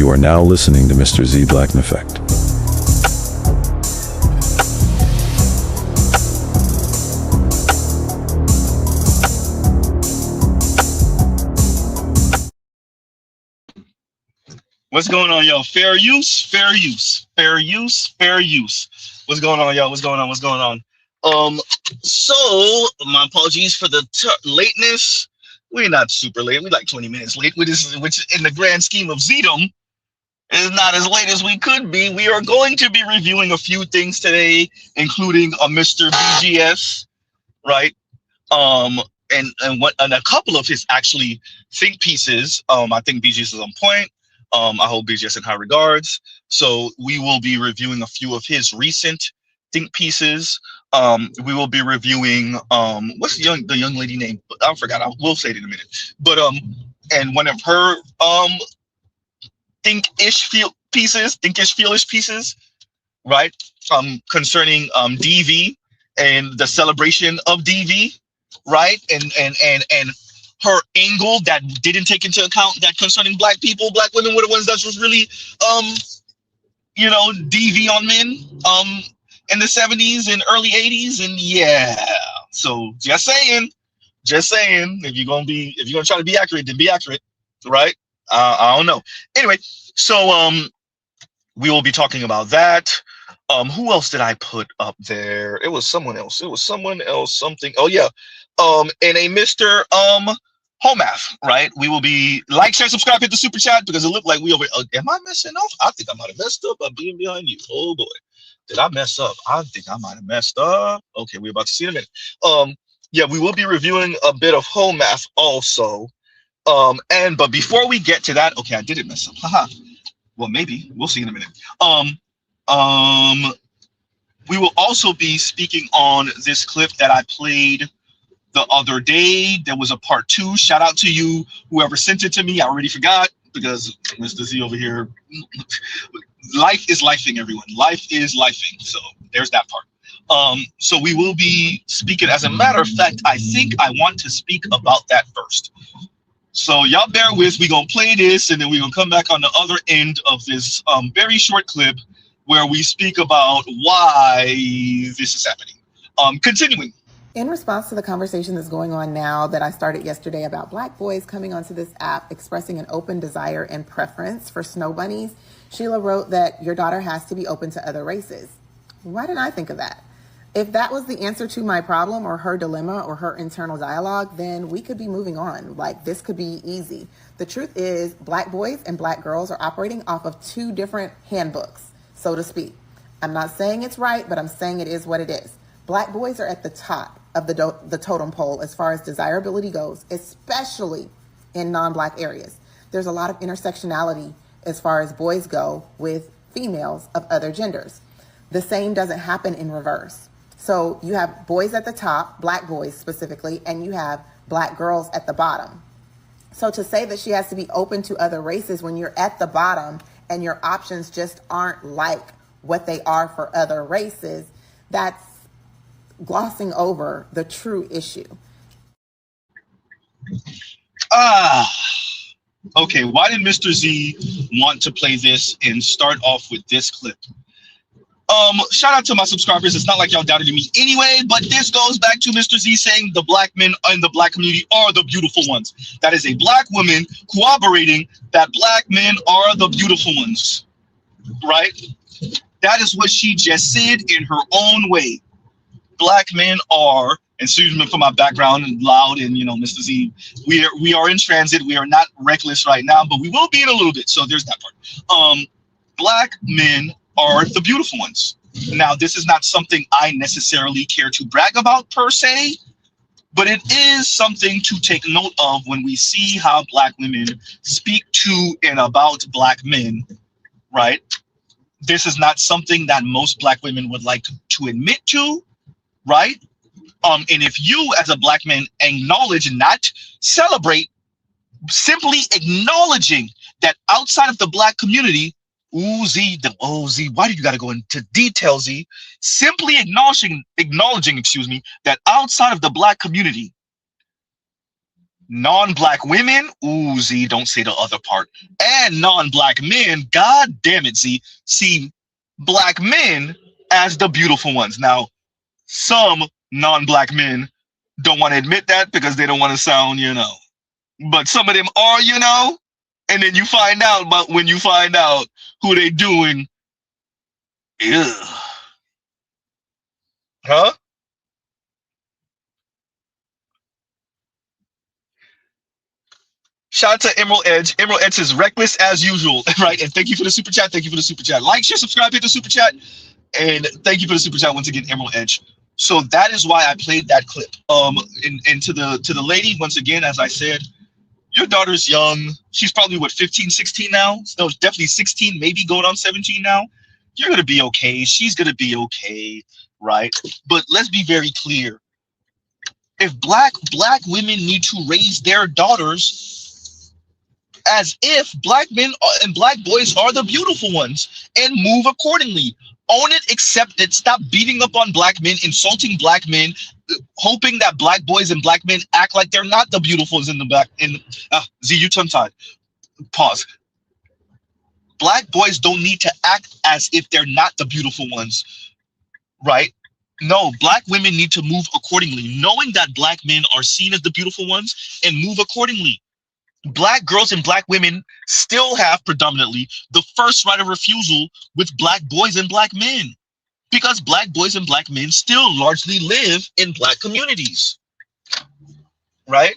You are now listening to MrZBlackneffect. What's going on, y'all? Fair use, fair use, fair use, fair use. What's going on, y'all? What's going on? What's going on? So my apologies for the lateness. We're not super late. We're like 20 minutes late, which in the grand scheme of Zedom is not as late as we could be. We are going to be reviewing a few things today, including a Mr. BGS, right? And a couple of his actually think pieces. I think BGS is on point. I hold BGS in high regards. So we will be reviewing a few of his recent think pieces. We will be reviewing what's the young lady name? I forgot. We'll say it in a minute. But and one of her think-ish feelish pieces, right? Concerning DV and the celebration of DV, right? And her angle that didn't take into account that concerning black women were the ones that was really DV on men in the 70s and early 80s. And yeah, so just saying, if you're gonna try to be accurate, then be accurate, right? I don't know. Anyway, so we will be talking about that. Who else did I put up there? It was someone else. Something. Oh yeah. And a Mr. Home Math, right? We will be like, share, subscribe, hit the super chat because it looked like we over. Am I messing off? I think I might have messed up by being behind you. Oh boy, did I mess up? I think I might have messed up. Okay, we're about to see in a minute. Yeah, we will be reviewing a bit of Home Math also. But before we get to that, okay, I didn't mess up. Haha. Well, maybe we'll see in a minute. We will also be speaking on this clip that I played the other day. There was a part 2. Shout out to you, whoever sent it to me. I already forgot because Mr. Z over here. Life is lifing, everyone. Life is lifing. So there's that part. So we will be speaking. As a matter of fact, I think I want to speak about that first. So y'all bear with. We're going to play this and then we're going to come back on the other end of this very short clip where we speak about why this is happening. Continuing. In response to the conversation that's going on now that I started yesterday about black boys coming onto this app expressing an open desire and preference for snow bunnies, Sheila wrote that your daughter has to be open to other races. Why didn't I think of that? If that was the answer to my problem or her dilemma or her internal dialogue, then we could be moving on. Like, this could be easy. The truth is, black boys and black girls are operating off of 2 different handbooks, so to speak. I'm not saying it's right, but I'm saying it is what it is. Black boys are at the top of the totem pole as far as desirability goes, especially in non-black areas. There's a lot of intersectionality as far as boys go with females of other genders. The same doesn't happen in reverse. So you have boys at the top, black boys specifically, and you have black girls at the bottom. So to say that she has to be open to other races when you're at the bottom and your options just aren't like what they are for other races, that's glossing over the true issue. Okay, why did Mr. Z want to play this and start off with this clip? Shout out to my subscribers. It's not like y'all doubted me anyway, but this goes back to Mr. Z saying the black men in the black community are the beautiful ones. That is a black woman corroborating that black men are the beautiful ones, right? That is what she just said in her own way. Black men are, and excuse me for my background and loud and Mr. Z, we are in transit. We are not reckless right now, but we will be in a little bit. So there's that part. Black men are the beautiful ones. Now, this is not something I necessarily care to brag about per se, but it is something to take note of when we see how black women speak to and about black men, right? This is not something that most black women would like to admit to, right? And if you as a black man acknowledge and not celebrate, simply acknowledging that outside of the black community, Z, why do you got to go into detail, Z? Simply acknowledging, that outside of the black community, Non-black women, ooh, Z, don't say the other part. And non-black men, god damn it, Z, see black men as the beautiful ones. Now, some non-black men don't want to admit that because they don't want to sound, but some of them are, and then you find out, but when you find out who they doing, ew. Huh? Shout out to Emerald Edge. Emerald Edge is reckless as usual, right? And thank you for the super chat. Thank you for the super chat. Like, share, subscribe, hit the super chat. And thank you for the super chat once again, Emerald Edge. So that is why I played that clip. And to the lady, once again, as I said, your daughter's young. She's probably, what, 15, 16 now? No, definitely 16, maybe going on 17 now. You're going to be okay. She's going to be okay, right? But let's be very clear. If black women need to raise their daughters as if black men and black boys are the beautiful ones and move accordingly. Own it, accept it, stop beating up on black men, insulting black men, hoping that black boys and black men act like they're not the beautiful ones in the back. Z, you tongue-tied. Pause. Black boys don't need to act as if they're not the beautiful ones, right? No, black women need to move accordingly, knowing that black men are seen as the beautiful ones and move accordingly. Black girls and black women still have predominantly the first right of refusal with black boys and black men because black boys and black men still largely live in black communities, right?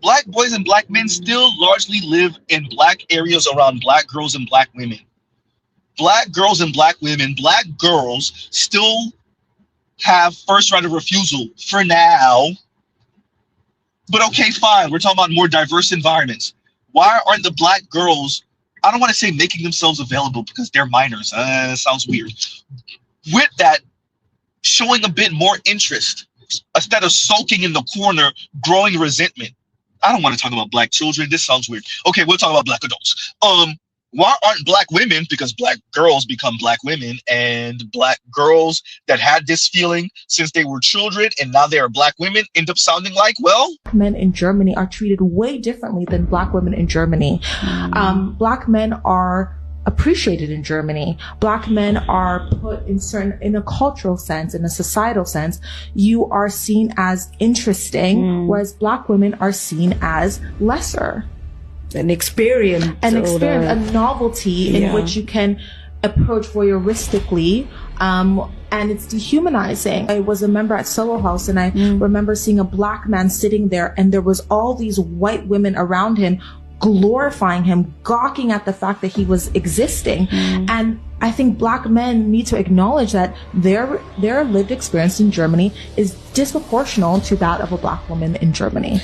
Black boys and black men still largely live in black areas around black girls and black women. Black girls and black women, black girls still have first right of refusal for now. But okay, fine. We're talking about more diverse environments. Why aren't the black girls, I don't want to say making themselves available because they're minors. That sounds weird. With that, showing a bit more interest instead of sulking in the corner, growing resentment. I don't want to talk about black children. This sounds weird. Okay, we'll talk about black adults. Why aren't black women, because black girls become black women, and black girls that had this feeling since they were children and now they are black women end up sounding like, well, men in Germany are treated way differently than black women in Germany. Black men are appreciated in Germany. Black men are put in a cultural sense, in a societal sense, you are seen as interesting, whereas black women are seen as lesser. An experience, a novelty in which you can approach voyeuristically, and it's dehumanizing. I was a member at Soho House, and I remember seeing a black man sitting there, and there was all these white women around him glorifying him, gawking at the fact that he was existing. And I think black men need to acknowledge that their lived experience in Germany is disproportional to that of a black woman in Germany.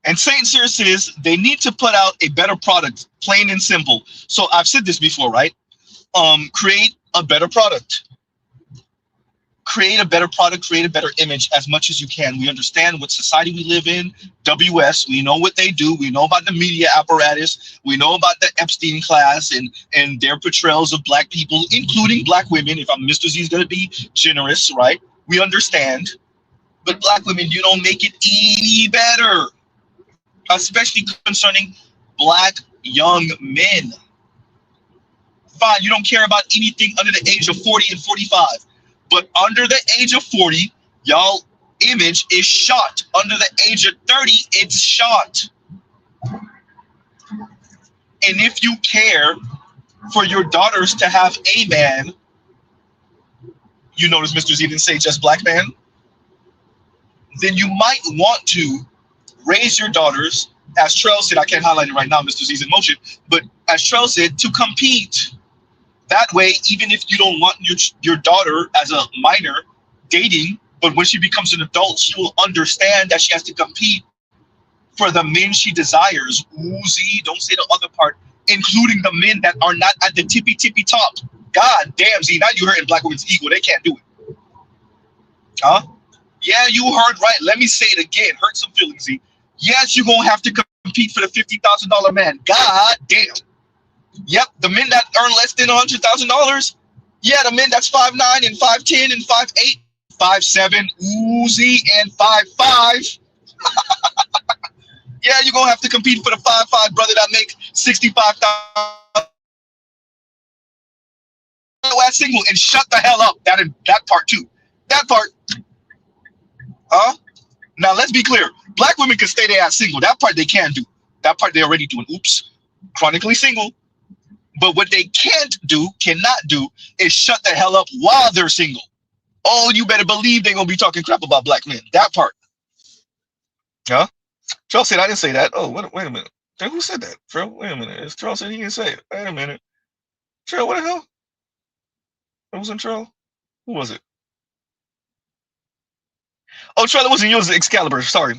And Saint Cyr says they need to put out a better product, plain and simple. So I've said this before, right? Create a better product. Create a better product, create a better image as much as you can. We understand what society we live in, WS, we know what they do. We know about the media apparatus. We know about the Epstein class and their portrayals of black people, including black women. If Mr. Z is going to be generous, right? We understand. But black women, you don't make it any better, especially concerning black young men. Fine, you don't care about anything under the age of 40 and 45, but under the age of 40, y'all image is shot. Under the age of 30, it's shot. And if you care for your daughters to have a man, you notice Mr. Z didn't say just black man, then you might want to raise your daughters, as Trell said, I can't highlight it right now, Mr. Z's in motion, but as Trell said, to compete. That way, even if you don't want your daughter as a minor dating, but when she becomes an adult, she will understand that she has to compete for the men she desires. Ooh, Z, don't say the other part, including the men that are not at the tippy top. God damn, Z, now you hurting black women's ego. They can't do it. Huh? Yeah, you heard right. Let me say it again. Hurt some feelings, Z. Yes, you're going to have to compete for the $50,000 man. God damn. Yep, the men that earn less than $100,000, Yeah, the men that's 5'9" and 5'10" and 5'8", 5'7", Uzi, and 5'5". Yeah, you're gonna have to compete for the 5'5" brother that make 65,000 single and shut the hell up. That part too. That part. Now let's be clear. Black women can stay their ass single. That part they can do. That part they're already doing. Oops. Chronically single. But what they cannot do, is shut the hell up while they're single. Oh, you better believe they're gonna be talking crap about black men. That part. Huh? Charles said I didn't say that. Oh, wait a minute. Then who said that? Trell, wait a minute. It's Charles said he didn't say it. Wait a minute. Trell, what the hell? It wasn't Trell? Who was it? Oh, Trell, it wasn't yours, Excalibur. Sorry.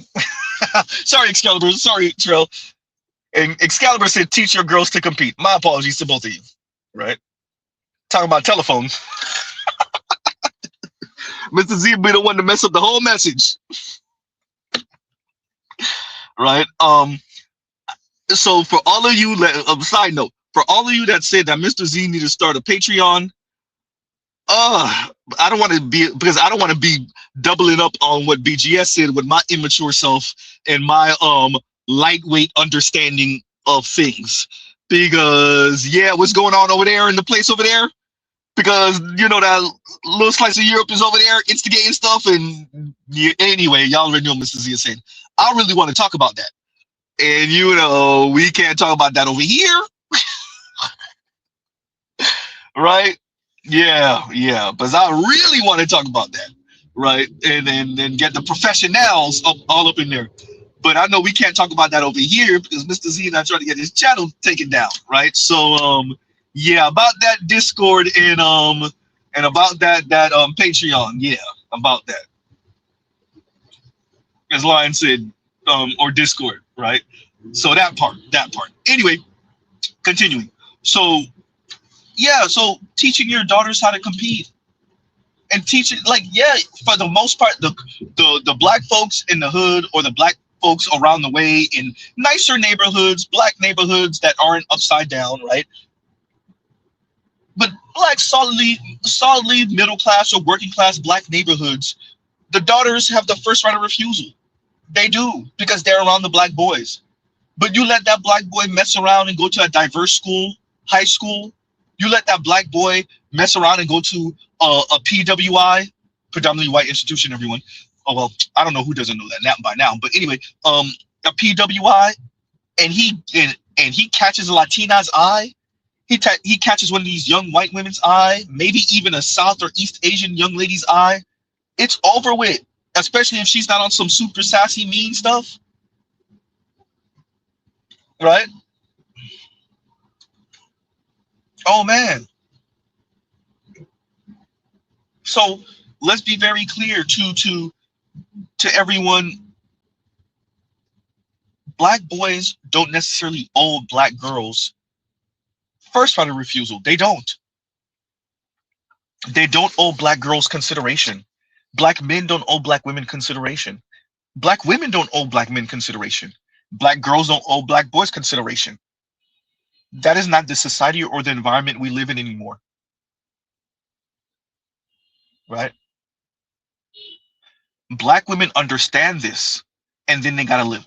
Sorry, Excalibur. Sorry, Trell. And Excalibur said, teach your girls to compete. My apologies to both of you. Right? Talking about telephones. Mr. Z be the one to mess up the whole message. Right? So for all of you, side note, for all of you that said that Mr. Z need to start a Patreon, I don't want to be, because I don't want to be doubling up on what BGS said with my immature self and my lightweight understanding of things. Because yeah, what's going on over there in the place over there? Because you know that little slice of Europe is over there instigating stuff, and yeah, anyway, y'all already know what Mr. Z is saying. I really want to talk about that, and you know we can't talk about that over here, right? Yeah, because I really want to talk about that, right? And then get the professionals all up in there. But I know we can't talk about that over here because Mr. Z and I trying to get his channel taken down, right? So yeah, about that Discord and about that Patreon, yeah, about that. As Lion said, or Discord, right? So that part. Anyway, continuing. So yeah, so teaching your daughters how to compete and teaching, like, yeah, for the most part, the black folks in the hood or the black folks around the way in nicer neighborhoods, black neighborhoods that aren't upside down, right? But black solidly middle class or working class black neighborhoods, the daughters have the first right of refusal. They do, because they're around the black boys. But you let that black boy mess around and go to a diverse school, high school. You let that black boy mess around and go to a PWI, predominantly white institution, everyone. Oh, well, I don't know who doesn't know that by now. But anyway, a PWI, and he catches a Latina's eye. He catches one of these young white women's eye, maybe even a South or East Asian young lady's eye. It's over with, especially if she's not on some super sassy, mean stuff. Right? Oh, man. So let's be very clear to everyone. Black boys don't necessarily owe black girls first right of refusal. They don't. They don't owe black girls consideration. Black men don't owe black women consideration. Black women don't owe black men consideration. Black girls don't owe black boys consideration. That is not the society or the environment we live in anymore. Right? Black women understand this, and then they gotta live.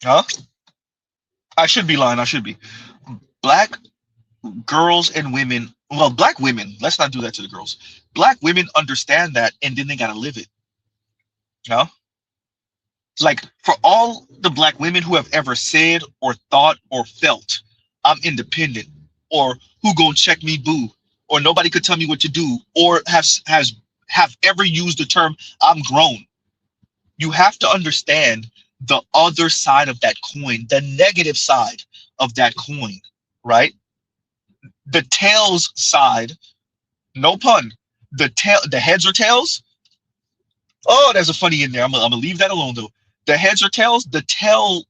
Huh? I should be lying. I should be. Black girls and women, well, black women, let's not do that to the girls. Black women understand that, and then they gotta live it. Huh? Like, for all the black women who have ever said or thought or felt, I'm independent, or who gonna check me, boo, or nobody could tell me what to do, or have ever used the term I'm grown. You have to understand the other side of that coin, the negative side of that coin, right? The tails side, no pun. The heads or tails. Oh, there's a funny in there. I'm gonna leave that alone though. The heads or tails, the tail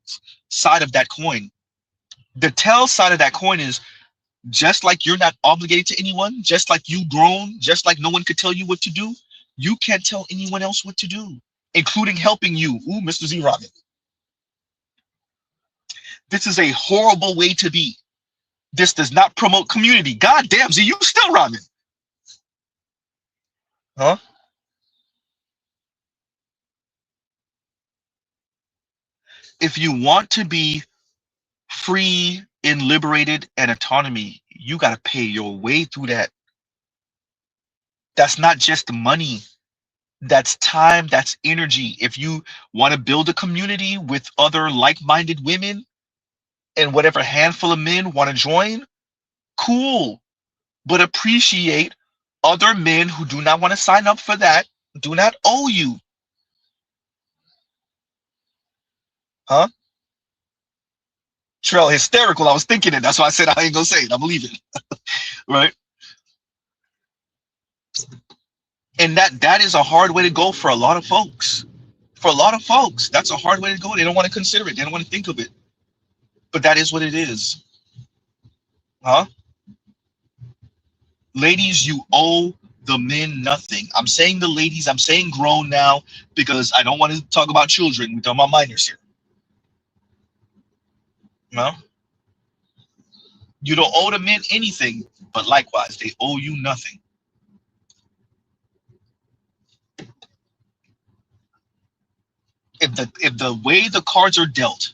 side of that coin. The tail side of that coin is just like you're not obligated to anyone, just like you grown, just like no one could tell you what to do. You can't tell anyone else what to do, including helping you. Ooh, Mr. Z Robin. This is a horrible way to be. This does not promote community. God damn, Z, you still Robin. Huh? If you want to be free and liberated and autonomy, you got to pay your way through that. That's not just money. That's time, that's energy. If you want to build a community with other like-minded women and whatever handful of men want to join, cool. But appreciate other men who do not want to sign up for that, do not owe you. Huh? Trell, hysterical. I was thinking it. That's why I said I ain't gonna say it. I believe it. Right? And that is a hard way to go for a lot of folks. For a lot of folks, that's a hard way to go. They don't want to consider it. They don't want to think of it. But that is what it is. Huh? Ladies, you owe the men nothing. I'm saying the ladies, I'm saying grown now because I don't want to talk about children. We're talking about minors here. No? You don't owe the men anything, but likewise, they owe you nothing. If the way the cards are dealt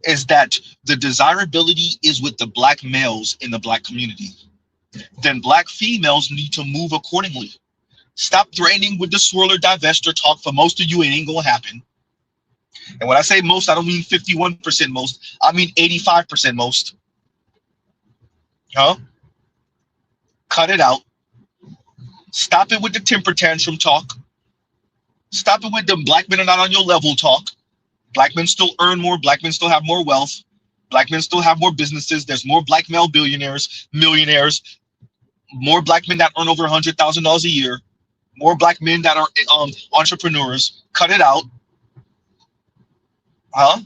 is that the desirability is with the black males in the black community, then black females need to move accordingly. Stop threatening with the swirler divester talk. For most of you, it ain't gonna happen. And when I say most, I don't mean 51% most. I mean 85% most. Huh? Cut it out. Stop it with the temper tantrum talk. Stop it with the black men are not on your level talk. Black men still earn more. Black men still have more wealth. Black men still have more businesses. There's more black male billionaires, millionaires, more black men that earn over $100,000 a year, more black men that are entrepreneurs. Cut it out. Huh?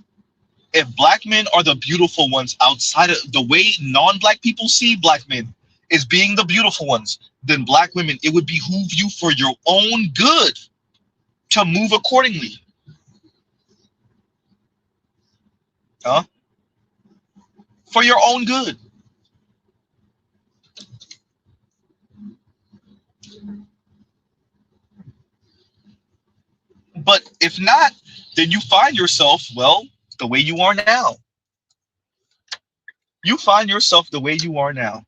If black men are the beautiful ones outside of the way non-black people see black men is being the beautiful ones, then black women, it would behoove you for your own good to move accordingly. Huh? For your own good. But if not, then you find yourself, well, the way you are now. You find yourself the way you are now,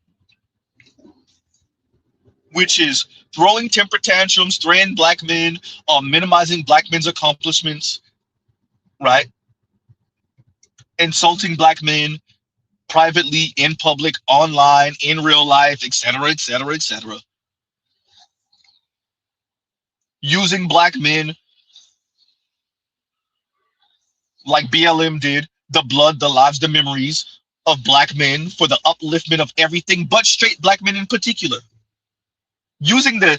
which is throwing temper tantrums, threatening black men, minimizing black men's accomplishments, right? Insulting black men privately, in public, online, in real life, etc., etc., etc. Using black men like BLM did, the blood, the lives, the memories of black men for the upliftment of everything but straight black men in particular. Using the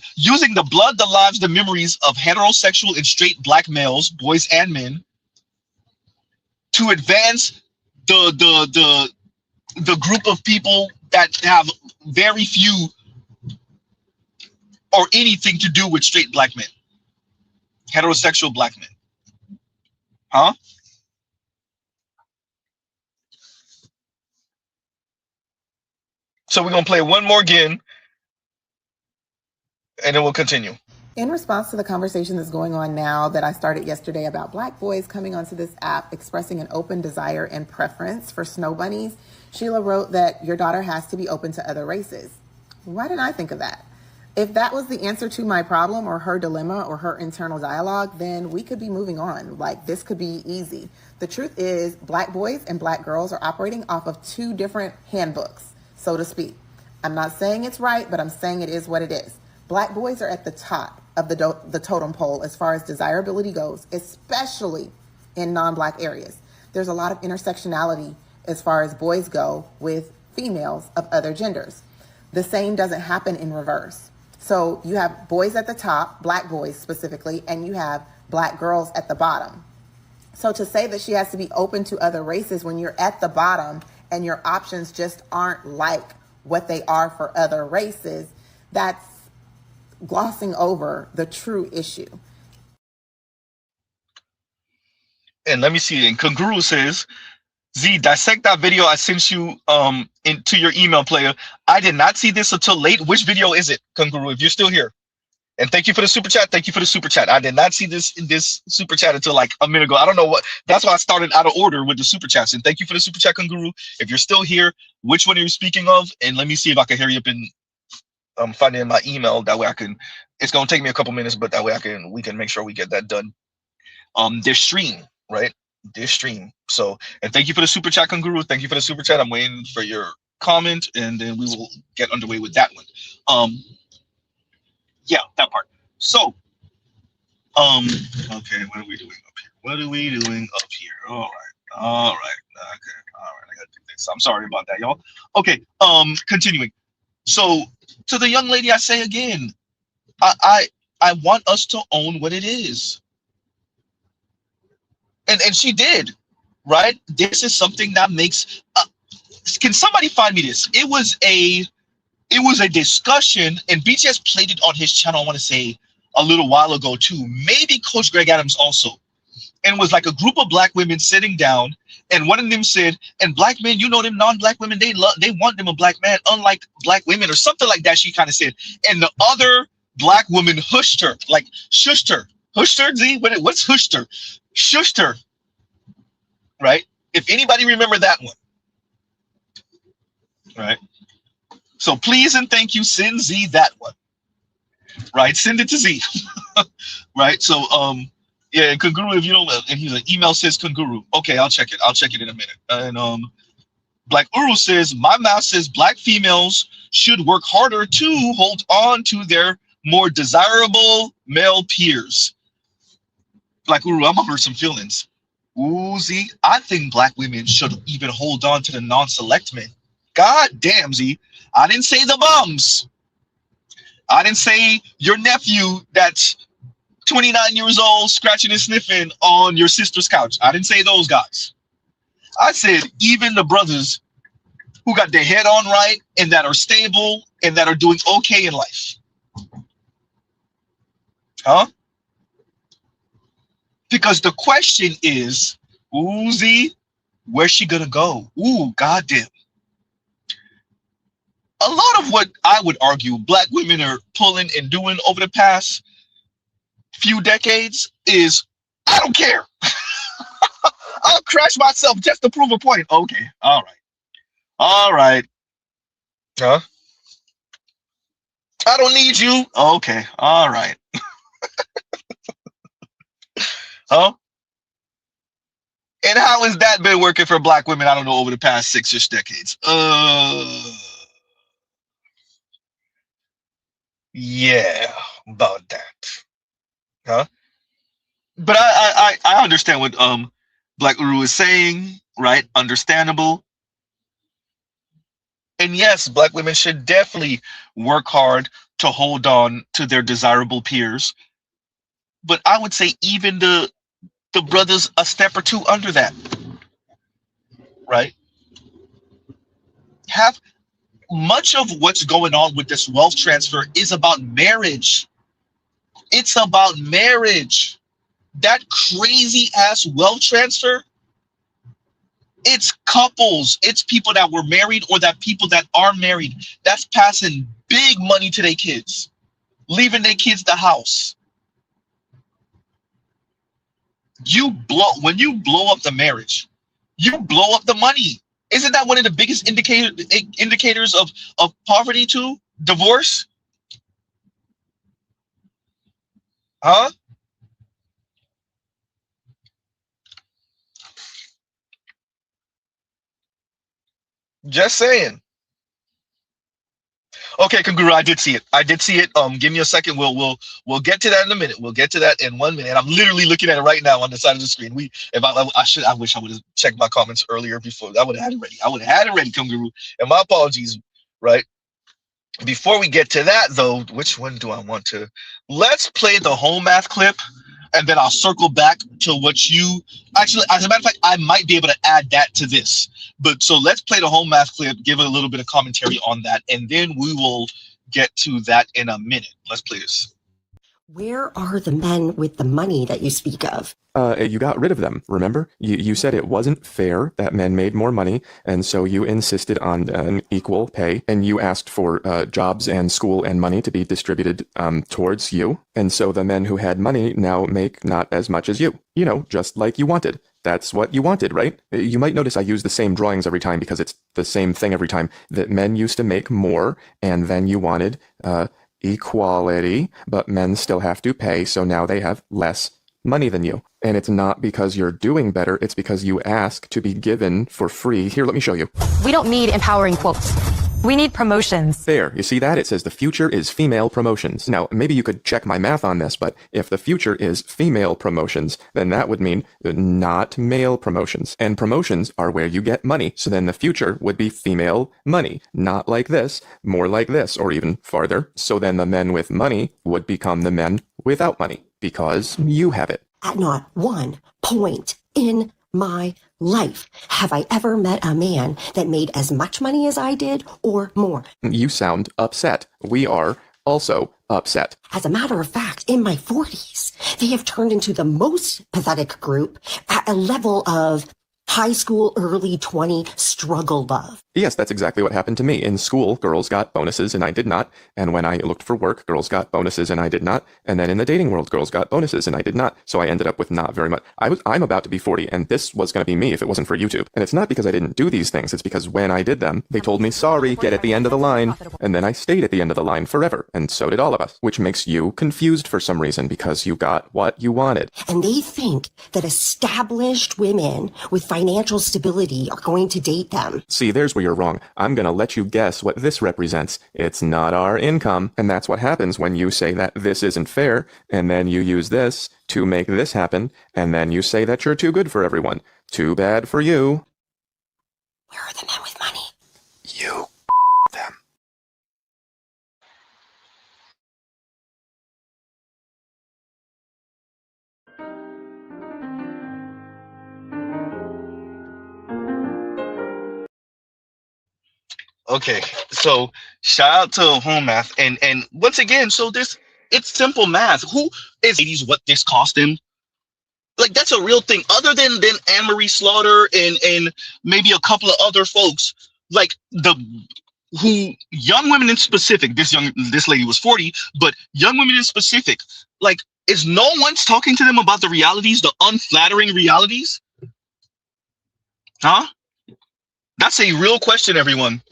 blood, the lives, the memories of heterosexual and straight black males, boys and men, to advance the group of people that have very few or anything to do with straight black men, heterosexual black men. Huh? So we're going to play one more again, and then we'll continue. In response to the conversation that's going on now that I started yesterday about black boys coming onto this app expressing an open desire and preference for snow bunnies, Sheila wrote that your daughter has to be open to other races. Why didn't I think of that? If that was the answer to my problem or her dilemma or her internal dialogue, then we could be moving on. Like, this could be easy. The truth is, black boys and black girls are operating off of two different handbooks, so to speak. I'm not saying it's right, but I'm saying it is what it is. Black boys are at the top of the totem pole as far as desirability goes, especially in non-black areas. There's a lot of intersectionality as far as boys go with females of other genders. The same doesn't happen in reverse. So you have boys at the top, black boys specifically, and you have black girls at the bottom. So to say that she has to be open to other races when you're at the bottom and your options just aren't like what they are for other races, that's glossing over the true issue. And let me see. And Kanguru says, Z, dissect that video I sent you into your email player. I did not see this until late. Which video is it, Kanguru, if you're still here? And thank you for the super chat. Thank you for the super chat. I did not see this super chat until like a minute ago. I don't know what. That's why I started out of order with the super chats. And thank you for the super chat, Kunguru. If you're still here, which one are you speaking of? And let me see if I can hurry up and find it in my email. That way I can. It's gonna take me a couple minutes, but that way we can make sure we get that done. This stream, right? This stream. So, and thank you for the super chat, Kunguru. Thank you for the super chat. I'm waiting for your comment, and then we will get underway with that one. Yeah, that part. So, okay, what are we doing up here? What are we doing up here? All right, okay, all right. I gotta do this. I'm sorry about that, y'all. Okay, continuing. So, to the young lady, I say again, I want us to own what it is, and she did, right? This is something that makes. Can somebody find me this? It was a discussion, and BTS played it on his channel, I want to say a little while ago too, maybe Coach Greg Adams also. And it was like a group of black women sitting down, and one of them said, and black men, you know, them non-black women, they want them a black man, unlike black women, or something like that, she kind of said. And the other black woman hushed her, like shushed her. Hushed her, Z? What's hushed her? Shushed her, right? If anybody remember that one, right? So please and thank you, send Z that one, right? Send it to Z, right? So yeah, Kunguru, if you don't, and he's like, email says Kunguru. Okay, I'll check it. I'll check it in a minute. And Black Uru says, my math says black females should work harder to hold on to their more desirable male peers. Black Uru, I'm gonna hurt some feelings. Ooh, Z, I think black women should even hold on to the non-select men. God damn, Z. I didn't say the bums. I didn't say your nephew that's 29 years old scratching and sniffing on your sister's couch. I didn't say those guys. I said even the brothers who got their head on right and that are stable and that are doing okay in life. Huh? Because the question is, Uzi, where's she gonna go? Ooh, goddamn. A lot of what I would argue black women are pulling and doing over the past few decades is, I don't care. I'll crash myself just to prove a point. Okay, all right. All right. Huh? I don't need you. Okay, all right. Huh? And how has that been working for black women, I don't know, over the past 6-ish decades? Yeah, about that. Huh? But I understand what Black Uru is saying, right? Understandable. And yes, black women should definitely work hard to hold on to their desirable peers. But I would say even the brothers a step or two under that, right? Have much of what's going on with this wealth transfer is about marriage. It's about marriage. That crazy ass wealth transfer, it's couples, it's people that were married or that people that are married that's passing big money to their kids, leaving their kids the house. When you blow up the marriage, you blow up the money. Isn't that one of the biggest indicators of poverty too? Divorce? Huh? Just saying. Okay, Kanguru, I did see it. I did see it. Give me a second. We'll get to that in a minute. We'll get to that in 1 minute. I'm literally looking at it right now on the side of the screen. I wish I would have checked my comments earlier before. I would have had it ready. I would have had it ready, Kanguru. And my apologies, right? Before we get to that though, which one do I want to? Let's play the home math clip. And then I'll circle back to what you actually, as a matter of fact, I might be able to add that to this. But so let's play the home math clip, give it a little bit of commentary on that, and then we will get to that in a minute. Let's play this. Where are the men with the money that you speak of? You got rid of them, remember? You said it wasn't fair that men made more money, and so you insisted on an equal pay, and you asked for jobs and school and money to be distributed towards you. And so the men who had money now make not as much as you. You know, just like you wanted. That's what you wanted, right? You might notice I use the same drawings every time because it's the same thing every time. That men used to make more, and then you wanted equality, but men still have to pay, so now they have less money than you. And it's not because you're doing better, it's because you ask to be given for free. Here, let me show you. We don't need empowering quotes. We need promotions. There, you see that? It says the future is female promotions. Now, maybe you could check my math on this, but if the future is female promotions, then that would mean not male promotions. And promotions are where you get money. So then the future would be female money. Not like this, more like this, or even farther. So then the men with money would become the men without money, because you have it. At not one point in my life have I ever met a man that made as much money as I did or more. You sound upset. We are also upset. As a matter of fact, in my 40s, they have turned into the most pathetic group at a level of high school, early 20 struggle love. Yes, that's exactly what happened to me. In school, girls got bonuses and I did not. And when I looked for work, girls got bonuses and I did not. And then in the dating world, girls got bonuses and I did not. So I ended up with not very much. I'm about to be 40 and this was going to be me if it wasn't for YouTube. And it's not because I didn't do these things. It's because when I did them, they told me, sorry, get at the end of the line. And then I stayed at the end of the line forever. And so did all of us, which makes you confused for some reason because you got what you wanted. And they think that established women with financial stability are going to date them. See, there's where you're wrong. I'm going to let you guess what this represents. It's not our income. And that's what happens when you say that this isn't fair, and then you use this to make this happen, and then you say that you're too good for everyone. Too bad for you. Where are the men with money? You them. Okay, so shout out to home math, and once again, so it's simple math. Who is ladies? What this cost them? Like that's a real thing. Other than Anne Marie Slaughter and maybe a couple of other folks, like who young women in specific. This lady was 40, but young women in specific, like is no one's talking to them about the realities, the unflattering realities, huh? That's a real question, everyone.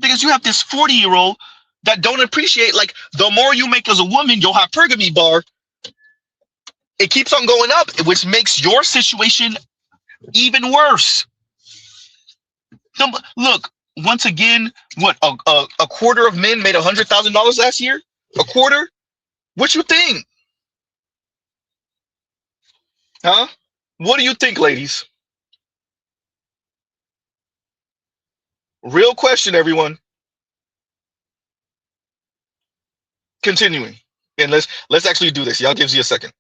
Because you have this 40-year-old that don't appreciate, like, the more you make as a woman, your hypergamy bar, it keeps on going up, which makes your situation even worse. Look, once again, what, a quarter of men made $100,000 last year? A quarter? What you think? Huh? What do you think, ladies? Real question, everyone. Continuing, and let's actually do this. Y'all gives you a second.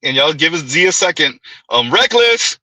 And y'all give us Z a second. Reckless.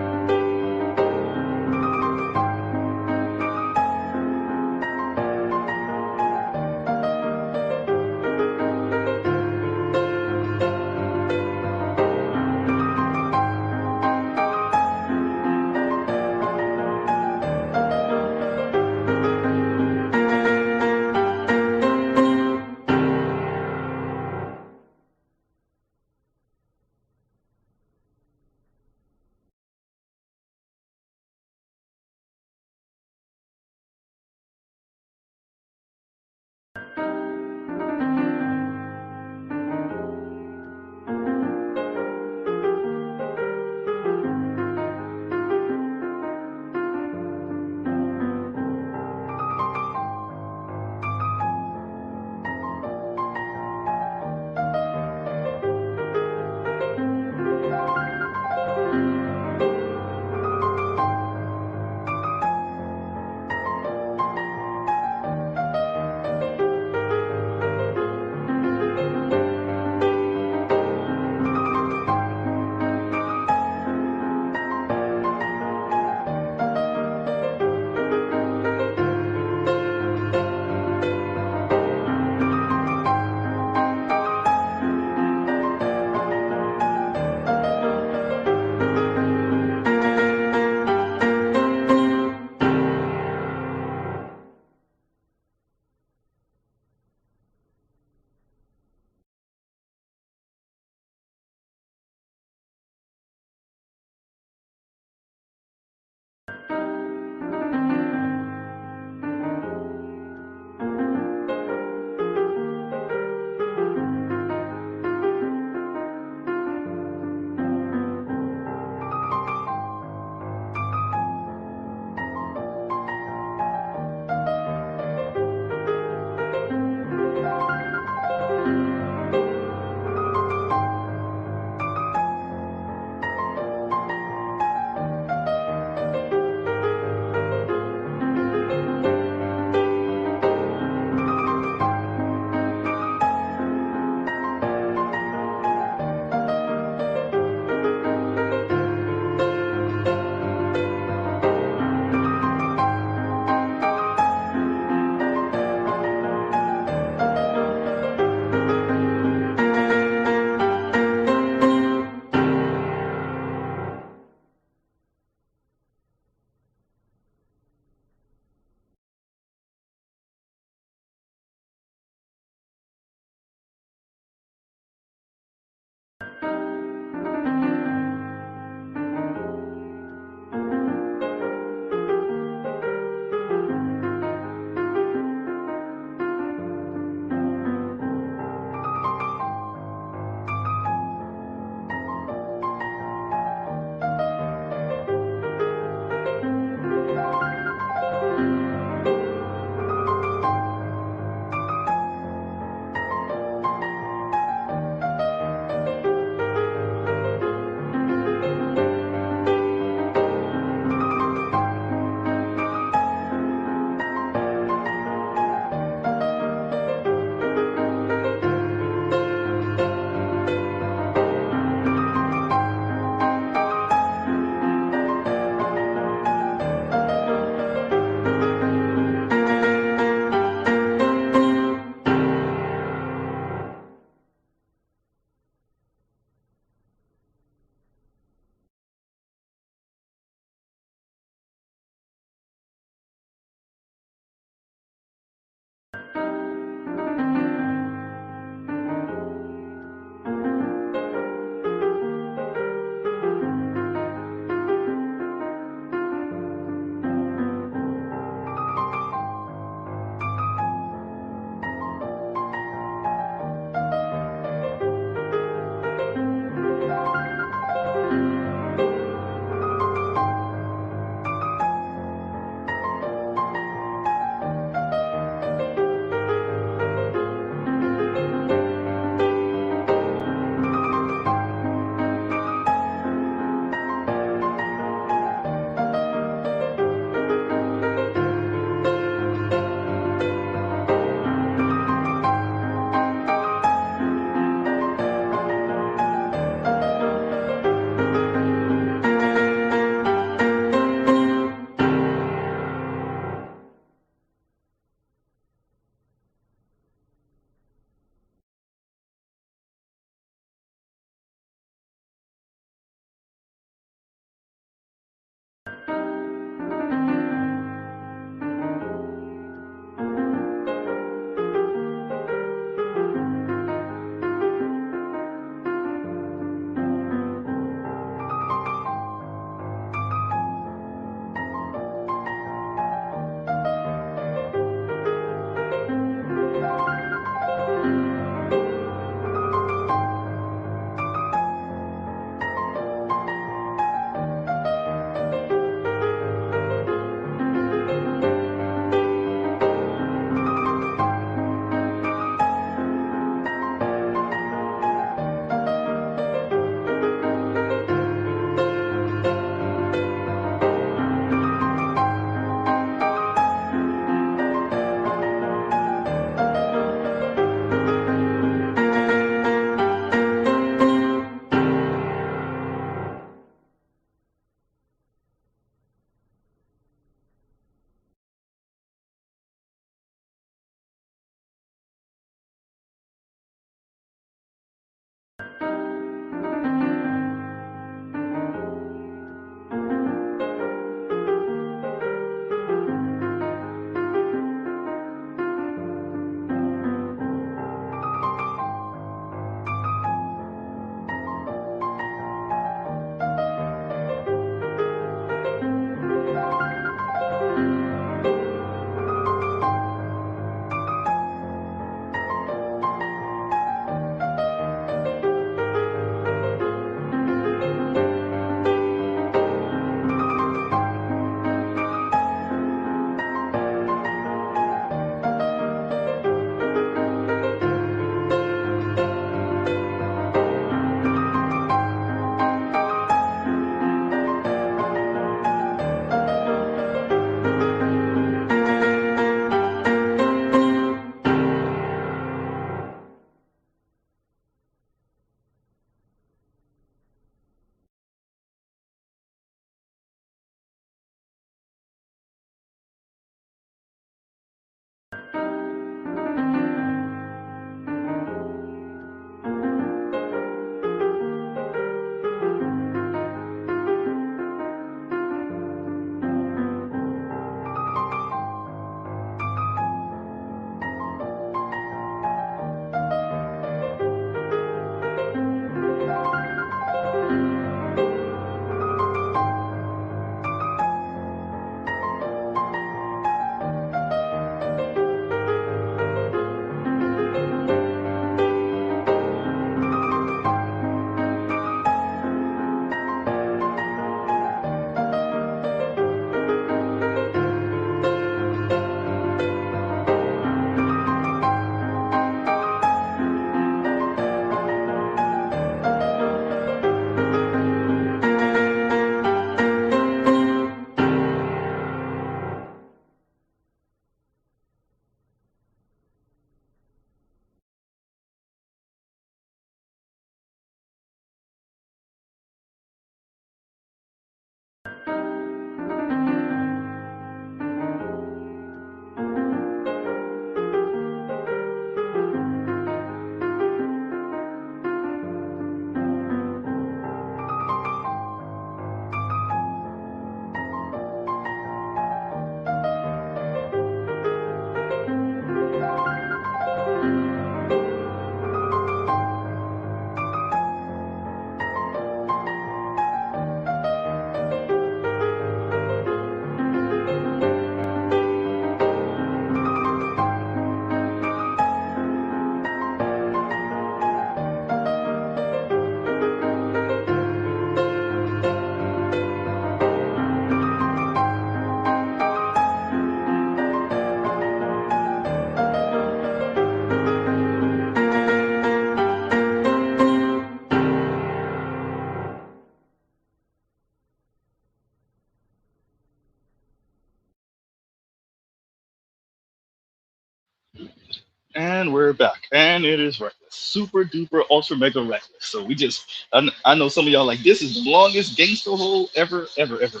And we're back. And it is reckless. Super duper ultra mega reckless. So we just I know some of y'all like this is the longest gangster hole ever, ever, ever.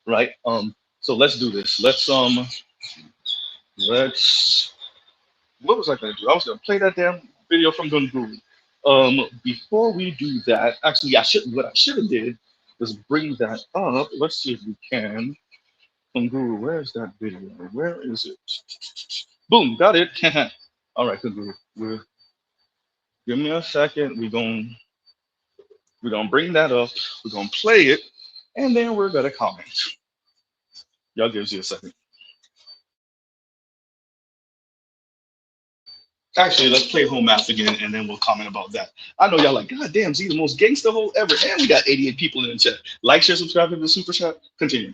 Right? So let's do this. Let's what was I gonna do? I was gonna play that damn video from Guru. Before we do that, actually what I should have did was bring that up. Let's see if we can. Guru, where's that video? Where is it? Boom, got it. All right, Guru. Give me a second. We're gonna bring that up. We're gonna play it, and then we're gonna comment. Y'all gives you a second. Actually, let's play home math again, and then we'll comment about that. I know y'all like, God damn, Z, the most gangster hole ever, and we got 88 people in the chat. Like, share, subscribe to the super chat. Continue.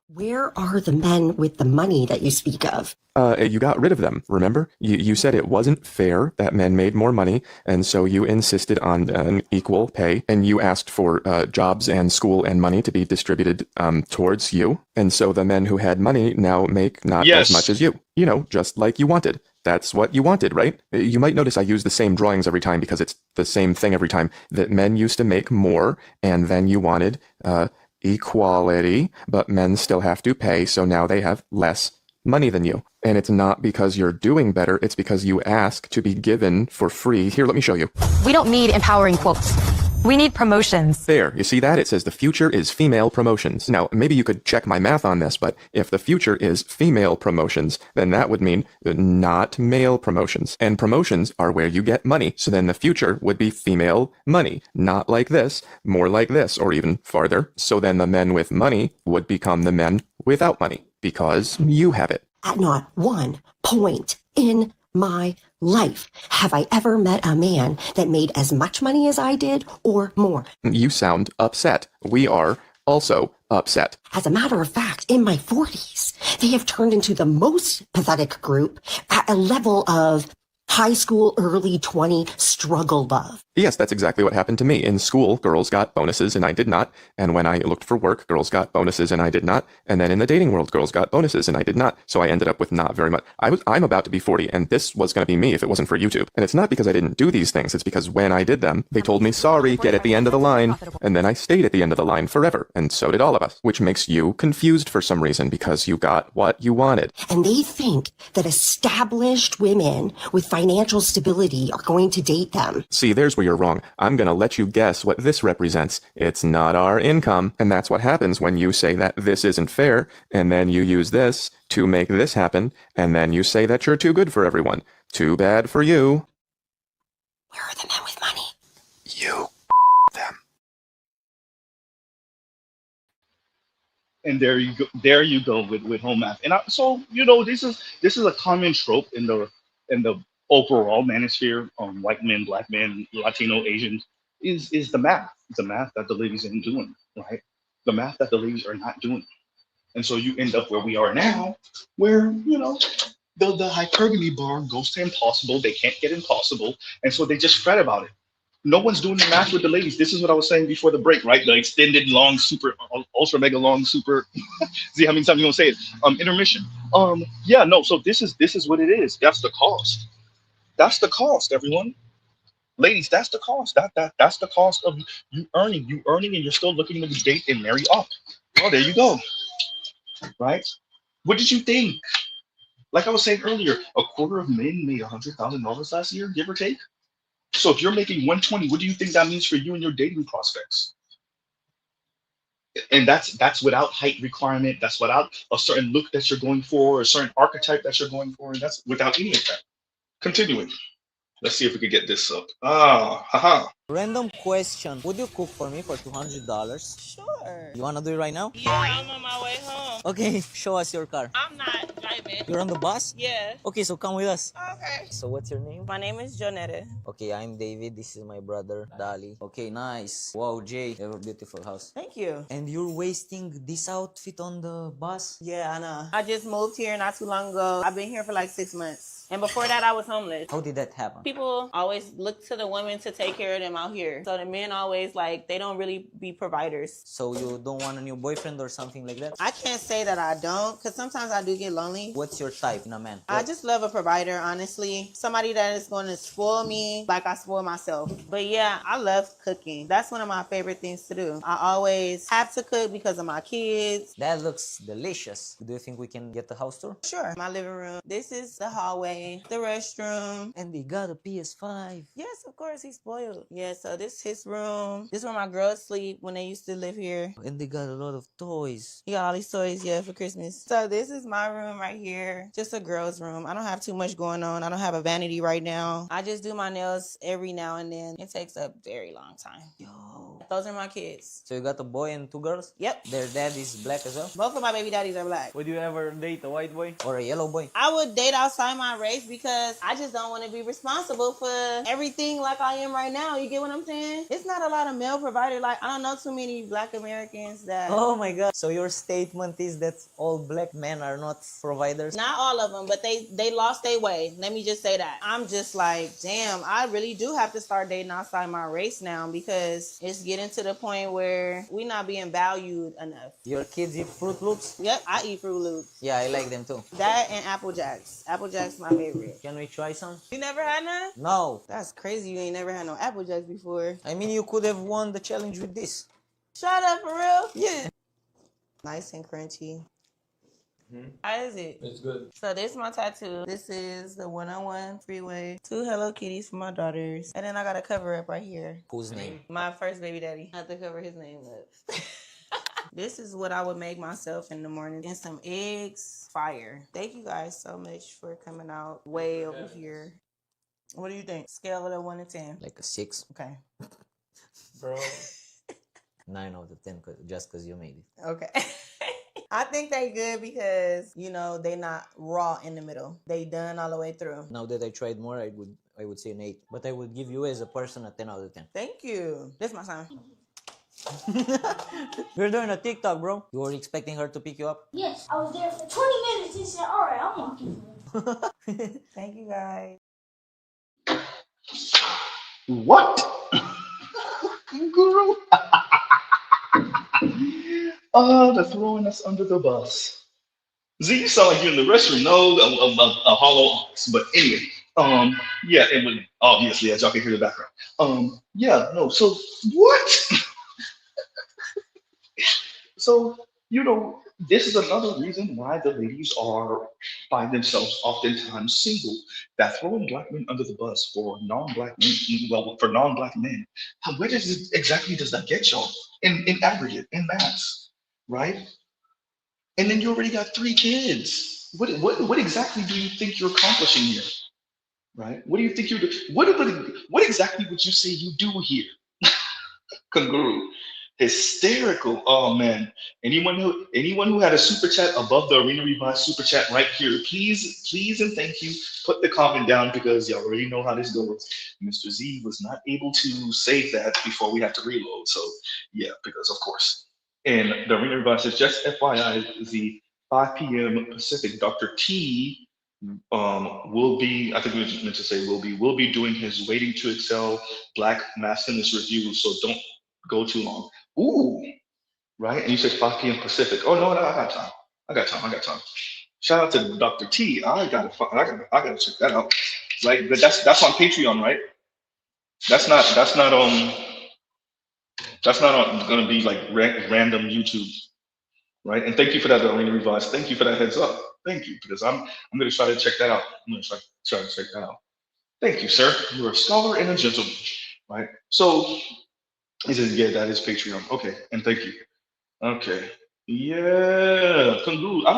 Where are the men with the money that you speak of? You got rid of them, remember? You said it wasn't fair that men made more money, and so you insisted on an equal pay, and you asked for jobs and school and money to be distributed towards you. And so the men who had money now make not as much as you. You know, just like you wanted. That's what you wanted, right? You might notice I use the same drawings every time because it's the same thing every time. That men used to make more, and then you wanted equality, but men still have to pay, so now they have less money than you. And it's not because you're doing better, it's because you ask to be given for free. Here, let me show you. We don't need empowering quotes. We need promotions. There, you see that? It says the future is female promotions. Now, maybe you could check my math on this, but if the future is female promotions, then that would mean not male promotions. And promotions are where you get money. So then the future would be female money. Not like this, more like this, or even farther. So then the men with money would become the men without money, because you have it. At not one point in my life have I ever met a man that made as much money as I did or more. You sound upset. We are also upset. As a matter of fact, in my 40s, they have turned into the most pathetic group at a level of high school, early 20 struggle love. Yes, that's exactly what happened to me. In school, girls got bonuses and I did not. And when I looked for work, girls got bonuses and I did not. And then in the dating world, girls got bonuses and I did not. So I ended up with not very much. I'm about to be 40 and this was going to be me if it wasn't for YouTube. And it's not because I didn't do these things. It's because when I did them, they told me, sorry, get at the end of the line. And then I stayed at the end of the line forever. And so did all of us, which makes you confused for some reason because you got what you wanted. And they think that established women with financial stability are going to date them. See, there's where you're wrong. I'm going to let you guess what this represents. It's not our income. And that's what happens when you say that this isn't fair, and then you use this to make this happen, and then you say that you're too good for everyone. Too bad for you. Where are the men with money? You them. And there you go with home math. And so you know this is a common trope in the overall manosphere, white men, black men, Latino, Asians, is the math. It's the math that the ladies ain't doing, right? The math that the ladies are not doing. And so you end up where we are now, where, you know, the hypergamy bar goes to impossible. They can't get impossible. And so they just fret about it. No one's doing the math with the ladies. This is what I was saying before the break, right? The extended, long, super, ultra, mega long, super, see how many times you gonna say it? Intermission. Yeah, no, so this is what it is. That's the cost. That's the cost, everyone. Ladies, that's the cost. That's the cost of you earning, and you're still looking to date and marry up. Oh, there you go. Right? What did you think? Like I was saying earlier, a quarter of men made $100,000 last year, give or take. So if you're making 120, what do you think that means for you and your dating prospects? And that's without height requirement. That's without a certain look that you're going for, a certain archetype that you're going for. And that's without any of that. Continuing. Let's see if we can get this up. Haha. Random question. Would you cook for me for $200? Sure. You wanna do it right now? Yeah, I'm on my way home. Okay, show us your car. I'm not driving. You're on the bus? Yeah. Okay, so come with us. Okay. So what's your name? My name is Jonetta. Okay, I'm David. This is my brother, Dali. Okay, nice. Wow, Jay, you have a beautiful house. Thank you. And you're wasting this outfit on the bus? Yeah, I know. I just moved here not too long ago. I've been here for like 6 months. And before that, I was homeless. How did that happen? People always look to the women to take care of them out here. So the men always like, they don't really be providers. So you don't want a new boyfriend or something like that? I can't say that I don't, because sometimes I do get lonely. What's your type in a man? I just love a provider, honestly. Somebody that is going to spoil me like I spoil myself. But yeah, I love cooking. That's one of my favorite things to do. I always have to cook because of my kids. That looks delicious. Do you think we can get the house tour? Sure. My living room. This is the hallway, the restroom. And they got a PS5. Yes, of course, he's spoiled. Yeah, so this is his room. This is where my girls sleep when they used to live here. And they got a lot of toys. He got all these toys, yeah, for Christmas. So this is my room right here. Just a girl's room. I don't have too much going on. I don't have a vanity right now. I just do my nails every now and then. It takes a very long time. Yo. Those are my kids. So you got a boy and 2 girls? Yep. Their dad is black as well? Both of my baby daddies are black. Would you ever date a white boy? Or a yellow boy? I would date outside my race because I just don't want to be responsible for everything like I am right now. You get what I'm saying? It's not a lot of male providers. Like, I don't know too many black Americans that... Oh my god. So your statement is that all black men are not providers? Not all of them, but they lost their way. Let me just say that. I'm just like, damn, I really do have to start dating outside my race now because it's getting to the point where we not being valued enough. Your kids eat Fruit Loops? Yep, I eat Fruit Loops. Yeah, I like them too. That and Apple Jacks. Apple Jacks my favorite. Can we try some? You never had none? No. That's crazy. You ain't never had no Apple Jacks before. I mean, you could have won the challenge with this. Shut up, for real? Yeah. Nice and crunchy. How is it? It's good. So this is my tattoo. This is the 101 freeway. 2 Hello Kitties for my daughters. And then I got a cover up right here. Whose name? My first baby daddy. I have to cover his name up. This is what I would make myself in the morning. And some eggs. Fire. Thank you guys so much for coming out way over here. What do you think? Scale it of 1 to 10. Like a 6. Okay. Bro. 9 out of 10 just because you made it. Okay. I think they good because, you know, they not raw in the middle. They done all the way through. Now that I tried more, I would say an 8. But I would give you as a person a 10 out of 10. Thank you. This is my sign. You're doing a TikTok, bro. You were expecting her to pick you up? Yes, I was there for 20 minutes and said, alright, I'm walking. Thank you, guys. What? Guru? Oh, they're throwing us under the bus. Z, you sound like you're in the restroom. No, a hollow office. But anyway, yeah, it would obviously, as y'all can hear the background. Yeah, no, so what? So, you know, this is another reason why the ladies find themselves oftentimes single. That throwing black men under the bus for non-black men, well, for non-black men, where exactly does that get y'all in aggregate, in mass, right? And then you already got 3 kids. What exactly do you think you're accomplishing here, right? What do you think you're doing? What exactly would you say you do here? Kangaroo. Hysterical. Oh man. Anyone who had a super chat above the Arena Revive super chat right here, please and thank you. Put the comment down because y'all already know how this goes. Mr. Z was not able to save that before we had to reload. So yeah, because of course. And the Arena Revive says, just FYI, the 5 p.m. Pacific, Dr. T will be, I think we meant to say will be doing his Waiting to Excel Black Masculinist review. So don't go too long. Ooh, right? And you said 5 p.m. Pacific. Oh no, I got time. Shout out to Dr. T. I gotta check that out. Right, but that's on Patreon, right? That's not gonna be like random YouTube, right? And thank you for that, Arena Revise. Thank you for that heads up. Thank you, because I'm gonna try to check that out. I'm gonna try to check that out. Thank you, sir. You're a scholar and a gentleman, right? So. He says, yeah, that is Patreon. Okay, and thank you. Okay. Yeah, Kangaroo. I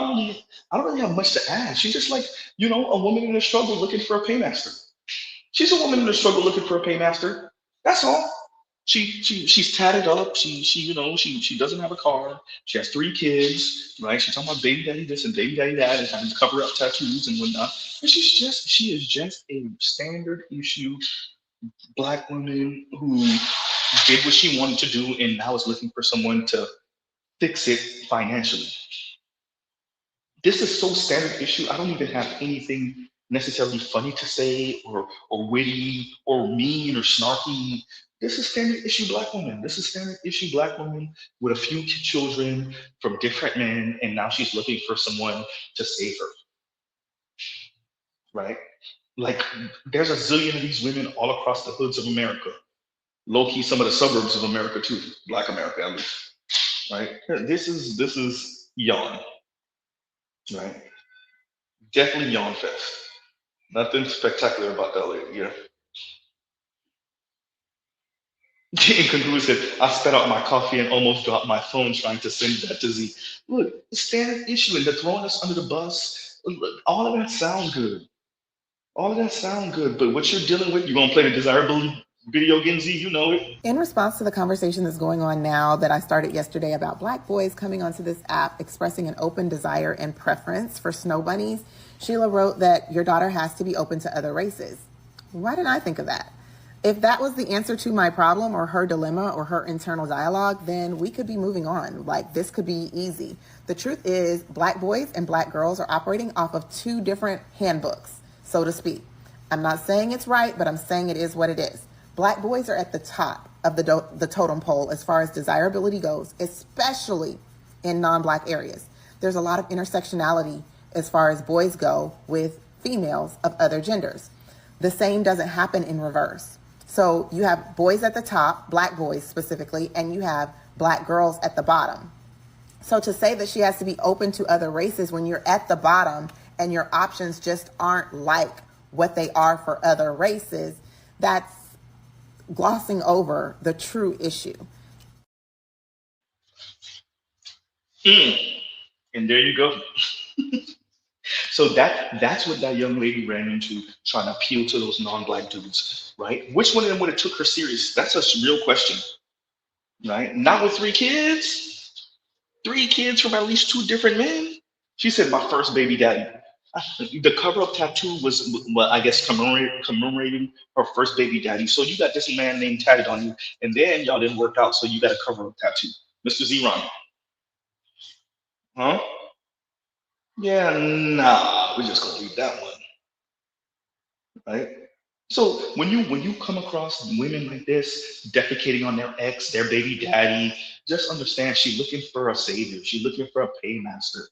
don't really have much to add. She's just like, you know, a woman in a struggle looking for a paymaster. She's a woman in a struggle looking for a paymaster. That's all. She's tatted up. She doesn't have a car. She has 3 kids, right? She's talking about baby daddy this and baby daddy that and having to cover up tattoos and whatnot. And she is just a standard issue Black woman who did what she wanted to do and now is looking for someone to fix it financially. This is so standard issue. I don't even have anything necessarily funny to say or witty or mean or snarky. This is standard issue black woman. This is standard issue black woman with a few children from different men, and now she's looking for someone to save her, right? Like there's a zillion of these women all across the hoods of America. Low key, some of the suburbs of America too, Black America at least, right? This is yawn, right? Definitely yawn fest. Nothing spectacular about that lady. Yeah. In conclusion, I spat out my coffee and almost dropped my phone trying to send that to Z. Look, standard issue, and they're throwing us under the bus. Look, all of that sound good. All of that sound good, but what you're dealing with, you're gonna play the desirability video again, Z. You know it. In response to the conversation that's going on now that I started yesterday about black boys coming onto this app expressing an open desire and preference for snow bunnies, Sheila wrote that your daughter has to be open to other races. Why didn't I think of that? If that was the answer to my problem or her dilemma or her internal dialogue, then we could be moving on. Like, this could be easy. The truth is, black boys and black girls are operating off of two different handbooks, so to speak. I'm not saying it's right, but I'm saying it is what it is. Black boys are at the top of the totem pole as far as desirability goes, especially in non-black areas. There's a lot of intersectionality as far as boys go with females of other genders. The same doesn't happen in reverse. So you have boys at the top, black boys specifically, and you have black girls at the bottom. So to say that she has to be open to other races when you're at the bottom and your options just aren't like what they are for other races, that's glossing over the true issue. And there you go. So that's what that young lady ran into, trying to appeal to those non-black dudes, right? Which one of them would have took her serious? That's a real question, right? Not with three kids from at least two different men. She said, "My first baby daddy." The cover-up tattoo was, well, I guess, commemorating her first baby daddy. So you got this man name tatted on you, and then y'all didn't work out, so you got a cover-up tattoo, Mr. Zeron, huh? Yeah, nah, we're just gonna leave that one, right? So when you come across women like this defecating on their ex, their baby daddy, just understand she's looking for a savior. She's looking for a paymaster,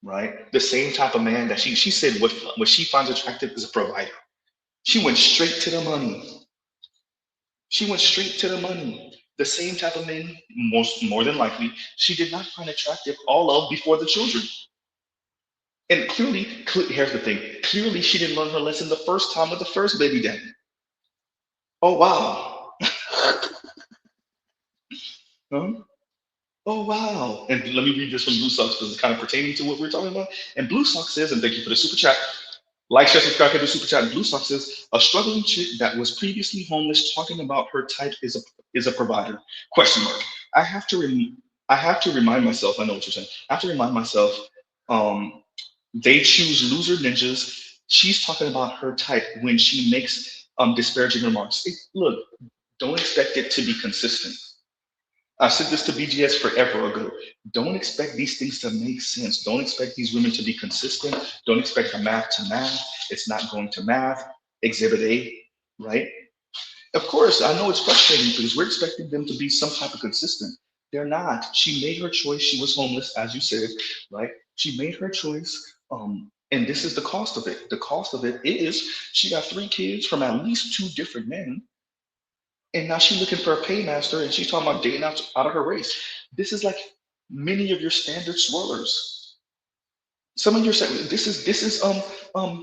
right? The same type of man that she said what she finds attractive is a provider. She went straight to the money. She went straight to the money. The same type of men, more than likely, she did not find attractive all of before the children. And here's the thing. Clearly, she didn't learn her lesson the first time with the first baby daddy. Oh wow. Huh? Oh wow. And let me read this from Blue Sox because it's kind of pertaining to what we're talking about. And Blue Sox says, and thank you for the super chat. Like, share, subscribe, hit the super chat. Blue Sox says, a struggling chick that was previously homeless talking about her type is a provider. Question mark. I have to I have to remind myself. I know what you're saying. I have to remind myself. Um, they choose loser ninjas. She's talking about her type when she makes disparaging remarks. Look, don't expect it to be consistent. I said this to BGS forever ago. Don't expect these things to make sense. Don't expect these women to be consistent. Don't expect the math to math. It's not going to math. Exhibit A, right? Of course, I know it's frustrating because we're expecting them to be some type of consistent. They're not. She made her choice. She was homeless, as you said, right? She made her choice. And this is the cost of it. The cost of it is she got three kids from at least two different men, and now she's looking for a paymaster, and she's talking about dating out of her race. This is like many of your standard swirlers. Some of your this is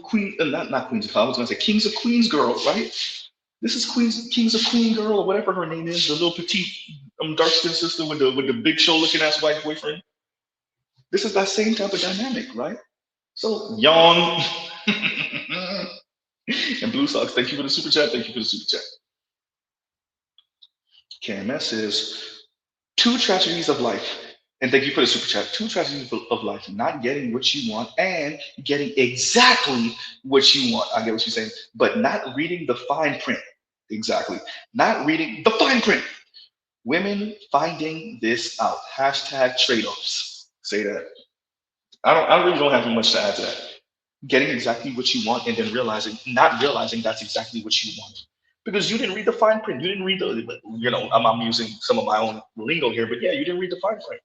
Queen not Queens of Cloud. I was gonna say Kings of Queens girl, right? This is Kings of Queen girl or whatever her name is, the little petite dark skinned sister with the big show looking ass white boyfriend. This is that same type of dynamic, right? So yawn. And Blue Sox, thank you for the super chat. Thank you for the super chat. KMS says, two tragedies of life. And thank you for the super chat. Two tragedies of life: not getting what you want and getting exactly what you want. I get what you're saying, but not reading the fine print. Exactly. Not reading the fine print. Women finding this out. Hashtag trade-offs. Say that. I really don't have much to add to that. getting exactly what you want and then not realizing that's exactly what you want. Because you didn't read the fine print. You didn't read I'm using some of my own lingo here, but yeah, you didn't read the fine print.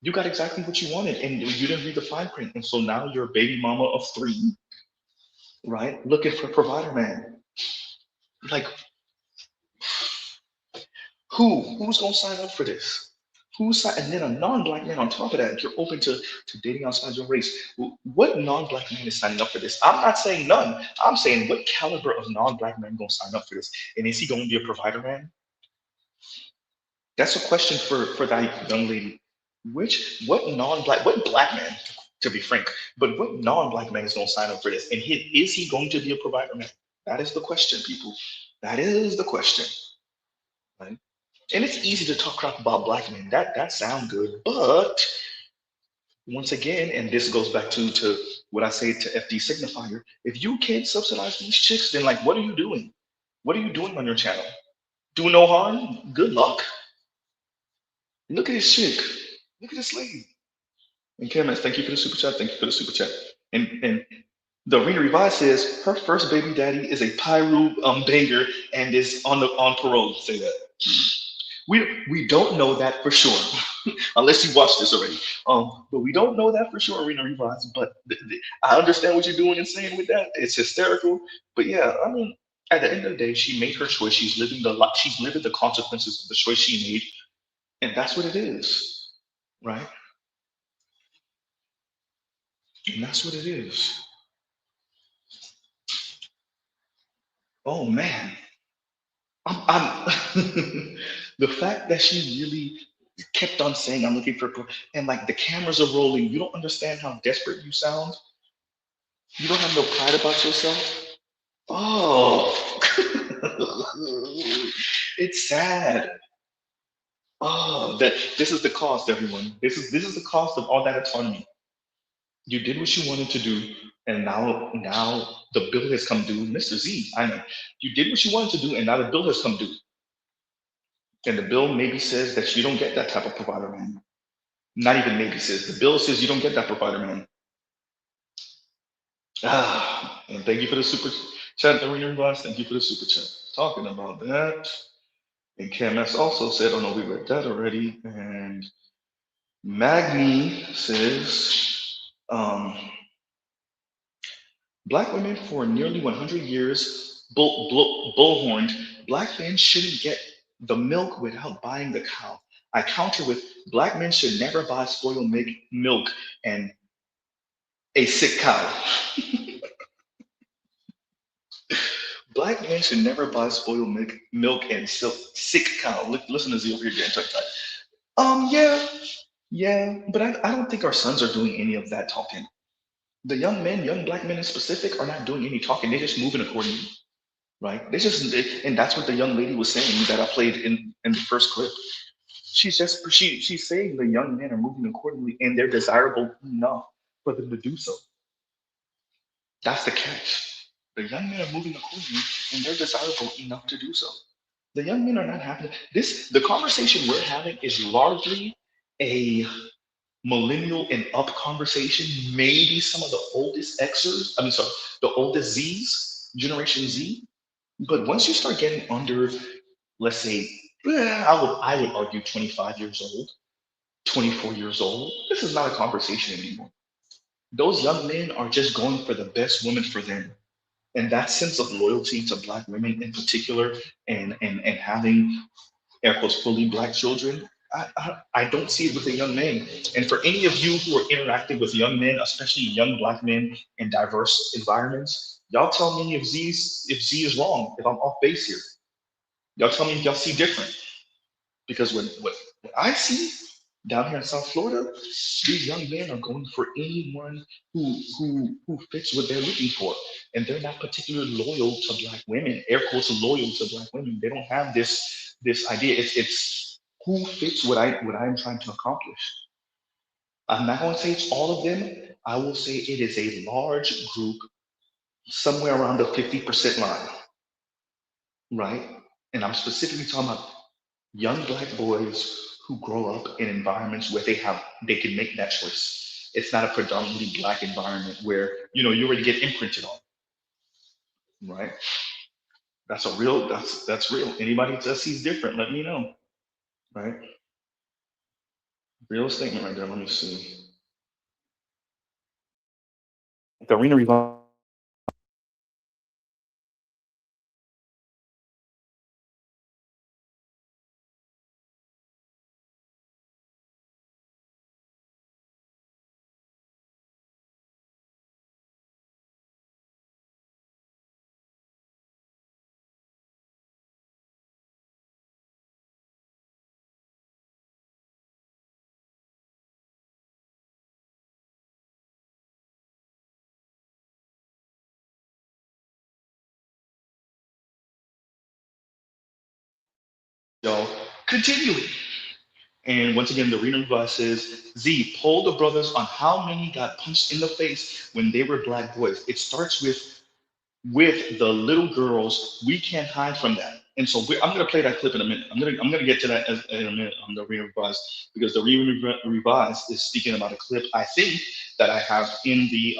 You got exactly what you wanted and you didn't read the fine print. And so now you're a baby mama of 3, right? Looking for a provider man. Like, who's gonna sign up for this? And then a non-black man on top of that, if you're open to dating outside your race, what non-black man is signing up for this? I'm not saying none. I'm saying what caliber of non-black man gonna sign up for this? And is he gonna be a provider man? That's a question for that young lady. What black man, to be frank, but what non-black man is gonna sign up for this? And is he going to be a provider man? That is the question, people. That is the question. Right? And it's easy to talk crap about black men. That sounds good, but once again, and this goes back to what I say to FD Signifier, if you can't subsidize these chicks, then like, what are you doing? What are you doing on your channel? Do no harm? Good luck. Look at this chick. Look at this lady. And Cameron, thank you for the super chat. Thank you for the super chat. And the Arena Revive says her first baby daddy is a Pyru banger and is on parole. Say that. We don't know that for sure, unless you watched this already. But we don't know that for sure, Arena Revives. But I understand what you're doing and saying with that. It's hysterical. But yeah, I mean, at the end of the day, she made her choice. She's living the consequences of the choice she made, and that's what it is, right? And that's what it is. Oh man, I'm the fact that she really kept on saying I'm looking for, and like the cameras are rolling. You don't understand how desperate you sound. You don't have no pride about yourself. Oh, it's sad. Oh, that this is the cost, everyone. This is the cost of all that autonomy. You did what you wanted to do, and now the bill has come due. Mr. Z, I know you did what you wanted to do, and now the bill has come due. And the bill maybe says that you don't get that type of provider man. Not even maybe says the bill says you don't get that provider man. And thank you for the super chat, Arena Blast. Thank you for the super chat. Talking about that. And KMS also said, oh no, we read that already. And Magni says, black women for nearly 100 years bullhorned, black men shouldn't get the milk without buying the cow. I counter with, black men should never buy spoiled milk and a sick cow. Black men should never buy spoiled milk and sick cow. Listen to Z over here getting tongue-tied. Yeah, but I don't think our sons are doing any of that talking. The young black men in specific, are not doing any talking. They're just moving accordingly, right? And that's what the young lady was saying that I played in the first clip. She's saying the young men are moving accordingly and they're desirable enough for them to do so. That's the catch. The young men are moving accordingly and they're desirable enough to do so. The young men are not having this. The conversation we're having is largely a millennial and up conversation. Maybe some of the oldest Xers, the oldest Zs, Generation Z. But once you start getting under, let's say, I would argue 25 years old, 24 years old, this is not a conversation anymore. Those young men are just going for the best woman for them. And that sense of loyalty to black women in particular, and having air quotes fully black children, I don't see it with a young man. And for any of you who are interacting with young men, especially young black men in diverse environments, y'all tell me if Z is wrong, if I'm off base here. Y'all tell me if y'all see different. Because what I see down here in South Florida, these young men are going for anyone who fits what they're looking for. And they're not particularly loyal to black women, air quotes loyal to black women. They don't have this idea. It's who fits what I'm trying to accomplish. I'm not going to say it's all of them. I will say it is a large group, somewhere around the 50% line, right? And I'm specifically talking about young black boys who grow up in environments where they can make that choice. It's not a predominantly black environment where, you know, you already get imprinted on, right? That's real. Anybody that sees different, let me know, right? Real statement right there. Let me see. The arena revive. Y'all continually. And once again, the arena revive says, Z, poll the brothers on how many got punched in the face when they were black boys. It starts with the little girls. We can't hide from that. And so I'm going to play that clip in a minute. I'm gonna get to that in a minute on the arena revise, because the arena revise is speaking about a clip I think that I have in the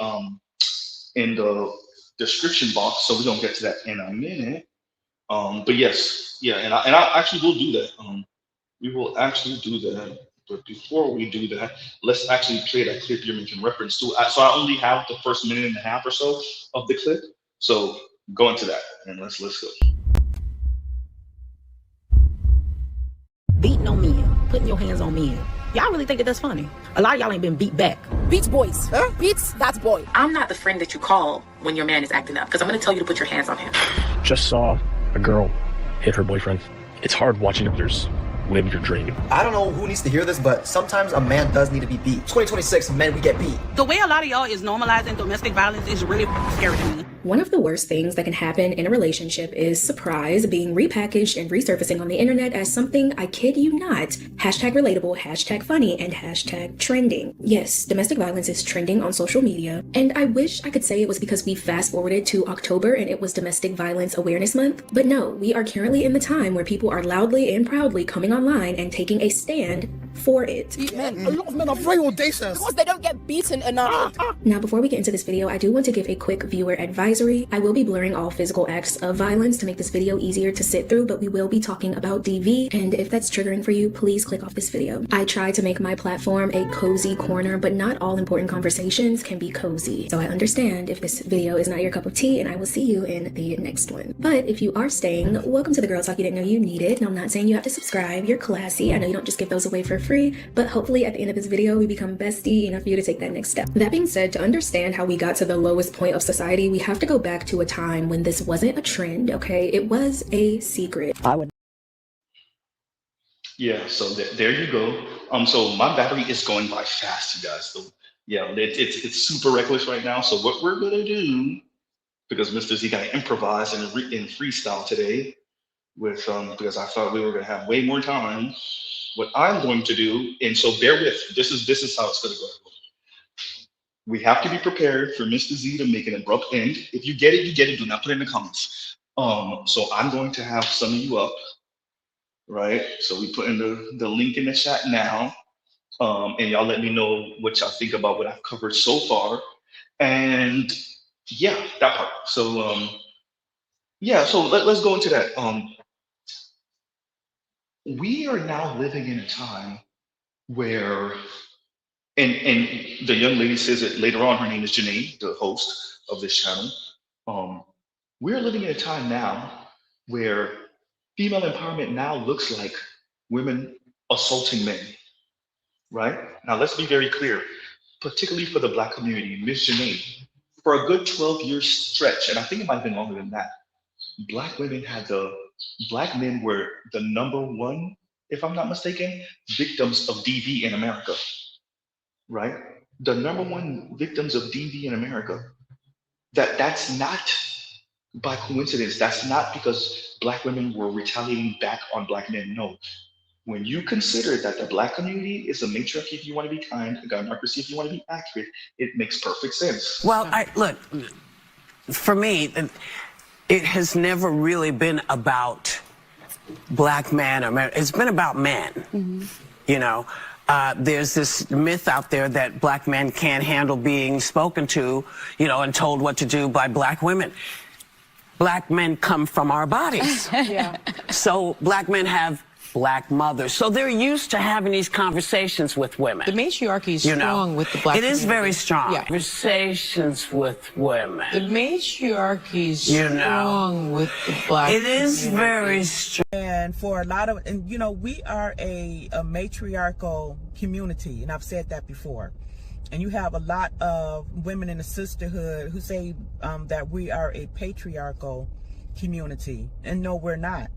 description box. So we're gonna get to that in a minute. But yes, yeah, and I actually will do that. We will actually do that. But before we do that, let's actually play that clip you're making reference to. So I only have the first minute and a half or so of the clip. So go into that and let's go. Beating on men, putting your hands on men. Y'all really think that that's funny? A lot of y'all ain't been beat back. Beats boys. Huh? Beats, that's boy. I'm not the friend that you call when your man is acting up, because I'm going to tell you to put your hands on him. Just saw a girl hit her boyfriend. It's hard watching others live your dream. I don't know who needs to hear this, but sometimes a man does need to be beat. 2026, men, we get beat. The way a lot of y'all is normalizing domestic violence is really scary to me. One of the worst things that can happen in a relationship is surprise being repackaged and resurfacing on the internet as something, I kid you not, #relatable, #funny, and #trending. Yes, domestic violence is trending on social media, and I wish I could say it was because we fast forwarded to October and it was Domestic Violence Awareness Month, but no, we are currently in the time where people are loudly and proudly coming online and taking a stand for it. Men, a lot of men are very audacious because they don't get beaten enough. Now, before we get into this video, I do want to give a quick viewer advisory. I will be blurring all physical acts of violence to make this video easier to sit through, but we will be talking about DV, and if that's triggering for you, please click off this video. I try to make my platform a cozy corner, but not all important conversations can be cozy. So I understand if this video is not your cup of tea, and I will see you in the next one. But if you are staying, welcome to the Girl Talk you didn't know you needed. Now, I'm not saying you have to subscribe. You're classy. I know you don't just give those away for free, but hopefully at the end of this video, we become bestie enough for you to take that next step. That being said, to understand how we got to the lowest point of society, we have to go back to a time when this wasn't a trend, okay? It was a secret. Yeah, so there you go. So my battery is going by fast, you guys. So yeah, it's super reckless right now. So what we're gonna do, because Mr. Z got to improvise and in freestyle today, with because I thought we were gonna have way more time. What I'm going to do, and so bear with. This is how it's gonna go. We have to be prepared for Mr. Z to make an abrupt end. If you get it, you get it. Do not put it in the comments. So I'm going to have some of you up, right? So we put in the link in the chat now, and y'all let me know what y'all think about what I've covered so far. And yeah, that part. So yeah, so let's go into that. We are now living in a time where, and the young lady says it later on, her name is Janae, the host of this channel. We're living in a time now where female empowerment now looks like women assaulting men, right? Now let's be very clear, particularly for the Black community, Miss Janae, for a good 12-year stretch, and I think it might have been longer than that, Black men were the #1, if I'm not mistaken, victims of DV in America, right? The #1 victims of DV in America. That's not by coincidence. That's not because Black women were retaliating back on Black men. No. When you consider that the Black community is a matriarchy if you want to be kind, a democracy if you want to be accurate, it makes perfect sense. Well, look, for me, it has never really been about Black man or man. It's been about men, you know. there's this myth out there that black men can't handle being spoken to, you know, and told what to do by black women. Black men come from our bodies. Yeah. So black men have black mothers. So they're used to having these conversations with women. The matriarchy is You know, strong with the black It is community. very strong. Yeah. Conversations with women. The matriarchy is You know. strong with the black It is community. very strong. And for a lot of, and you know, we are a matriarchal community, and I've said that before. And you have a lot of women in the sisterhood who say that we are a patriarchal community, and no, we're not.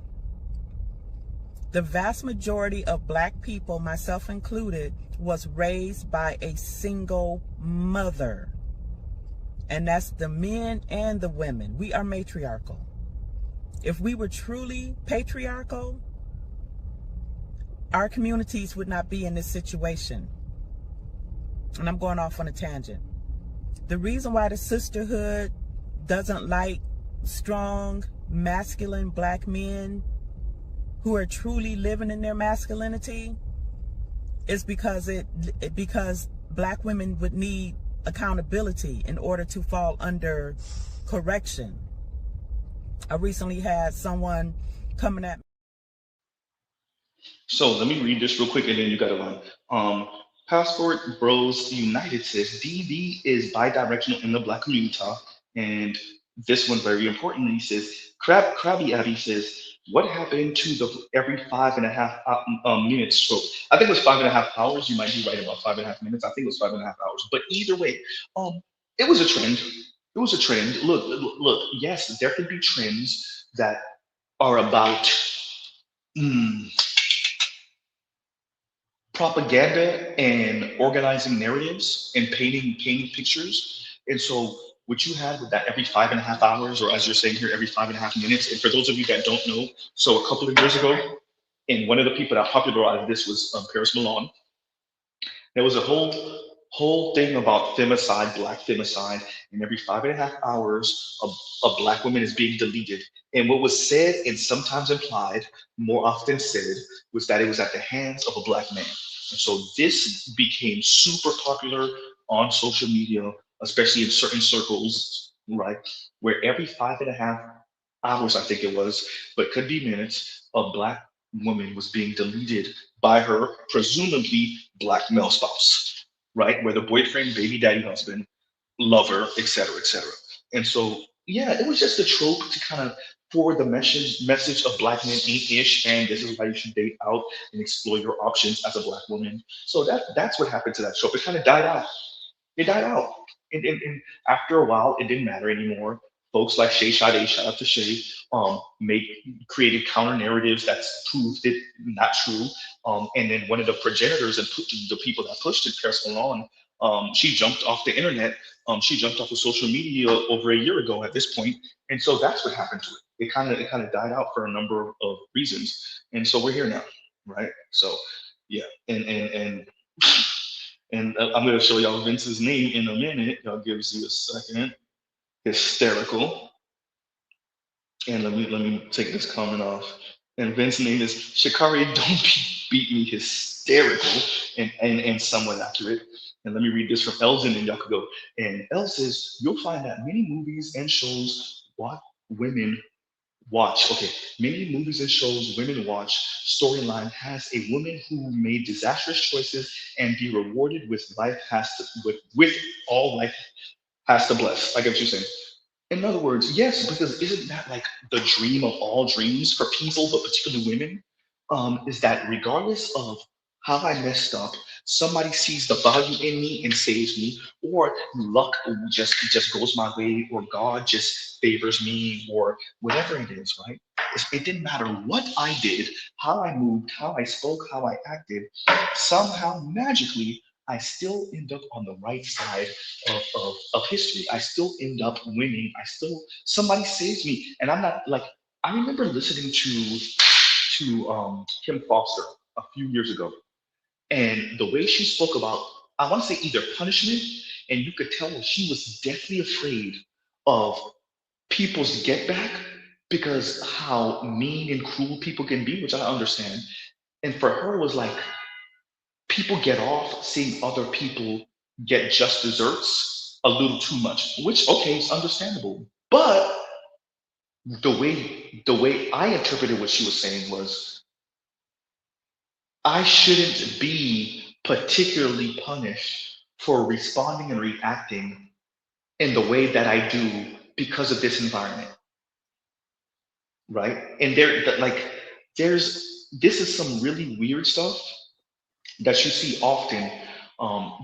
The vast majority of black people, myself included, was raised by a single mother. And that's the men and the women. We are matriarchal. If we were truly patriarchal, our communities would not be in this situation. And I'm going off on a tangent. The reason why the sisterhood doesn't like strong, masculine black men who are truly living in their masculinity is because because black women would need accountability in order to fall under correction. I recently had someone coming at me. So let me read this real quick and then you got to run. Passport Bros United says DV is bidirectional in the black community. And this one very important. He says, Krabby Abby says, what happened to the every 5.5 minutes stroke? I think it was 5.5 hours. You might be right about 5.5 minutes. I think it was 5.5 hours. But either way, it was a trend. It was a trend. Look. Yes, there can be trends that are about propaganda and organizing narratives and painting pictures. And so what you had with that every 5.5 hours, or as you're saying here, every 5.5 minutes. And for those of you that don't know, so a couple of years ago, and one of the people that popularized this was Paris Milan. There was a whole thing about femicide, black femicide, and every 5.5 hours, a black woman is being deleted. And what was said and sometimes implied, more often said, was that it was at the hands of a black man. And so this became super popular on social media, especially in certain circles, right? Where every 5.5 hours, I think it was, but could be minutes, a black woman was being deleted by her presumably black male spouse, right? Whether boyfriend, baby daddy, husband, lover, etc., etc. And so, yeah, it was just a trope to kind of forward the message of black men ain't ish, and this is why you should date out and explore your options as a black woman. So that's what happened to that trope. It kind of died out. It died out. And after a while, it didn't matter anymore. Folks like Shay Sade, shout out to Shay, created counter narratives that proved it not true. And then one of the progenitors and the people that pushed it, Paris Milan, she jumped off the internet. She jumped off of social media over a year ago at this point. And so that's what happened to it. It kind of died out for a number of reasons. And so we're here now, right? So yeah, and I'm going to show y'all Vince's name in a minute. Y'all gives you a second. Hysterical. And let me take this comment off. And Vince's name is Shikari. Don't beat me. Hysterical and somewhat accurate. And let me read this from Elton, and y'all could go. And El says, you'll find that many movies and shows what women watch. Okay, many movies and shows women watch storyline has a woman who made disastrous choices and be rewarded with life has to with all life has to bless. I get what you're saying. In other words, yes, because isn't that like the dream of all dreams for people, but particularly women? Is that regardless of how I messed up, somebody sees the value in me and saves me, or luck just goes my way, or God just favors me, or whatever it is, right? It didn't matter what I did, how I moved, how I spoke, how I acted, somehow magically I still end up on the right side of history. I still end up winning. Somebody saves me. And I'm not like, I remember listening to Kim Foster a few years ago. And the way she spoke about, I want to say either punishment, and you could tell she was deathly afraid of people's get back because how mean and cruel people can be, which I understand. And for her it was like, people get off seeing other people get just desserts a little too much, which okay, it's understandable. But the way I interpreted what she was saying was I shouldn't be particularly punished for responding and reacting in the way that I do because of this environment, right? And there's this is some really weird stuff that you see often.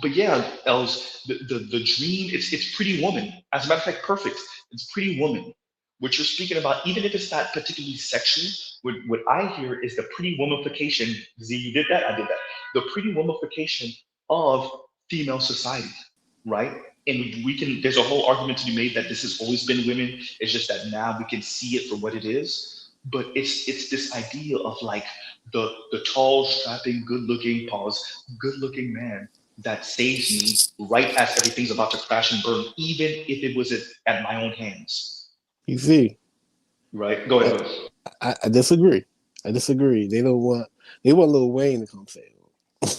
But yeah, Els, the dream, it's Pretty Woman. As a matter of fact, perfect. It's Pretty Woman. What you're speaking about, even if it's not particularly sexual, what I hear is the pretty womanification. Z, you did that, I did that. The pretty womanification of female society, right? And there's a whole argument to be made that this has always been women. It's just that now we can see it for what it is. But it's this idea of like the tall, strapping, good looking man that saves me right as everything's about to crash and burn, even if it was at my own hands. You see, right? Go ahead. I disagree. I disagree. They want Lil Wayne to come save them.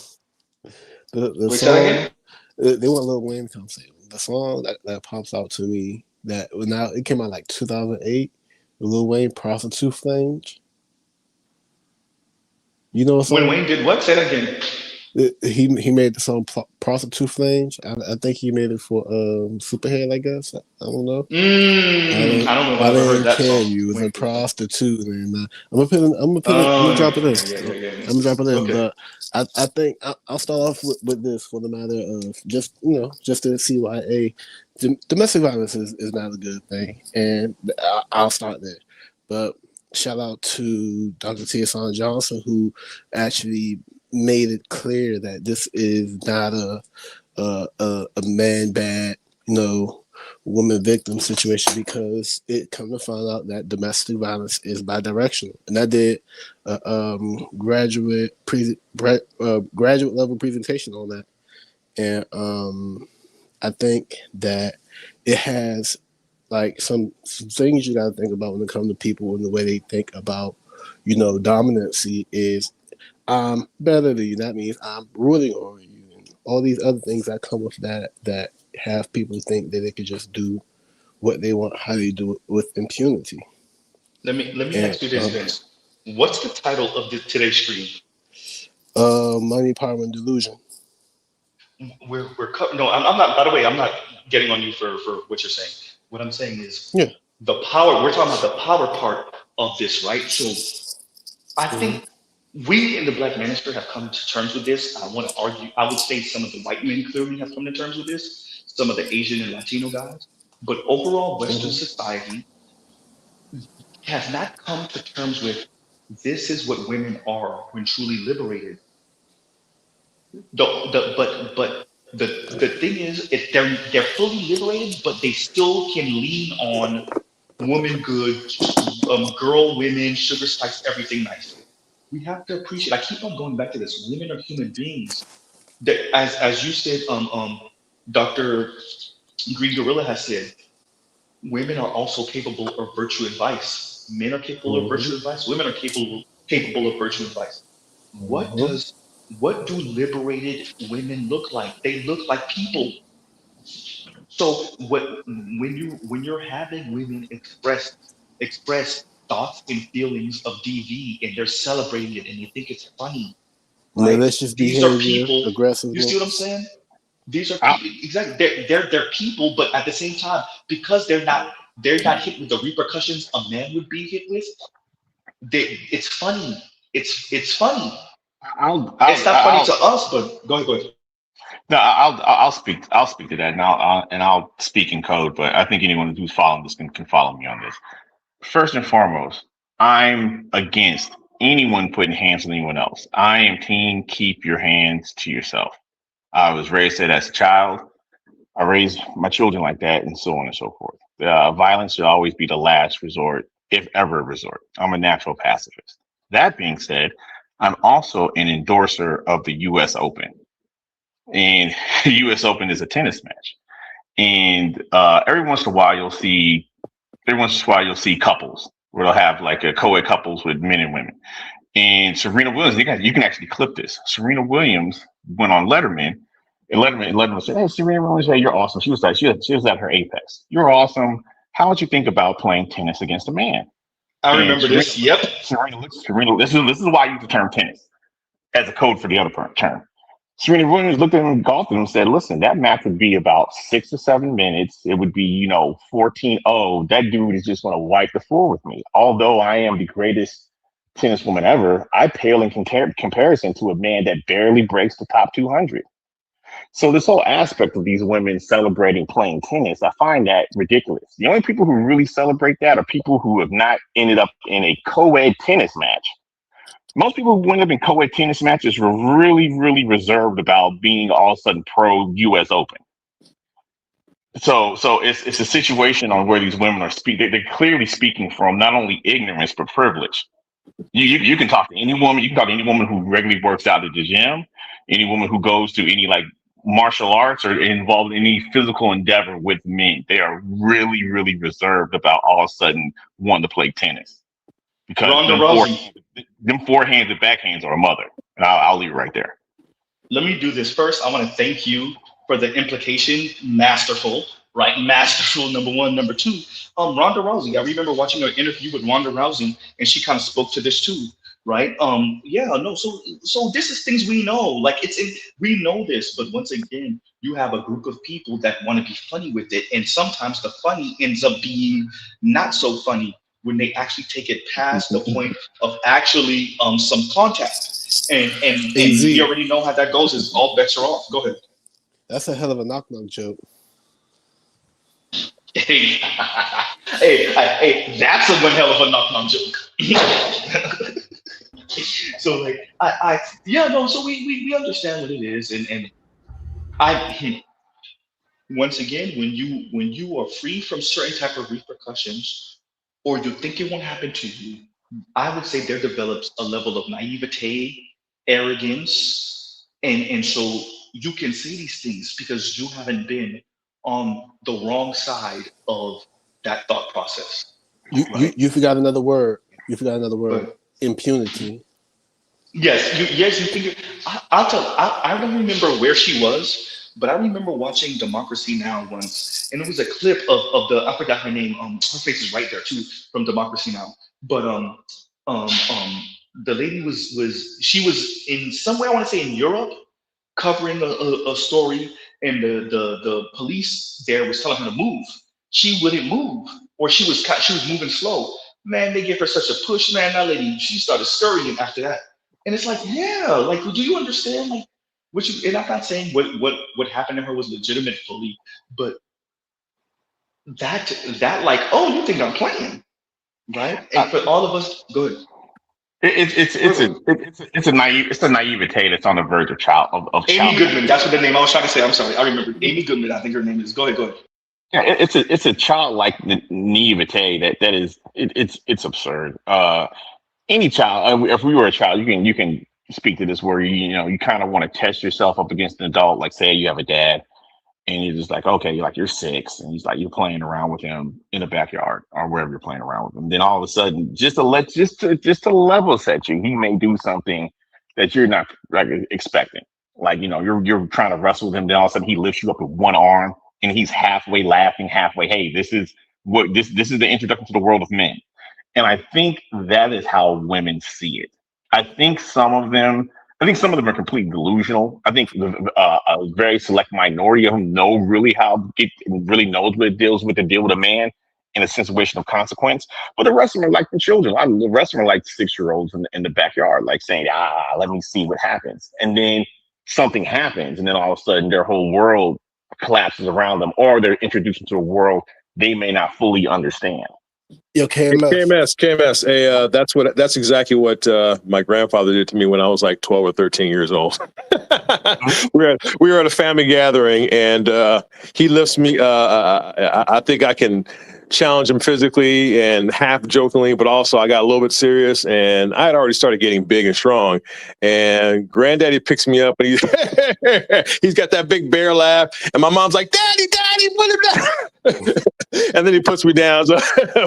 the Wait, song, say that again? they want Lil Wayne to come save them. The song that pops out to me that now it came out like 2008. Lil Wayne, Prostitute Flames. You know what song? When Wayne did what? Say that again. He made the song Prostitute Flames. I think he made it for Superhead, I guess. I don't know. I don't know if I ever heard that song. You was a prostitute, and I'm gonna drop it in. Yeah. I'm gonna drop it in. Okay. But I think I'll start off with this for the matter of just to see why domestic violence is not a good thing, and I'll start there. But shout out to Dr. T.S. Johnson, who actually made it clear that this is not a man bad, woman victim situation, because it come to find out that domestic violence is bidirectional. And I did graduate level presentation on that, and I think that it has like some things you got to think about when it comes to people and the way they think about dominancy is I'm better than you. That means I'm ruling over you, and all these other things that come with that have people think that they could just do what they want, how they do it with impunity. Let me ask you this, Vince. What's the title of today's stream? Money, Power, and Delusion. We're no, I'm not. By the way, I'm not getting on you for what you're saying. What I'm saying is the power. We're talking about the power part of this, right? So I think we in the Black Manosphere have come to terms with this. I want to argue. I would say some of the white men clearly have come to terms with this. Some of the Asian and Latino guys, but overall Western society has not come to terms with this is what women are when truly liberated. But the thing is, they're fully liberated, but they still can lean on woman good, girl, women, sugar spice, everything nice. We have to appreciate. I keep on going back to this. Women are human beings. That, as you said, Dr. Green Gorilla has said, women are also capable of virtue and vice. Men are capable of virtue and vice. Women are capable of virtue and vice. What do liberated women look like? They look like people. So when you're having women express thoughts and feelings of DV and they're celebrating it and you think it's funny, right? Malicious These behavior, are people. aggressive. You see what I'm saying? These are people, exactly. They're people, but at the same time, because they're not hit with the repercussions a man would be hit with. It's funny. It's funny. It's not funny to us, but go ahead. No, I'll speak to that, and I'll speak in code. But I think anyone who's following this can follow me on this. First and foremost, I'm against anyone putting hands on anyone else. I am team keep your hands to yourself. I was raised that as a child. I raised my children like that, and so on and so forth. Violence should always be the last resort, if ever a resort. I'm a natural pacifist. That being said, I'm also an endorser of the U.S. Open. And the U.S. Open is a tennis match. And every once in a while you'll see couples where they'll have like a co-ed couples with men and women. And Serena Williams, you can actually clip this. Serena Williams went on Letterman, and Letterman said, "Hey, Serena Williams, hey, you're awesome." She was like, she was at her apex. You're awesome. How would you think about playing tennis against a man? I And remember this. Yep. Serena, this is why I use the term tennis as a code for the other term. Serena Williams looked at him, golfed him, and said, "Listen, that match would be about 6 or 7 minutes. It would be, 14-0. That dude is just going to wipe the floor with me. Although I am the greatest tennis woman ever, I pale in comparison to a man that barely breaks the top 200. So this whole aspect of these women celebrating playing tennis, I find that ridiculous. The only people who really celebrate that are people who have not ended up in a co-ed tennis match. Most people who end up in co-ed tennis matches were really, really reserved about being all of a sudden pro U.S. Open. So it's a situation on where these women are they're clearly speaking from not only ignorance but privilege. You can talk to any woman. You can talk to any woman who regularly works out at the gym, any woman who goes to any like martial arts or involved in any physical endeavor with men. They are really, really reserved about all of a sudden wanting to play tennis because them forehands and backhands are a mother. And I'll leave it right there. Let me do this first. I want to thank you for the implication. Masterful, right? Masterful, number one. Number two, Ronda Rousey. I remember watching an interview with Ronda Rousey, and she kind of spoke to this too, right? So this is things we know. Like we know this, but once again, you have a group of people that want to be funny with it, and sometimes the funny ends up being not so funny when they actually take it past the point of actually some contact. And we already know how that goes. Is all bets are off. Go ahead. That's a hell of a knock-knock joke. Hey, that's a one hell of a knock-knock joke. So like, so we understand what it is, and once again, when you are free from certain type of repercussions, or you think it won't happen to you, I would say there develops a level of naivete, arrogance, and so you can say these things because you haven't been on the wrong side of that thought process. You forgot another word. Impunity. Yes, you think I don't remember where she was, but I remember watching Democracy Now! Once, and it was a clip of the, I forgot her name. Her face is right there too from Democracy Now! But the lady was in somewhere, I want to say in Europe, covering a story, and the police there was telling her to move. She wouldn't move, or she was moving slow. Man, they gave her such a push, man. That lady, she started scurrying after that. And it's like, yeah, like, do you understand? Like, and I'm not saying what happened to her was legitimate fully, but that like, oh, you think I'm playing, right? And for all of us, good. It's a naivete that's on the verge of Amy Goodman. That's what the name I was trying to say. I'm sorry, I remember Amy Goodman. I think her name is. Go ahead. Yeah, it's a childlike naivete that is it's absurd. Any child, if we were a child, you can speak to this where you kind of want to test yourself up against an adult. Like, say you have a dad, and you're just like, okay, you're 6, and he's like, you're playing around with him in the backyard or wherever you're playing around with him. Then all of a sudden, just to level set you, he may do something that you're not expecting. Like, you're trying to wrestle with him, then all of a sudden he lifts you up with one arm, and he's halfway laughing, halfway, hey, this is the introduction to the world of men. And I think that is how women see it. I think some of them are completely delusional. I think a very select minority of them know really really knows what it deals with to deal with a man in a situation of consequence. But the rest of them are like the children. The rest of them are like 6-year-olds in the backyard, like saying, let me see what happens. And then something happens, and then all of a sudden their whole world collapses around them, or they're introduced into a world they may not fully understand. Yo, KMS. Hey, that's exactly what my grandfather did to me when I was like 12 or 13 years old. we were at a family gathering, and he lifts me. I think I can challenge him physically and half jokingly, but also I got a little bit serious, and I had already started getting big and strong. And Granddaddy picks me up, and he's got that big bear laugh, and my mom's like, "Daddy, what is that?" And then he puts me down. So,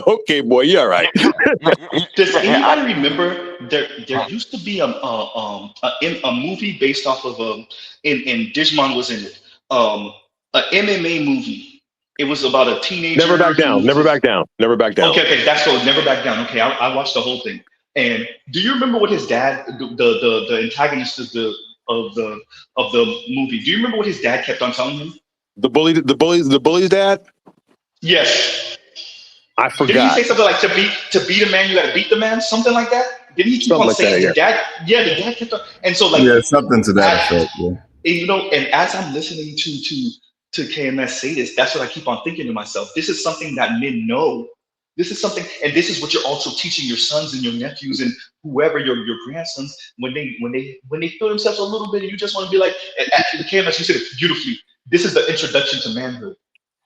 okay, boy, you're all right. Does anybody remember there used to be a movie based off of and Digimon was in it, a MMA movie. It was about a teenager. Never Back Down. Never Back Down. Never Back down. Okay, that's so Never Back Down. Okay, I watched the whole thing. And do you remember what his dad, the antagonist of the movie? Do you remember what his dad kept on telling him? The bully's dad. Yes. I Didn't he forgot. say something like to beat a man, you got to beat the man, something like that? Didn't he keep Something on like saying that, the dad? Yeah, the dad kept on, and so like Yeah, something to that effect. Yeah. and as I'm listening to KMS say this, that's what I keep on thinking to myself. This is something that men know. This is something, and this is what you're also teaching your sons and your nephews and whoever your grandsons when they feel themselves a little bit, and you just want to be like, and KMS, you said it beautifully. This is the introduction to manhood.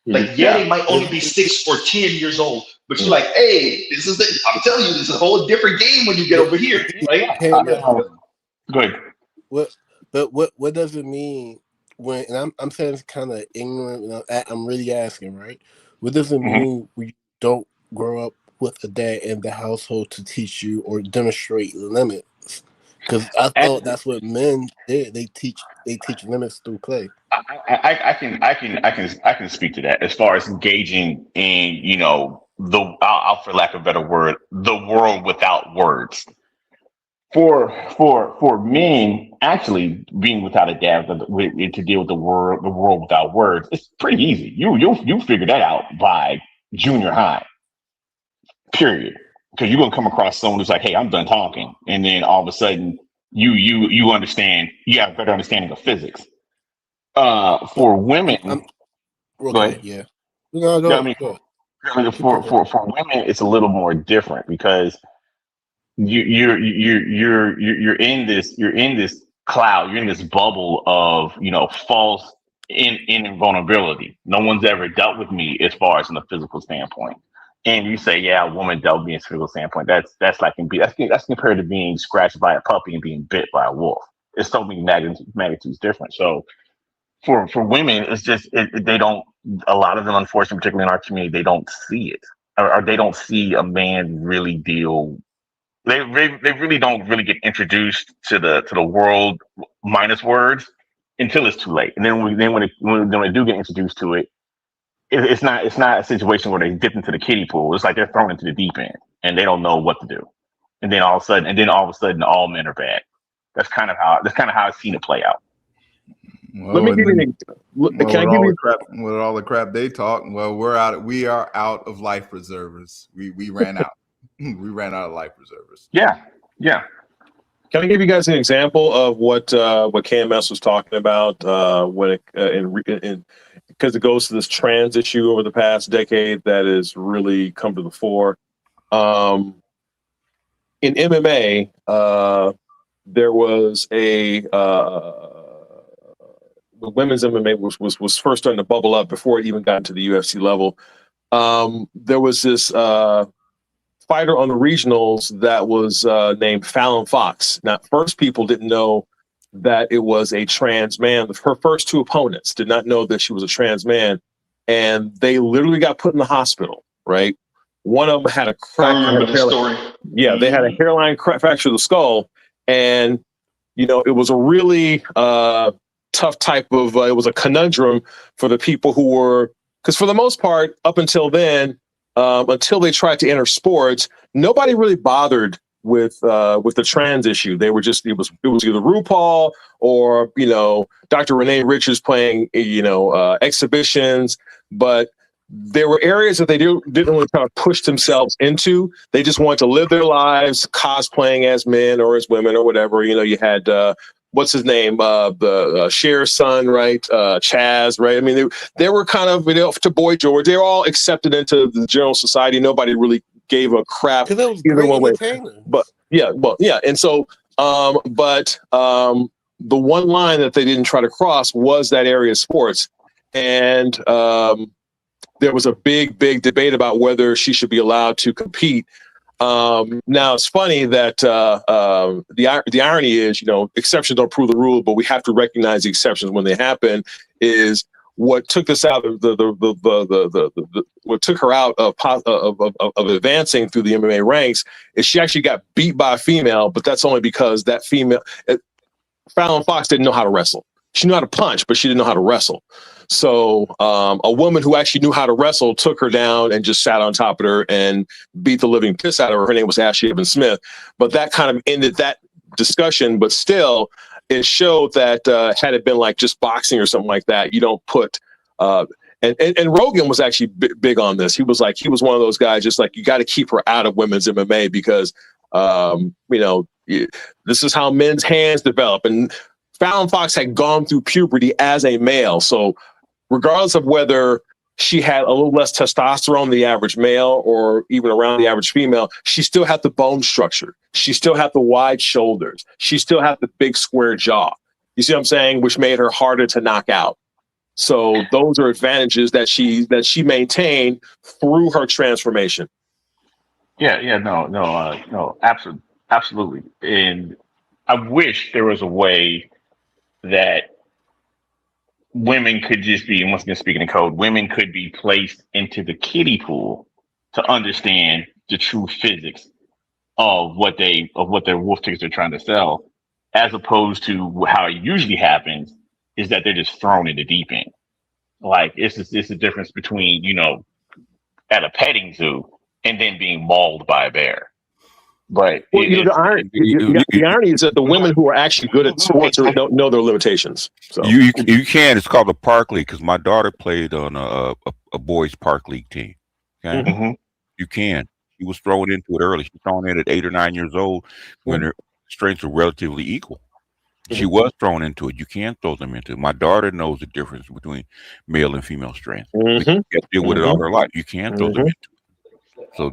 Like, they might only be 6 or 10 years old, but you're like, hey, I'm telling you, this is a whole different game when you get over here. Right? Go ahead. What does it mean when? And I'm saying it's kind of ignorant. You know, I'm really asking, right? What does it mean when you don't grow up with a dad in the household to teach you or demonstrate limits? Because I thought that's what men did. They teach limits through play. I can speak to that as far as engaging in, I'll for lack of a better word, the world without words. For men, actually being without a dad to deal with the world without words, it's pretty easy. You figure that out by junior high, period. Because you're gonna come across someone who's like, "Hey, I'm done talking," and then all of a sudden you understand. You have a better understanding of physics. For women, go ahead. Yeah. No, go ahead. For women, it's a little more different because you're in this cloud, you're in this bubble of false invulnerability. No one's ever dealt with me as far as in a physical standpoint. And you say, yeah, a woman dealt with me in a physical standpoint. That's compared to being scratched by a puppy and being bit by a wolf. It's so many magnitudes different. So for women, it's just they don't. A lot of them, unfortunately, particularly in our community, they don't see it, or they don't see a man really deal. They really don't really get introduced to the world minus words until it's too late. And then when they do get introduced to it, it's not a situation where they dip into the kiddie pool. It's like they're thrown into the deep end and they don't know what to do. And then all of a sudden, all men are bad. That's kind of how I've seen it play out. Well, Let me give you with all the crap they talk. Well, we are out of life preservers. We ran out. We ran out of life preservers. Yeah. Can I give you guys an example of what KMS was talking about when because it goes to this trans issue over the past decade that has really come to the fore. In MMA, there was the women's MMA was first starting to bubble up before it even got into the UFC level. There was this fighter on the regionals that was named Fallon Fox. Now, first people didn't know that it was a trans man. Her first 2 opponents did not know that she was a trans man, and they literally got put in the hospital. Right, one of them had a crack. I remember the story. Yeah, they had a hairline fracture of the skull, and it was a really tough type of. It was a conundrum for the people who were, because for the most part, up until then. Until they tried to enter sports, nobody really bothered with the trans issue. They were just it was either RuPaul or Dr. Renee Richards playing exhibitions, but there were areas that they didn't really kind of push themselves into. They just wanted to live their lives cosplaying as men or as women or whatever. You had what's his name? The Cher's son, right? Chaz, right? I mean, they were kind of to Boy George. They were all accepted into the general society. Nobody really gave a crap either one way. But yeah, and so, the one line that they didn't try to cross was that area of sports, and there was a big debate about whether she should be allowed to compete. Now it's funny that the irony is, exceptions don't prove the rule, but we have to recognize the exceptions when they happen. Is what took this out of what took her out of advancing through the MMA ranks is she actually got beat by a female, but that's only because that female, Fallon Fox, didn't know how to wrestle. She knew how to punch, but she didn't know how to wrestle. So a woman who actually knew how to wrestle took her down and just sat on top of her and beat the living piss out of her. Her name was Ashley Evans Smith. But that kind of ended that discussion. But still, it showed that had it been like just boxing or something like that, you don't put and Rogan was actually big on this. He was one of those guys, just like, you got to keep her out of women's MMA because this is how men's hands develop. And Fallon Fox had gone through puberty as a male, so regardless of whether she had a little less testosterone than the average male or even around the average female, she still had the bone structure. She still had the wide shoulders. She still had the big square jaw. You see what I'm saying? Which made her harder to knock out. So those are advantages that she maintained through her transformation. No, absolutely. And I wish there was a way that women could just be, and once again speaking in code, women could be placed into the kiddie pool to understand the true physics of what their wolf tickets are trying to sell, as opposed to how it usually happens is that they're just thrown in the deep end. Like it's the difference between, at a petting zoo and then being mauled by a bear. But the irony is that the women who are actually good at sports don't know their limitations. So you can. It's called a park league because my daughter played on a boys park league team. Okay, you can. She was thrown into it early. She was thrown in at 8 or 9 years old when her strengths were relatively equal. She was thrown into it. You can throw them into it. My daughter knows the difference between male and female strength. She has to deal with it all her life. You can throw them into it. So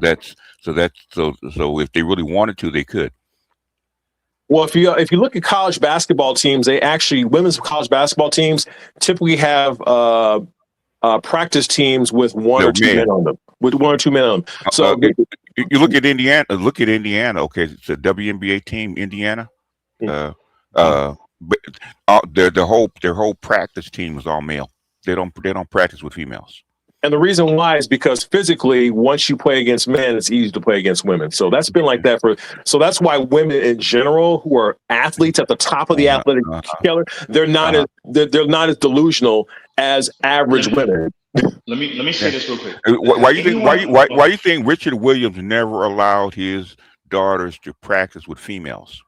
so if they really wanted to, they could. Well, if you look at college basketball teams, women's college basketball teams typically have practice teams with one or two men on them. So you look at Indiana. Okay, it's a WNBA team, Indiana. Their whole practice team is all male. They don't practice with females. And the reason why is because physically, once you play against men, it's easy to play against women. So that's been like that so that's why women in general who are athletes at the top of the athletic scale, they're not as delusional as average women. Let me say this real quick. Why you think Richard Williams never allowed his daughters to practice with females?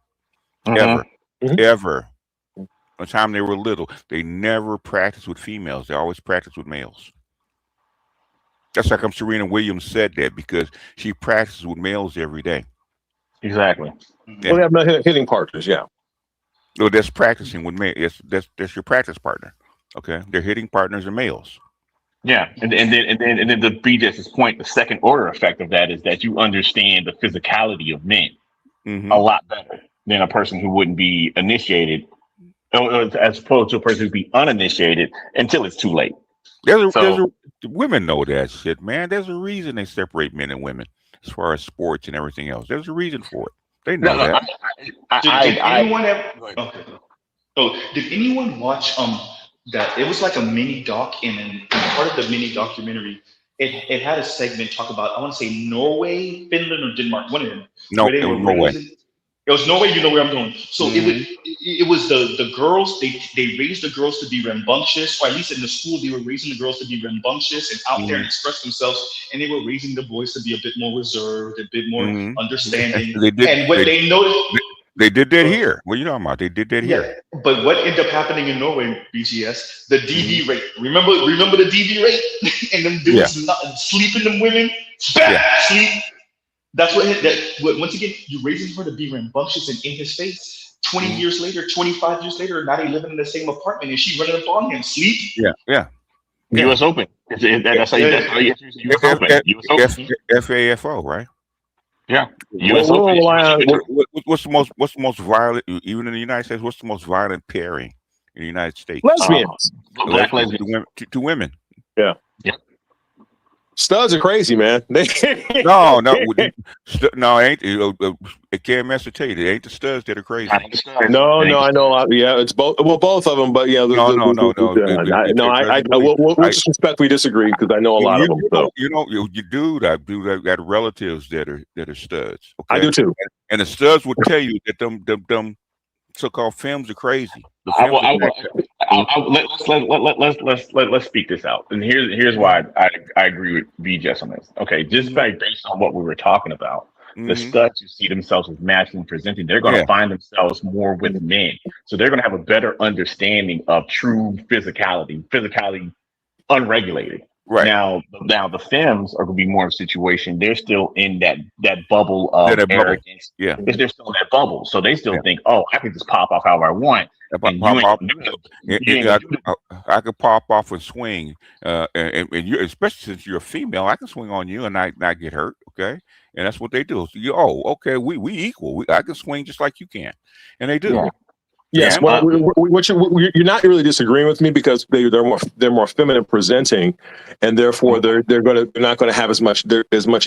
Ever. By the time they were little, they never practiced with females. They always practiced with males. That's how come Serena Williams said that, because she practices with males every day. Exactly. Yeah. Well, they have no hitting partners, yeah. No, that's practicing with males. That's your practice partner. Okay, their hitting partners are males. Yeah, and then to BJ's point, the second order effect of that is that you understand the physicality of men a lot better than a person who wouldn't be initiated, as opposed to a person who'd be uninitiated until it's too late. Women know that shit, man. There's a reason they separate men and women as far as sports and everything else. There's a reason for it. They know that. Did anyone ever? Okay. Oh, did anyone watch that? It was like a mini doc, and part of the mini documentary, it had a segment talk about, I want to say Norway, Finland, or Denmark. One of them. No, it was Norway. It was Norway. You know where I'm going. So it was the girls. They raised the girls to be rambunctious, or at least in the school they were raising the girls to be rambunctious and out there and express themselves, and they were raising the boys to be a bit more reserved, a bit more understanding. They noticed. They did that here. What are you talking about? They did that here. But what ended up happening in Norway, BGS, the DV rate. Remember the DV rate? And them dudes not sleeping them women. Sleep. That's what once again, you're raising her to be rambunctious and in his face. 20 years later, 25 years later, now they living in the same apartment and she running up on him. Sleep. Yeah. US Open. That's how you US Open. FAFO, right? Yeah. US Open. What's the most violent, even in the United States, what's the most violent pairing in the United States? Lesbians. Black lesbians. To women. Yeah. Studs are crazy, man. No, ain't it? Can't mess to tell you, it ain't the studs that are crazy. No, I know. Yeah, it's both. Well, both of them, but yeah. No. We'll just respectfully disagree because I know a lot of them. So. You got relatives that are studs. Okay? I do too. And the studs will tell you that them so-called femmes are crazy. Let's speak this out. And here's why I agree with VJS on this. Okay, just based on what we were talking about, the studs who see themselves as masculine presenting, they're going to find themselves more with men. So they're going to have a better understanding of true physicality unregulated. Right. Now the femmes are going to be more of a situation. They're still in that bubble of arrogance. Yeah. They're still in that bubble. So they still think, oh, I can just pop off however I want. I could pop off and swing. And you, especially since you're a female, I can swing on you and not get hurt. Okay. And that's what they do. So okay, we equal. I can swing just like you can. And they do. Yeah. Yes, well, you're not really disagreeing with me because they're more feminine presenting, and therefore they're not going to have as much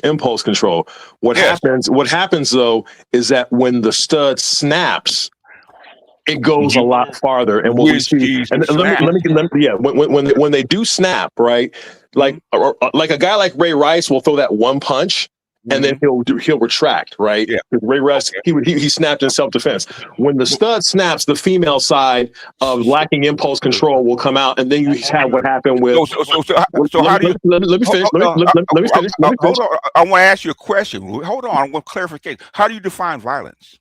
impulse control. What happens though is that when the stud snaps, it goes a lot farther. And what we see, and when they do snap, right, like a guy like Ray Rice will throw that one punch. And then he'll retract, right? Yeah. Ray Rice, he snapped in self-defense. When the stud snaps, the female side of lacking impulse control will come out, and then you have what happened with. So how do you? Let me finish. Let me finish. Hold on. I want to ask you a question. Hold on. I want clarification. How do you define violence?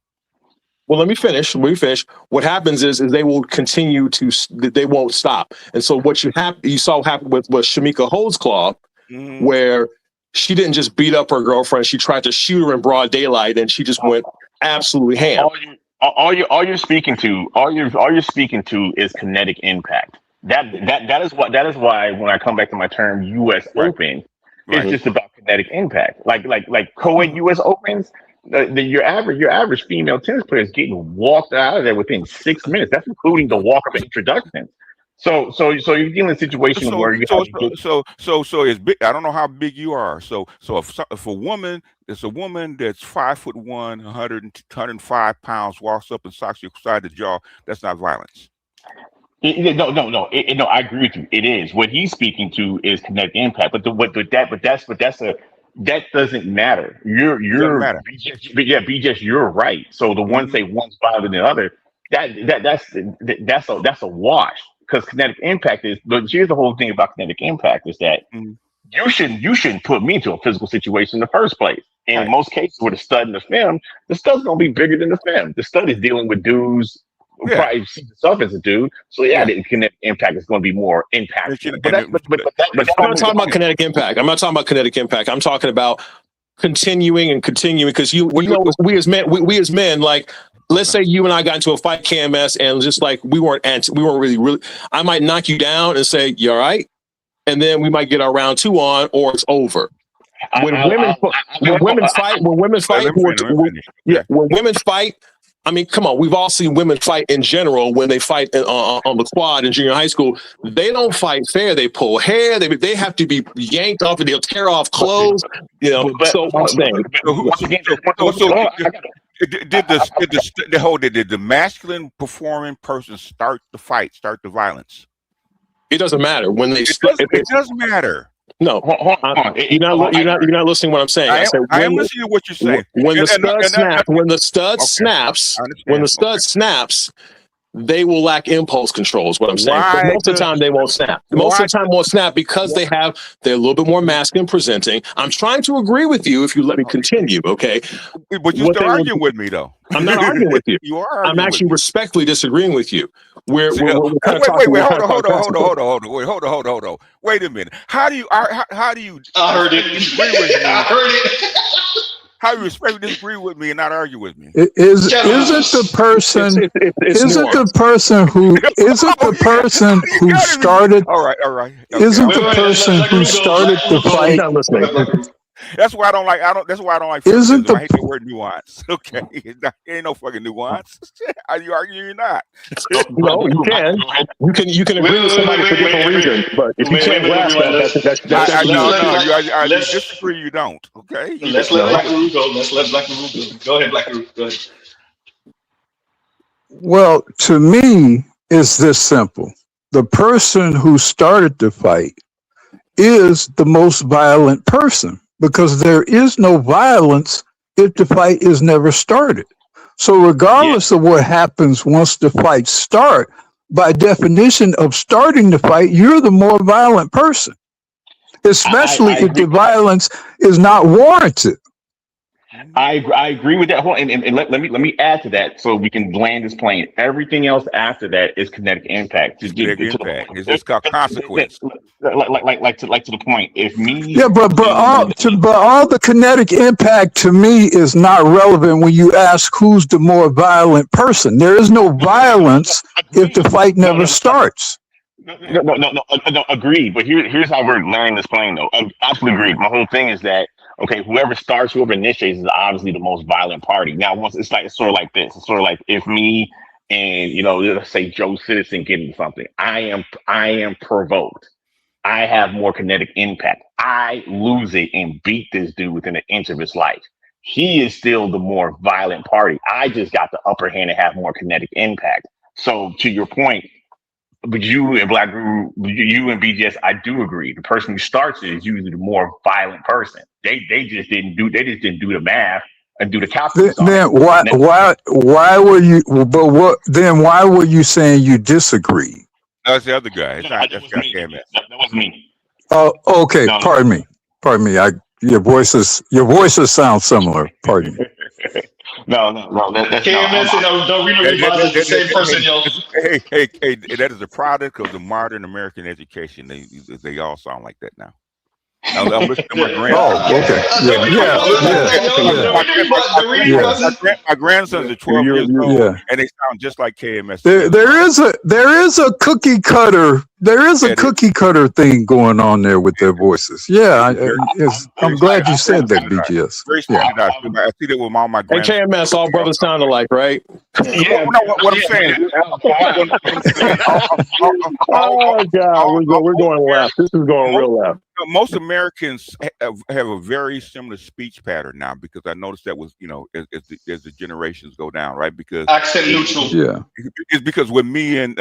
Well, let me finish. When we finish, what happens is they will continue they won't stop. And so what you saw happen with Shamika Holdsclaw, where she didn't just beat up her girlfriend. She tried to shoot her in broad daylight, and she just went absolutely ham. All you're speaking to is kinetic impact. That is why when I come back to my term U.S. Open, it's just about kinetic impact. Like co-ed U.S. Opens, your average female tennis player is getting walked out of there within 6 minutes. That's including the walk of introduction. So you're dealing in a situation where you it's big. I don't know how big you are. So if a woman, it's a woman that's 5'1", 105 pounds, walks up and socks you beside the jaw, that's not violence. No. I agree with you. It is. What he's speaking to is kinetic impact. That doesn't matter. BJ, you're right. So the one say one's violent than the other. That's a wash. Because kinetic impact is, but here's the whole thing about kinetic impact is that you shouldn't put me into a physical situation in the first place. And in most cases with a stud and the femme, the stud's gonna be bigger than the femme. The stud is dealing with dudes who probably see himself as a dude. So the kinetic impact is going to be more impactful. But I'm not talking about kinetic impact. I'm not talking about kinetic impact. I'm talking about continuing because we as men, like. Let's say you and I got into a fight, KMS, and just like we weren't really. I might knock you down and say, "You all right?" And then we might get our round 2 on, or it's over. When women fight, I mean, come on, we've all seen women fight in general when they fight on the quad in junior high school. They don't fight fair. They pull hair. They have to be yanked off, and they'll tear off clothes. Did the masculine performing person start the fight, start the violence? It doesn't matter when they. It doesn't matter. No, you're not listening to what I'm saying. I am listening to what you're saying. When the stud snaps, they will lack impulse control. Is what I'm saying. But most of the time, they won't snap. Most of the time, won't snap because they're a little bit more masculine presenting. I'm trying to agree with you if you let me continue. Okay, but you're still arguing with me, though. I'm not arguing with you. You are. I'm actually respectfully disagreeing with you. Wait, hold on. Wait a minute. How do you? I heard it. I heard it. How do you respectfully disagree with me and not argue with me? Isn't the person who started? All right. Isn't the person who started the fight? That's why I don't like. That's why I don't like. Isn't I hate the word nuance. Okay, it ain't no fucking nuance. Are you arguing? You're not. No, you can. You can agree with somebody for different reasons, but if you can't grasp that, that's no. I let's disagree. You don't. Okay. Let's let Black Guru go. Let's let Black Guru go. Go ahead, Black Guru. Go ahead. Well, to me, it's this simple. The person who started the fight is the most violent person because there is no violence if the fight is never started. So regardless of what happens once the fight starts, by definition of starting the fight, you're the more violent person, especially if the violence is not warranted. I agree with that whole, and let me add to that so we can land this plane. Everything else after that is kinetic impact. It's called consequence. Like to the point. If me, yeah, but all the kinetic impact to me is not relevant when you ask who's the more violent person. There is no violence if the fight never starts. No, agreed. But here's how we're landing this plane, though. I absolutely agree. My whole thing is that, okay, whoever initiates is obviously the most violent party. Now, once it's sort of like this. It's sort of like if me and, let's say Joe Citizen get into something, I am provoked. I have more kinetic impact. I lose it and beat this dude within an inch of his life. He is still the more violent party. I just got the upper hand and have more kinetic impact. So to your point, but you and Black Guru, you and BGS, I do agree. The person who starts it is usually the more violent person. They just didn't do the math and do the calculus. Then why were you? But what? Then why were you saying you disagree? That's the other guy. That was me. Oh, okay. No. Pardon me. Your voices sound similar. Pardon me. No. That's KMS and don't read the same person, yo. Hey, that is a product of the modern American education. They all sound like that now. I'm listening to my grandson. My grandsons are 12 years old, and they sound just like KMS. There is a cookie cutter. There is a cookie cutter thing going on there with their voices. Yeah, I'm glad you said that, BGS. I see that with all my grandsons. And KMS, all brothers sound alike, right? Yeah. What I'm saying. Oh God, we're going left. This is going real left. Most Americans have a very similar speech pattern now because I noticed that was, as the generations go down, right? Because accent neutral. Yeah, it's because when me and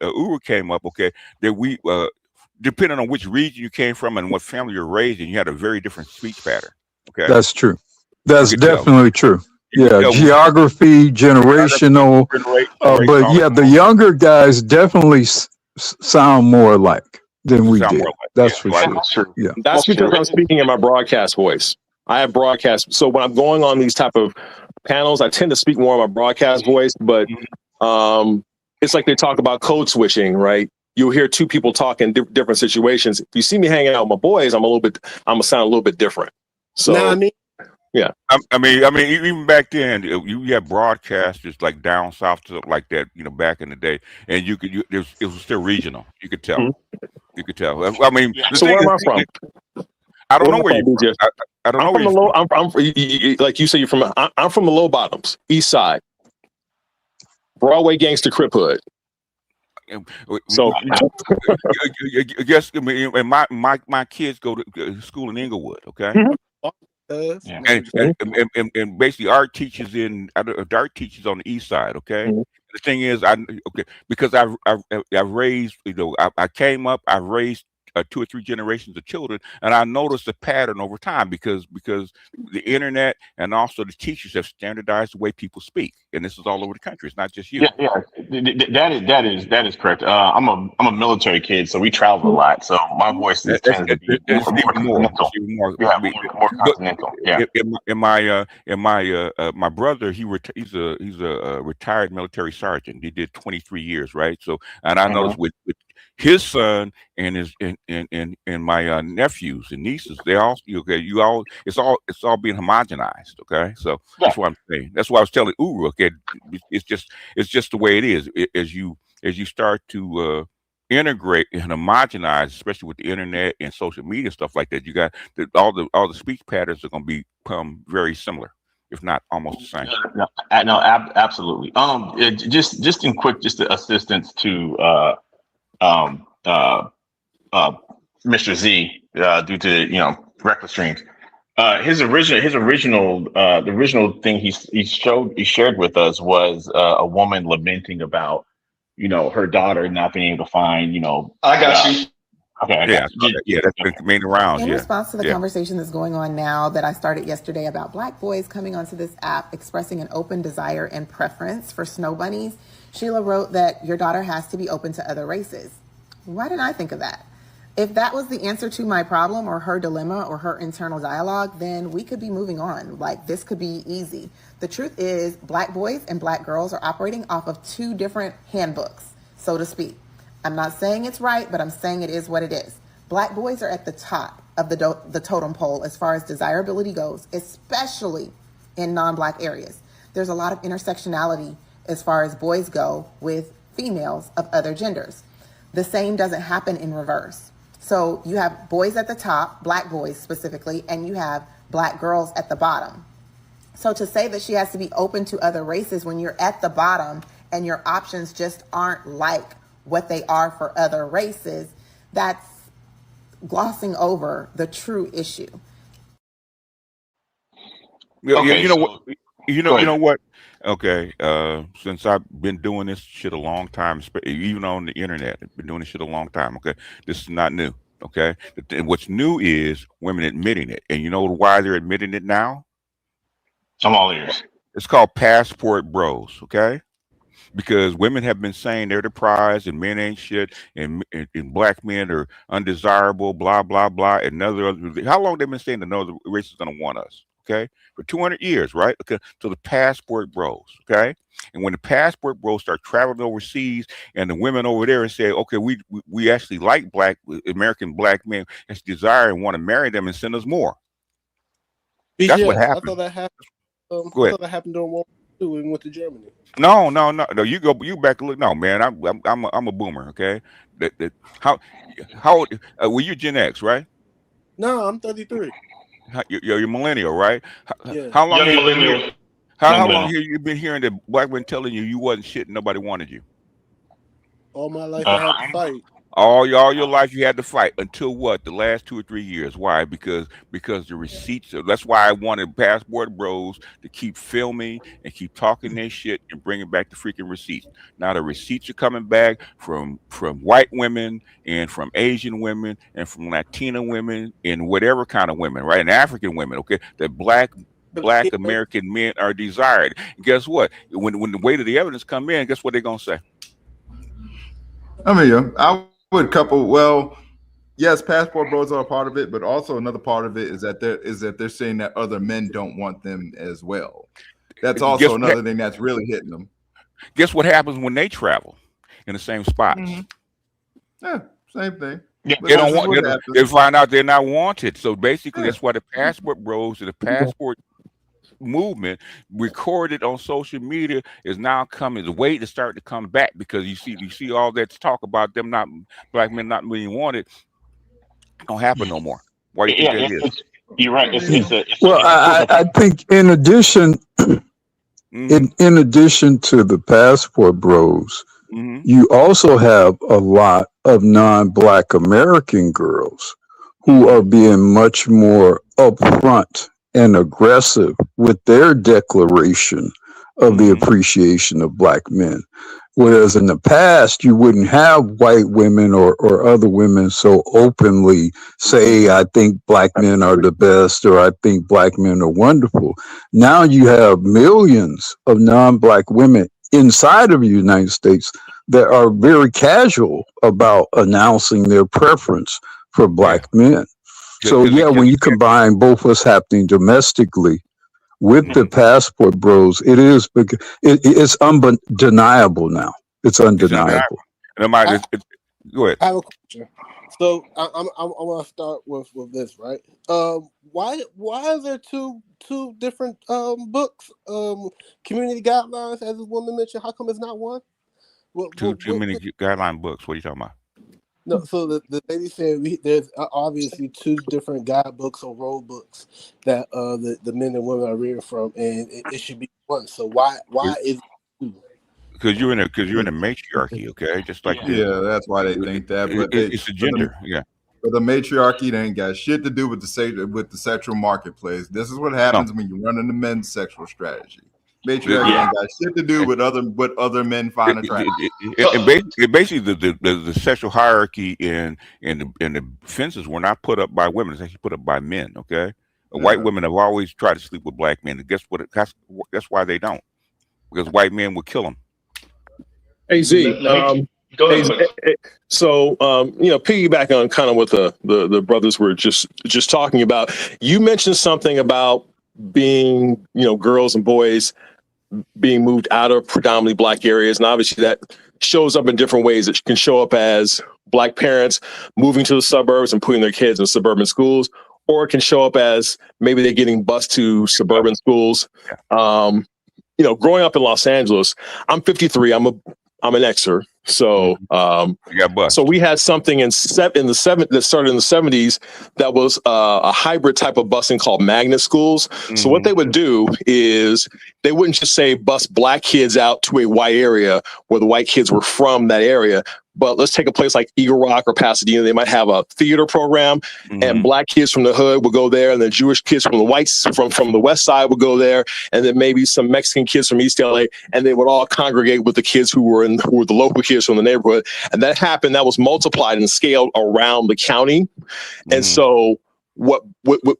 Uru came up, okay, that we depending on which region you came from and what family you're raised in, you had a very different speech pattern. Okay, that's true. That's definitely true. Yeah, geography, generational, but yeah, the younger guys definitely sound more alike than we did. That's for sure. Yeah, that's because I'm speaking in my broadcast voice. I have broadcast, so when I'm going on these type of panels, I tend to speak more in my broadcast voice. But it's like they talk about code switching, right? You'll hear two people talk in different situations. If you see me hanging out with my boys, I'm gonna sound a little bit different. So. Nah, I mean, yeah, I mean, even back then, you had broadcasters like down south like that, back in the day, and it was still regional. You could tell. Mm-hmm. You could tell. I mean, so where am I from? I don't know where you're from. I don't know where you're from. I'm like you say, you're from. I'm from the low bottoms, east side, Broadway gangster crip hood. So I guess and my kids go to school in Inglewood. Okay. Mm-hmm. And basically art teachers on the east side. Okay. Mm-hmm. The thing is, because I raised, I came up, I raised 2 or 3 generations of children, and I noticed a pattern over time because the internet and also the teachers have standardized the way people speak, and this is all over the country. It's not just you. Yeah. That is correct. I'm a military kid, so we travel a lot. So my voice tends to be more continental. Yeah. My brother, he's a retired military sergeant. He did 23 years, right? So, and I noticed with his son and his and my nephews and nieces, they all it's all being homogenized. Okay, so that's what I'm saying. That's why I was telling Uru. Okay, it's just the way it is. As you start to integrate and homogenize, especially with the internet and social media stuff like that. You got all the speech patterns are going to become very similar, if not almost the same. No, absolutely. Just in quick, just assistance to um, uh, Mr. Z, due to reckless streams. The original thing he shared with us was a woman lamenting about her daughter not being able to find I got you. Okay, I got you. Yeah, that's been made around. In Yeah, response to the yeah. conversation that's going on now that I started yesterday about Black boys coming onto this app expressing an open desire and preference for snow bunnies, Sheila wrote that your daughter has to be open to other races. Why didn't I think of that? If that was the answer to my problem or her dilemma or her internal dialogue, then we could be moving on. Like, this could be easy. The truth is, Black boys and Black girls are operating off of two different handbooks, so to speak. I'm not saying it's right, but I'm saying it is what it is. Black boys are at the top of the totem pole as far as desirability goes, especially in non-Black areas. There's a lot of intersectionality as far as boys go with females of other genders. The same doesn't happen in reverse. So you have boys at the top, Black boys specifically, and you have Black girls at the bottom. So to say that she has to be open to other races when you're at the bottom and your options just aren't like what they are for other races, that's glossing over the true issue. Okay, you know what? Okay, since I've been doing this shit a long time, even on the internet, I've been doing this shit a long time. Okay, this is not new. Okay, and what's new is women admitting it, and you know why they're admitting it now? I'm all ears. It's called passport bros. Okay. Because women have been saying they're the prize and men ain't shit and Black men are undesirable, blah, blah, blah. And how long they been saying that no other race is going to want us? Okay. For 200 years, right? Okay. So the passport bros. Okay. And when the passport bros start traveling overseas and the women over there and say, okay, we actually like American Black men and desire and want to marry them and send us more. That's what happened. I thought that happened. Go ahead. I thought that happened during World War II when we went to Germany. No. You back and look. No, man, I'm a boomer. Okay. How old, were you Gen X, right? No, I'm 33. You're millennial, right? Yeah. How long? Millennial. How long have you been hearing that Black men telling you wasn't shit and nobody wanted you? All my life I had to fight. All your life you had to fight until what? The last 2 or 3 years. Why? Because the receipts. That's why I wanted passport bros to keep filming and keep talking their shit and bringing back the freaking receipts. Now the receipts are coming back from white women and from Asian women and from Latina women and whatever kind of women, right? And African women. Okay, that Black American men are desired. And guess what? When the weight of the evidence come in, guess what they're gonna say? I mean, I would couple. Well, yes, passport bros are a part of it, but also another part of it is that they're saying that other men don't want them as well. That's also another thing that's really hitting them. Guess what happens when they travel in the same spots? Mm-hmm. Yeah, same thing. Yeah, they find out they're not wanted. So basically, that's why the passport bros and the passport movement recorded on social media is now coming. The weight is starting to come back because you see all that talk about them not Black men not being wanted. Don't happen no more. Why do you think that is? You're right. I think in addition, in addition to the passport bros, you also have a lot of non-Black American girls who are being much more upfront and aggressive with their declaration of the appreciation of Black men. Whereas in the past, you wouldn't have white women or other women so openly say, I think Black men are the best, or I think Black men are wonderful. Now you have millions of non-Black women inside of the United States that are very casual about announcing their preference for Black men. So yeah, when you combine both what's happening domestically with the passport bros, it's undeniable now. It's undeniable. Go ahead. I have a question. So I want to start with this, right? Why are there two different books? Community guidelines, as this woman mentioned. How come it's not one? Too many guideline books. What are you talking about? No, so the lady said there's obviously two different guidebooks or rule books that the men and women are reading from, and it should be one. So why is it two? Because you're in a matriarchy, okay? Just like Yeah, that's why they think that. But it's a gender, yeah. But the matriarchy ain't got shit to do with the sexual marketplace. This is what happens when you run into men's sexual strategy. Matriarchy ain't got shit to do with other men find attractive. Basically, the sexual hierarchy and the fences were not put up by women; it's actually put up by men. Okay, white women have always tried to sleep with black men, and guess what? That's why they don't, because white men would kill them. Hey Z, go ahead. So piggyback on kind of what the brothers were just talking about. You mentioned something about being girls and boys being moved out of predominantly black areas, and obviously that shows up in different ways. It can show up as black parents moving to the suburbs and putting their kids in suburban schools, or it can show up as maybe they're getting bused to suburban schools. Growing up in Los Angeles, I'm 53. I'm an Xer. So, so we had something that started in the 70s that was a hybrid type of busing called magnet schools. So what they would do is they wouldn't just say bus black kids out to a white area where the white kids were from that area. But let's take a place like Eagle Rock or Pasadena. They might have a theater program, and black kids from the hood would go there, and the Jewish kids from the from the west side would go there, and then maybe some Mexican kids from East LA, and they would all congregate with the kids who were the local kids from the neighborhood. And that happened. That was multiplied and scaled around the county. And so, with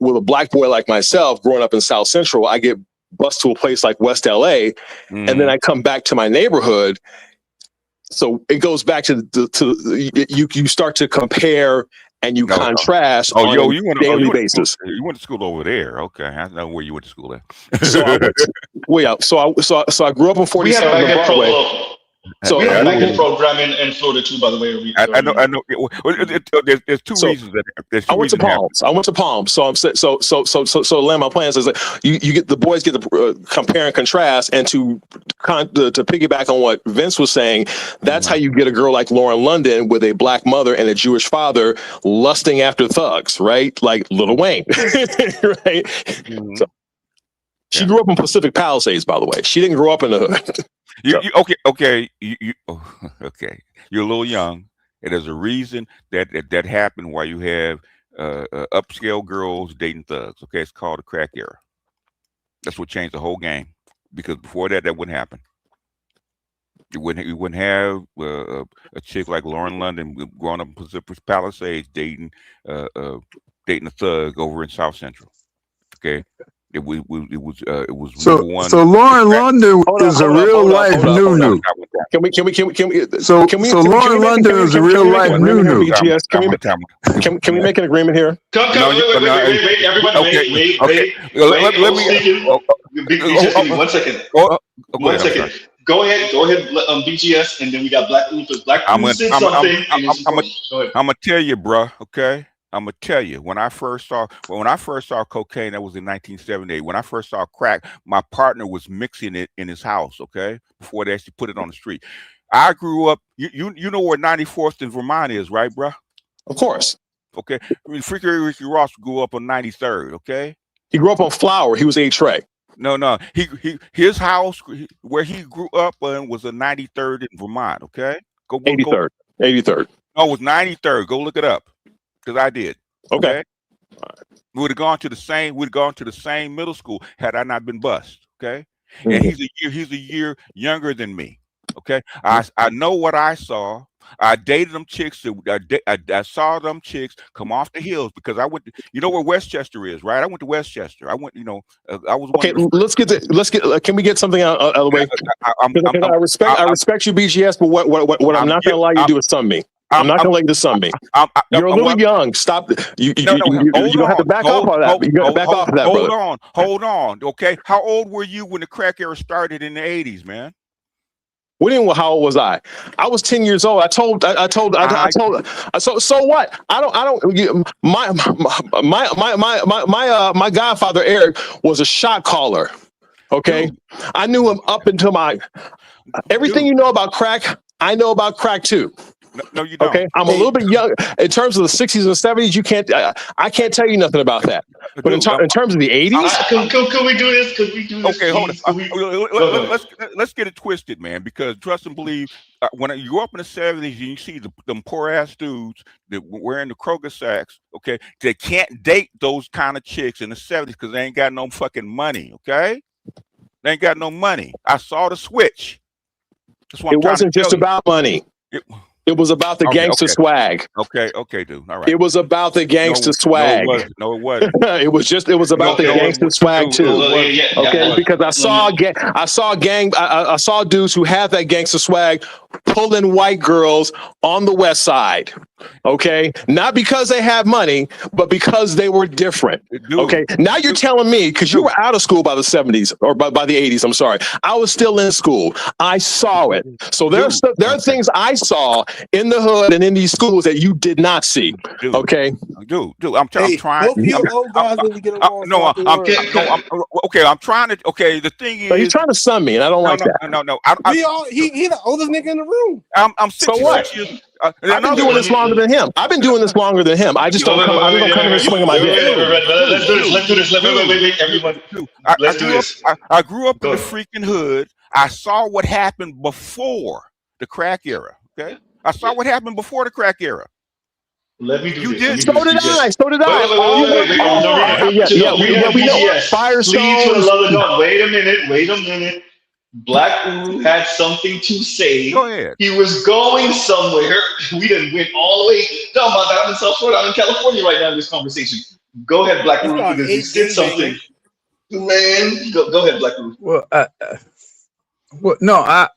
a black boy like myself growing up in South Central, I get bused to a place like West LA, and then I come back to my neighborhood. So it goes back to you start to compare and you contrast on a daily basis. You went to school over there, okay? I know where you went to school at. So I grew up in 47 Broadway. So we have a magnet program in Florida too, by the way. I know. There's two reasons that I went to Palms. So Len, my plan is like you get the boys get to compare and contrast, and to piggyback on what Vince was saying, that's how you get a girl like Lauren London with a black mother and a Jewish father lusting after thugs, right? Like Lil Wayne, right? So, she grew up in Pacific Palisades, by the way. She didn't grow up in the hood. Okay. You're a little young, and there's a reason that happened why you have upscale girls dating thugs. Okay, it's called the crack era. That's what changed the whole game, because before that wouldn't happen. You wouldn't have a chick like Lauren London growing up in Pacific Palisades dating a thug over in South Central. Okay. It was so one. So Lauren London is a real life Nunu. Can we? So Lauren London is a real life Nunu. Can we make an agreement here? Wait, everybody, wait. Let me. 1 second. 1 second. Go ahead, BGS, and then we got Black Luther. I'm gonna tell you, bro. Okay. I'm gonna tell you, when I first saw cocaine, that was in 1978. When I first saw crack, my partner was mixing it in his house. Okay, before they actually put it on the street. I grew up. You know where 94th and Vermont is, right, bro? Of course. Okay. I mean, Freaky Ricky Ross grew up on 93rd. Okay. He grew up on Flower. He was A-Tray. No. His house where he grew up in was a 93rd in Vermont. Okay. 83rd. 83rd. No, it was 93rd. Go look it up. Because I did. Okay. We would have gone to the same middle school had I not been bused. Okay. And he's a year younger than me. Okay. I know what I saw. I dated them chicks. I saw them chicks come off the hills because I went to, you know where Westchester is, right? I went to Westchester. I went, I was okay. Can we get something out of the way? I respect you, BGS, but what I'm not going to allow you to do is sun me. I'm not going to let you sun me. You're a little young. Stop. You don't have to back off of that. You got to back off of that, brother. Hold on. Okay. How old were you when the crack era started in the 80s, man? What do you mean? How old was I? I was 10 years old. I told. So what? My godfather Eric was a shot caller. Okay, I knew him up until everything you know about crack. I know about crack too. No, you don't. Okay, I'm a little bit young in terms of the 60s and 70s. You can't. I can't tell you nothing about that. But in terms of the 80s, Can we do this? Can we do this? Okay, hold please? on. Let's get it twisted, man. Because trust and believe, when you grew up in the 70s, and you see them poor ass dudes that wearing the Kroger sacks. Okay, they can't date those kind of chicks in the 70s because they ain't got no fucking money. Okay, they ain't got no money. I saw the switch. That's what it wasn't just about money. It was about the gangster swag. Okay, dude. All right. It was about the gangster swag. No, it wasn't. It was about the gangster swag too. Okay, because I saw dudes who had that gangster swag pulling white girls on the West Side. Okay, not because they had money, but because they were different. Okay, now you're telling me because you were out of school by the 70s or by the 80s. I'm sorry, I was still in school. I saw it. So there are things I saw in the hood and in these schools that you did not see. Okay, dude, I'm trying. Both you old guys need to get along. I'm trying to. Okay, the thing is, he's trying to sun me, and I don't like that. No. He the oldest nigga in the room. I'm 66 years. I've been doing this longer than him. I just don't come here swinging my dick. Let's do this. Wait, everyone. Let's do this. I grew up in the freaking hood. I saw what happened before the crack era. Okay, I saw what happened before the crack era. Let me do you this. So did I. We know. Firestone. Please, for the love of God, wait a minute. Black Uru had something to say. Go ahead. He was going somewhere. We didn't win all the way. Talking about that in South Florida. I'm in California right now in this conversation. Go ahead, Black Uru, because you said something. Man, go ahead, Black Uru.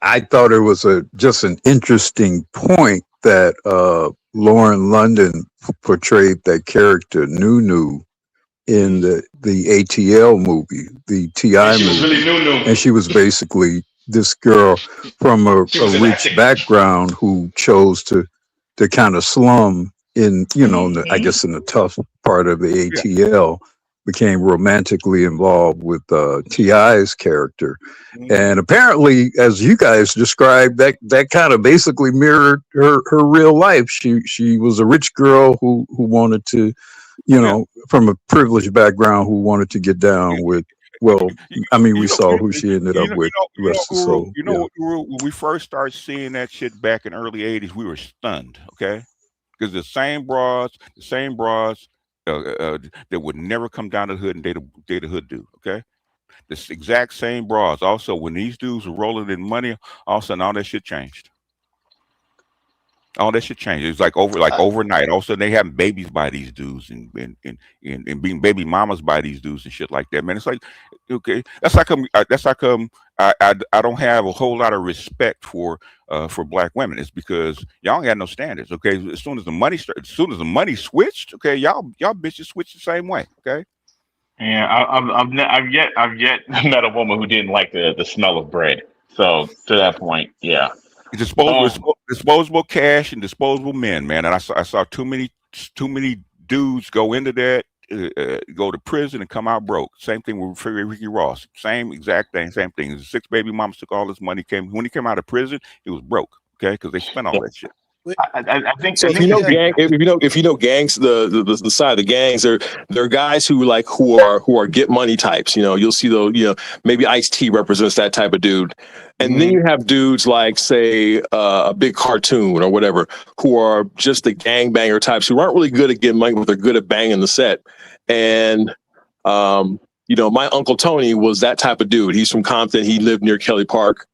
I thought it was just an interesting point that Lauren London portrayed that character Nunu in the ATL movie, the T.I. movie. Really Nunu. And she was basically this girl from a rich background who chose to kind of slum in, I guess in the tough part of the ATL, became romantically involved with T.I.'s character. And apparently, as you guys described, that kind of basically mirrored her real life. She was a rich girl who wanted to, from a privileged background, who wanted to get down with, we saw who she ended up with. When we first started seeing that shit back in early 80s, we were stunned, okay? Because the same bras that would never come down to the hood and date a hood dude, okay? This exact same bras. Also, when these dudes were rolling in money, all of a sudden all that shit changed. All that shit changed. It was like overnight. All of a sudden they having babies by these dudes and being baby mamas by these dudes and shit like that. Man, it's like, okay, that's how come I don't have a whole lot of respect for black women. It's because y'all ain't got no standards. Okay, as soon as the money switched, okay, y'all bitches switched the same way. Okay. Yeah, I've yet met a woman who didn't like the smell of bread. So to that point, yeah. Disposable cash and disposable men, man. And I saw too many dudes go into that, go to prison and come out broke. Same thing with Ricky Ross. Same exact thing. Same thing. His 6 baby moms took all his money. When he came out of prison, he was broke. Okay, because they spent all that shit. I think so. If you know gangs, the side of the gangs, they're guys who are get money types. You'll see those. Maybe Ice-T represents that type of dude, and then you have dudes like, say, a Big Cartoon or whatever, who are just the gangbanger types who aren't really good at getting money, but they're good at banging the set. And my Uncle Tony was that type of dude. He's from Compton. He lived near Kelly Park.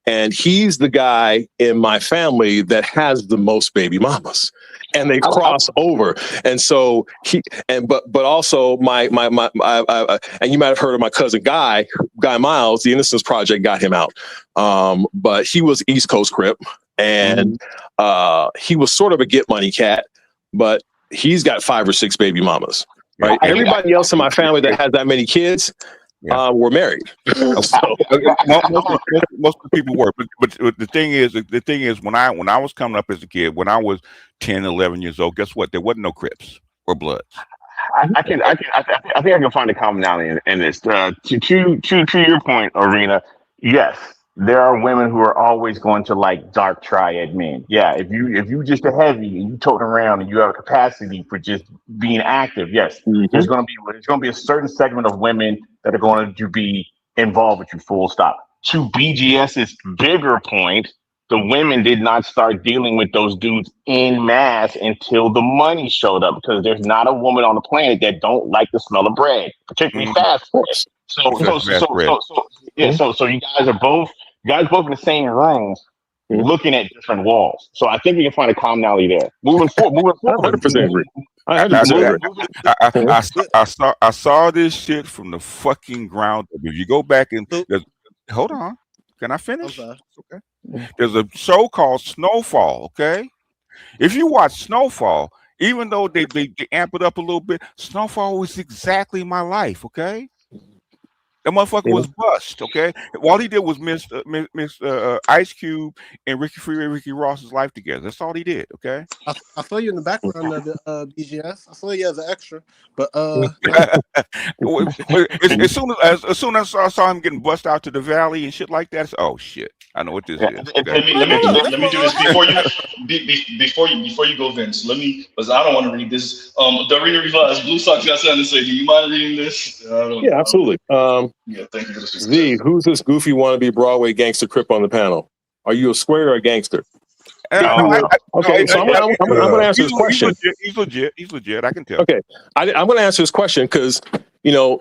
And he's the guy in my family that has the most baby mamas, and they cross over. And so but also my and you might have heard of my cousin Guy Miles. The Innocence Project got him out, but he was East Coast Crip, and he was sort of a get money cat, but he's got 5 or 6 baby mamas. Right? Everybody else in my family that has that many kids. We're married. Most of the people were, but the thing is, when I was coming up as a kid, when I was 10, 11 years old, guess what? There wasn't no Crips or Bloods. I think I can find a commonality in this. To your point, Arena. Yes, there are women who are always going to like dark triad men. Yeah, if you just a heavy and you toting around and you have a capacity for just being active, yes, there's gonna be a certain segment of women that are going to be involved with you. Full stop. To BGS's bigger point, the women did not start dealing with those dudes in mass until the money showed up, because there's not a woman on the planet that don't like the smell of bread, particularly fast bread. So you guys both in the same room looking at different walls. So I think we can find a commonality there. Moving forward. 100% agree. I 100% agree. I saw this shit from the fucking ground up. If you go back and hold on, can I finish? Okay. There's a show called Snowfall. Okay, if you watch Snowfall, even though they amp it up a little bit, Snowfall was exactly my life. Okay. That motherfucker was bust, okay? All he did was miss Ice Cube and Ricky Ross's life together. That's all he did, okay? I saw you in the background of the BGS. I saw you as an extra, but as soon as I saw him getting bust out to the valley and shit like that, I said, oh shit, I know what this is. Okay? Let me do this before you go, Vince. Because I don't want to read this. The Arena Revised Blue Sox got something to say. Do you mind reading this? Yeah, absolutely. Yeah, thank you for this. Z, who's this goofy wannabe Broadway gangster crip on the panel? Are you a square or a gangster? Okay, so I'm going to answer this question. He's legit. I can tell. Okay, I'm going to answer this question because,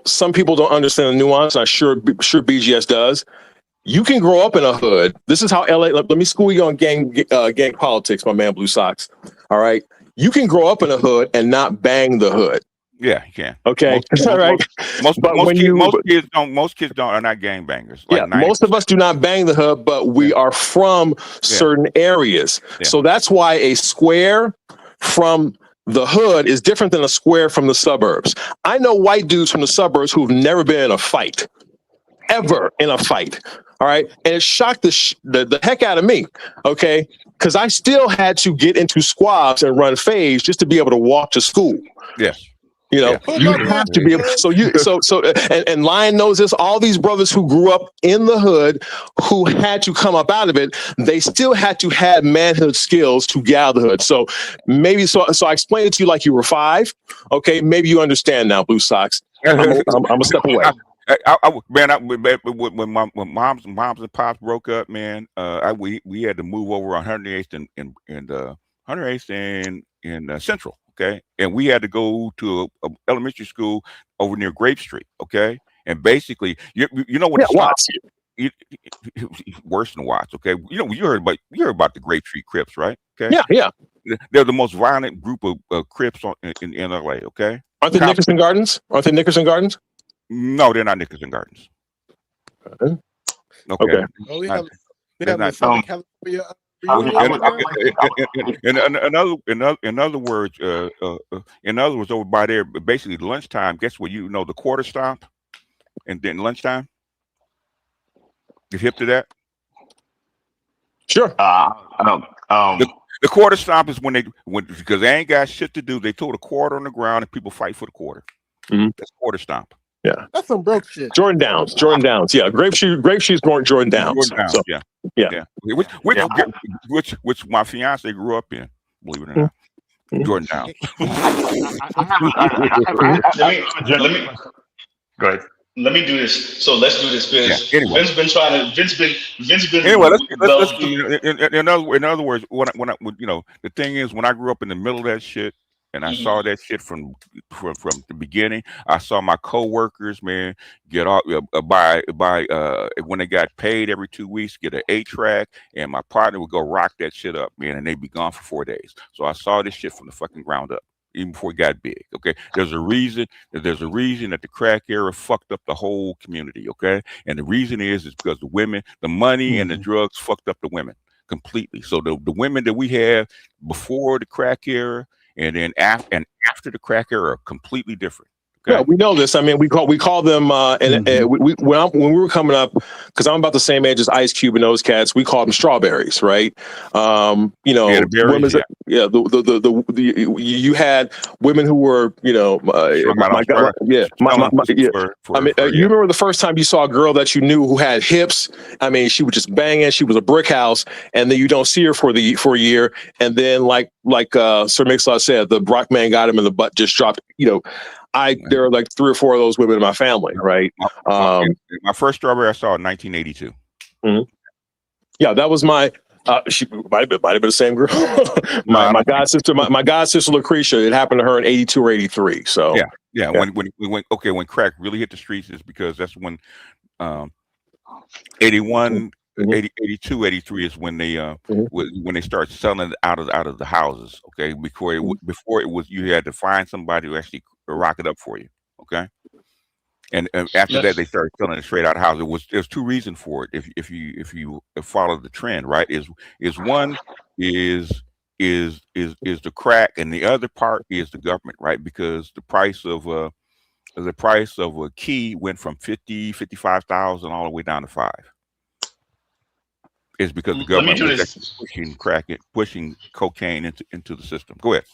some people don't understand the nuance. I'm sure BGS does. You can grow up in a hood. This is how LA. Let me school you on gang politics, my man. Blue Sox. All right, you can grow up in a hood and not bang the hood. Yeah, you can. Okay, all right. Most kids are not gangbangers. Like most of us do not bang the hood, but we are from certain areas. Yeah. So that's why a square from the hood is different than a square from the suburbs. I know white dudes from the suburbs who've never been in a fight, ever in a fight. All right, and it shocked the heck out of me. Okay, because I still had to get into squabs and run phase just to be able to walk to school. Yes. You have to be able. And Lion knows this. All these brothers who grew up in the hood, who had to come up out of it, they still had to have manhood skills to get out of the hood. So maybe I explained it to you like you were 5. Okay, maybe you understand now, Blue Sox. I'm a step away. When moms and pops broke up, man, we had to move over on 108th and 108th in Central. Okay, and we had to go to a elementary school over near Grape Street. Okay, and basically, you know what? Watts. Worse than Watts. Okay, you heard about the Grape Street Crips, right? Okay, yeah. They're the most violent group of Crips in LA. Okay, aren't they Nickerson Gardens? No, they're not Nickerson Gardens. Okay. Well, we have California. In other words, over by there, basically lunchtime. Guess what? The quarter stomp, and then lunchtime. You hip to that? Sure. The quarter stomp is when because they ain't got shit to do. They throw the quarter on the ground and people fight for the quarter. Mm-hmm. That's quarter stomp. Yeah, that's some broke shit. Jordan Downs. Yeah, Grape Shoes Jordan Downs. So, yeah. Which my fiance grew up in. Believe it or not, Jordan Downs. Go ahead. Let me do this. So let's do this, Vince. Yeah, anyway. Vince been. Anyway, let's in other words, when the thing is, when I grew up in the middle of that shit, and I saw that shit from the beginning. I saw my coworkers, man, get off by when they got paid every 2 weeks, get an 8-track, and my partner would go rock that shit up, man, and they'd be gone for 4 days. So I saw this shit from the fucking ground up, even before it got big. Okay, there's a reason that the crack era fucked up the whole community. Okay, and the reason is because the women, the money, and the drugs fucked up the women completely. So the women that we have before the crack era. And then after the crack era, completely different. Okay. Yeah, we know this. I mean, we call them, when we were coming up, because I'm about the same age as Ice Cube and those cats, we called them strawberries, right? You know, Yeah, the berries, you had women who were, you know, you remember the first time you saw a girl that you knew who had hips? I mean, she was just banging. She was a brick house, and then you don't see her for a year, and then like Sir Mix-a-Lot said, the Brock man got him in the butt, just dropped. You know, there are like 3 or 4 of those women in my family, right? My first strawberry I saw in 1982. Mm-hmm. Yeah, that was my. She might have been the same girl. my god sister Lucretia. It happened to her in 82 or 83. So yeah. When crack really hit the streets is because that's when 81, 82, 83 is when they when they start selling it out of the houses. Okay, before it was you had to find somebody who actually rock it up for you. Okay. And after that, they started selling it straight out of the house. There's 2 reasons for it. If you follow the trend, right? One is the crack, and the other part is the government, right? Because the price of a key went from 55,000 all the way down to 5. It's because the government was pushing cocaine into the system. Go ahead.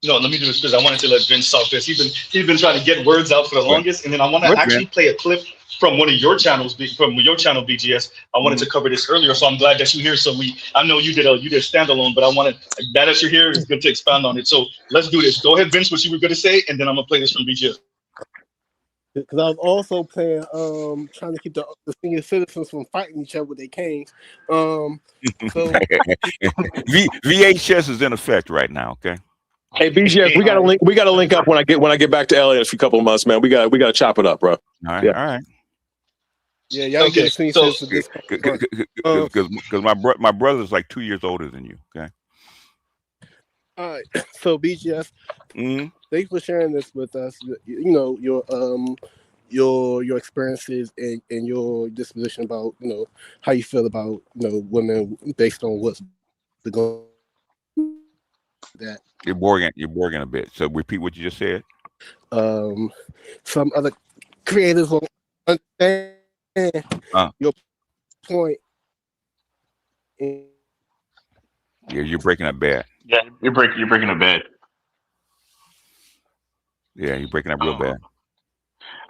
No, let me do this because I wanted to let Vince talk this. He's been trying to get words out for the longest, and then I want to actually play a clip from one of your channels, from your channel, BGS. I wanted to cover this earlier, so I'm glad that you're here. So I know you did standalone, but I wanted that you're here is good to expound on it. So let's do this. Go ahead, Vince, what you were going to say, and then I'm gonna play this from BGS. Because I was also playing, trying to keep the senior citizens from fighting each other with their canes. So VHS is in effect right now. Okay. Hey BGS, we gotta link up when I get back to LA in a couple of months, man. We gotta chop it up, bro. All right, all right. Yeah, y'all get senior citizens because my brother's like 2 years older than you. Okay. All right. So BGS, thanks for sharing this with us. You know your experiences and your disposition about how you feel about women based on what's the goal. That you're boring a bit. So repeat what you just said. Some other creators will understand your point. Yeah, you're breaking up bad. Yeah, you're breaking up bad. Yeah, you're breaking up real bad.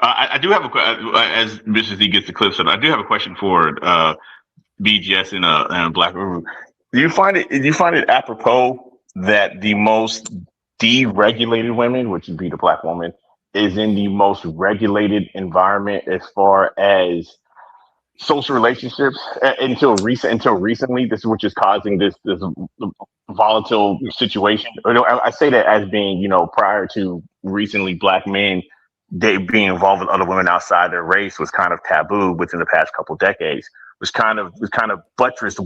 I do have as Mr. Z gets the clips up, I do have a question for BGS and Black River. Do you find it apropos that the most deregulated women, which would be the Black woman, is in the most regulated environment as far as social relationships until recently? This is which is causing this volatile situation. I say that as being, prior to recently, Black men being involved with other women outside their race was kind of taboo within the past couple decades, which kind of buttressed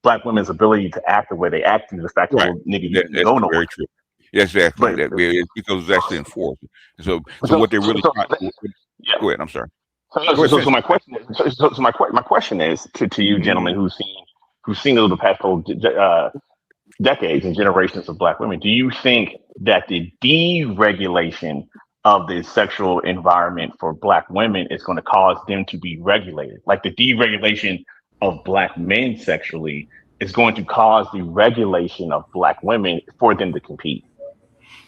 Black women's ability to act the way they act due to the fact that nigga didn't go nowhere. Very true. Yeah, exactly. Because it's actually enforced. So what they really go ahead. I'm sorry. So my question is to you gentlemen who've seen over the past whole decades and generations of Black women. Do you think that the deregulation of the sexual environment for Black women is going to cause them to be regulated? Like the deregulation of Black men sexually is going to cause the regulation of Black women for them to compete.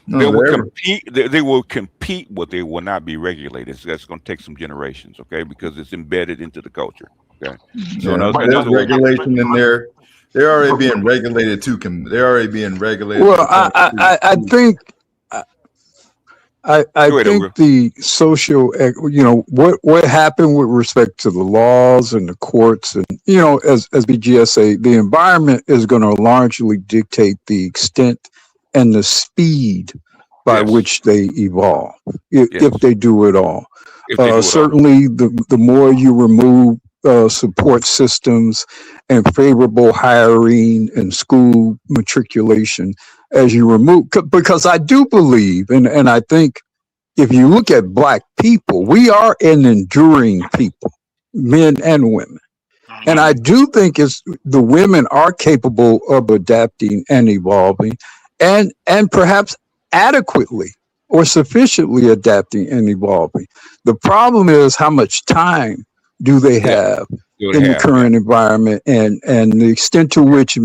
They will compete, but they will not be regulated. So that's going to take some generations, okay? Because it's embedded into the culture. Okay. So there's regulation in there. They're already being regulated too. They're already being regulated. Well, I think the social, what happened with respect to the laws and the courts, and as BGS say, the environment is going to largely dictate the extent and the speed by which they evolve, if they do it all. Certainly, the more you remove support systems and favorable hiring and school matriculation, as you remove, because I do believe, and I think if you look at Black people, we are an enduring people, men and women. And I do think the women are capable of adapting and evolving and perhaps adequately or sufficiently adapting and evolving. The problem is how much time do they have in the current environment, and the extent to which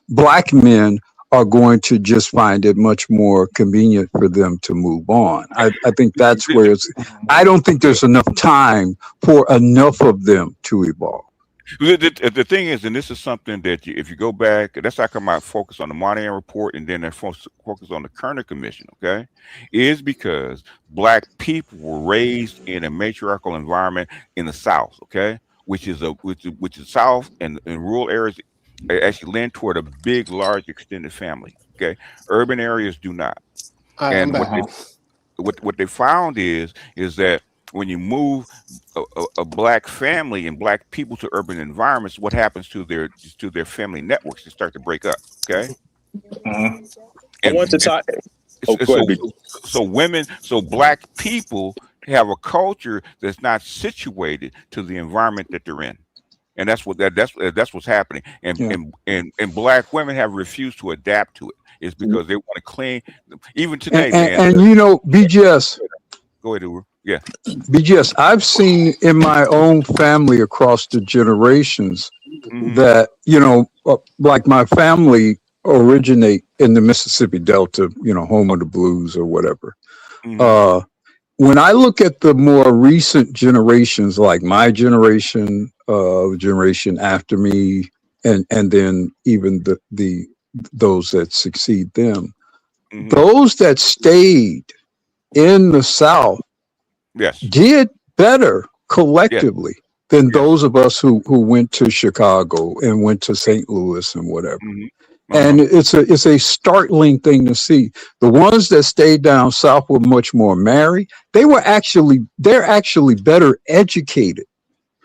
black men are going to just find it much more convenient for them to move on. I think that's where I don't think there's enough time for enough of them to evolve. The thing is, and this is something that if you go back, that's how come I focus on the Moynihan report and then I focus on the Kerner Commission, okay, is because black people were raised in a matriarchal environment in the South, okay, which is South and in rural areas actually lend toward a big, large, extended family, okay. Urban areas do not. And what they found is that when you move a black family and black people to urban environments, what happens to their family networks? They start to break up. Okay. I want to talk. So black people have a culture that's not situated to the environment that they're in, and that's what's happening. And black women have refused to adapt to it. It's because they want to clean. Even today, and you know, BGS. Go ahead, Uru. Yeah. BGS, I've seen in my own family across the generations that, you know, like my family originate in the Mississippi Delta, you know, home of the blues or whatever. When I look at the more recent generations, like my generation, the generation after me, and then even those that succeed them, those that stayed in the South did better collectively than those of us who went to Chicago and went to St. Louis and whatever. And it's a startling thing to see. The ones that stayed down South were much more married. They're actually better educated.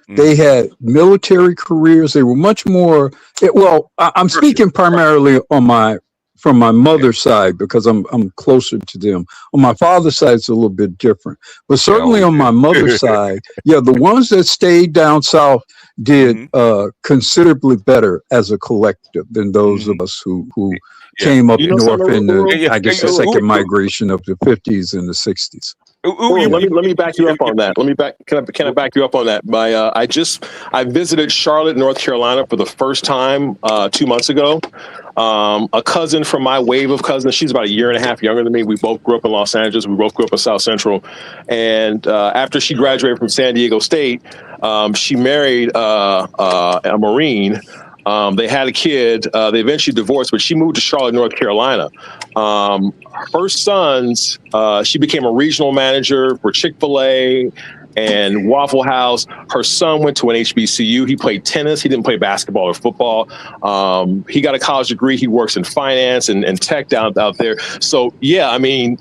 They had military careers. They were much more, I'm speaking primarily from my mother's side because I'm closer to them. On my father's side, it's a little bit different. But certainly on my mother's side, the ones that stayed down South did considerably better as a collective than those of us who came up north in the second migration of the 50s and the 60s. Let me back you up on that. Can I back you up on that? I visited Charlotte, North Carolina for the first time 2 months ago. A cousin from my wave of cousins, she's about a year and a half younger than me. We both grew up in Los Angeles. We both grew up in South Central. And after she graduated from San Diego State, she married a Marine. They had a kid. They eventually divorced, but she moved to Charlotte, North Carolina. Her sons, she became a regional manager for Chick-fil-A and Waffle House. Her son went to an HBCU. He played tennis. He didn't play basketball or football. He got a college degree. He works in finance and tech out there. So, yeah, I mean,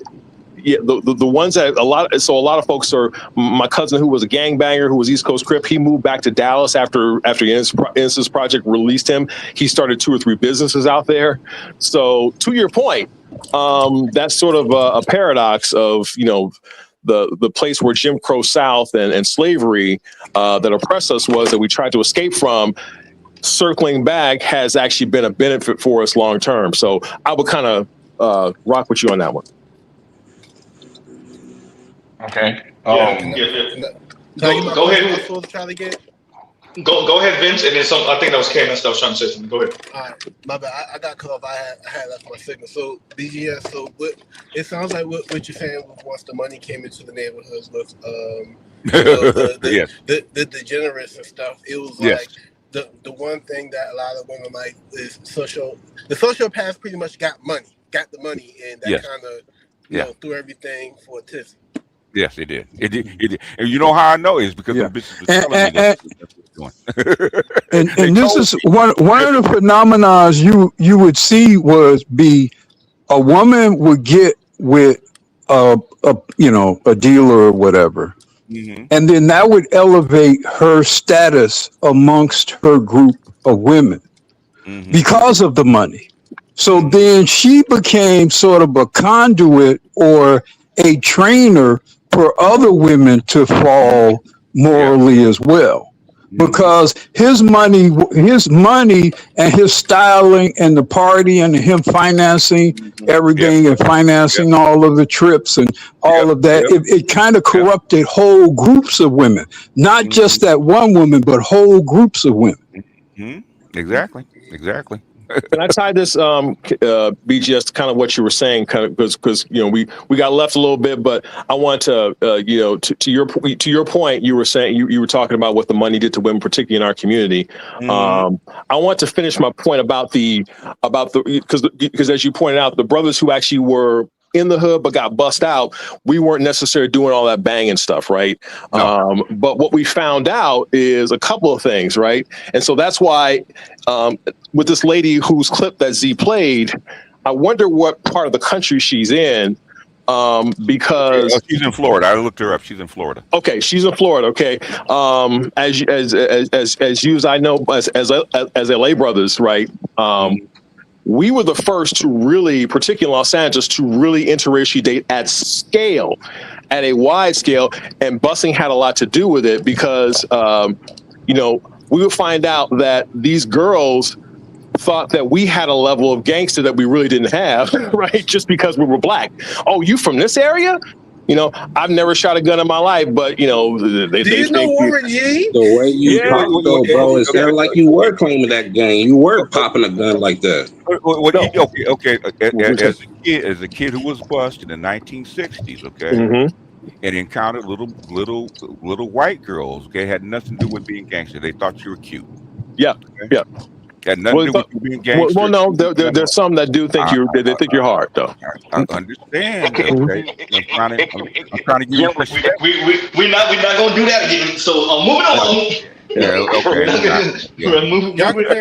the ones that a lot of folks are. My cousin who was a gangbanger, who was East Coast Crip, he moved back to Dallas after Innocence Project released him. He started 2 or 3 businesses out there. So to your point, that's sort of a paradox of, you know, the place where Jim Crow South and slavery that oppressed us was that we tried to escape from. Circling back has actually been a benefit for us long term. So I would kind of rock with you on that one. Okay. Go ahead. Go ahead, Vince, and then some. I think that was Kanan that was trying to say something. Go ahead. All right, my bad. I got cut off. I had left my signal. So BGS. So it sounds like what you're saying was once the money came into the neighborhoods with the degenerates and stuff. It was like the one thing that a lot of women like is the sociopaths pretty much got the money, and that kind of threw everything for a tizzy. Yes, it did. It did. And you know how I know is because the bitches were telling me that's what doing. and this is one of the phenomena you would see be a woman would get with a dealer or whatever, and then that would elevate her status amongst her group of women because of the money. So then she became sort of a conduit or a trainer for other women to fall morally as well. because his money and his styling and the party and him financing everything and financing all of the trips and all of that, it kind of corrupted whole groups of women, not just that one woman, but whole groups of women. Exactly. Can I tie this, BGS, to kind of what you were saying, kind of because we got left a little bit, but I want to to your point, you were saying you were talking about what the money did to women, particularly in our community. I want to finish my point about the because as you pointed out, the brothers who actually were in the hood but got bust out, we weren't necessarily doing all that banging stuff, right? No. But what we found out is a couple of things, right? And so that's why with this lady whose clip that Z played, I wonder what part of the country she's in, because she's in Florida. I looked her up. She's in Florida. Okay, she's in Florida. Okay, as you as I know as LA brothers, right? We were the first to really, particularly in Los Angeles, to really interracially date at scale, at a wide scale, and busing had a lot to do with it because, we would find out that these girls thought that we had a level of gangster that we really didn't have, right? Just because we were black. Oh, you from this area? I've never shot a gun in my life, but they Warren G? The way you talk, though, bro, it sounded like you were claiming that gun. You were popping a gun like that. Okay. As a kid who was busted in the 1960s, okay, and encountered little white girls, okay, had nothing to do with being gangster. They thought you were cute. Yeah, okay? Had nothing to do with you being gangster. Well, no, there's some that do think they think you're hard, though. I understand. Okay. I'm trying to give you respect. We're not gonna do that again. So moving along.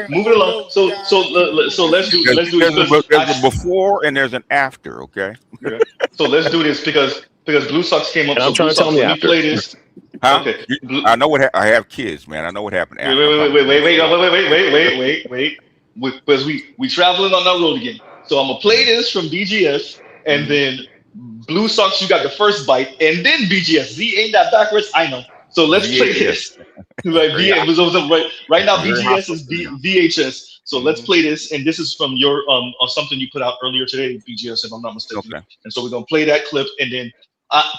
Moving along. So let's do this. There's a before and there's an after. Okay. So let's do this because Blue Sox came up. And I'm trying to tell me after. Play this. Huh? Okay. I know what I have kids, man. I know what happened after. Wait. Because we traveling on that road again. So I'm gonna play this from BGS, and then Blue Sox, you got the first bite, and then BGS. Z ain't that backwards, I know. So let's play this. Right now BGS is VHS. So let's play this, and this is from your something you put out earlier today, BGS, if I'm not mistaken. Okay. And so we're gonna play that clip, and then.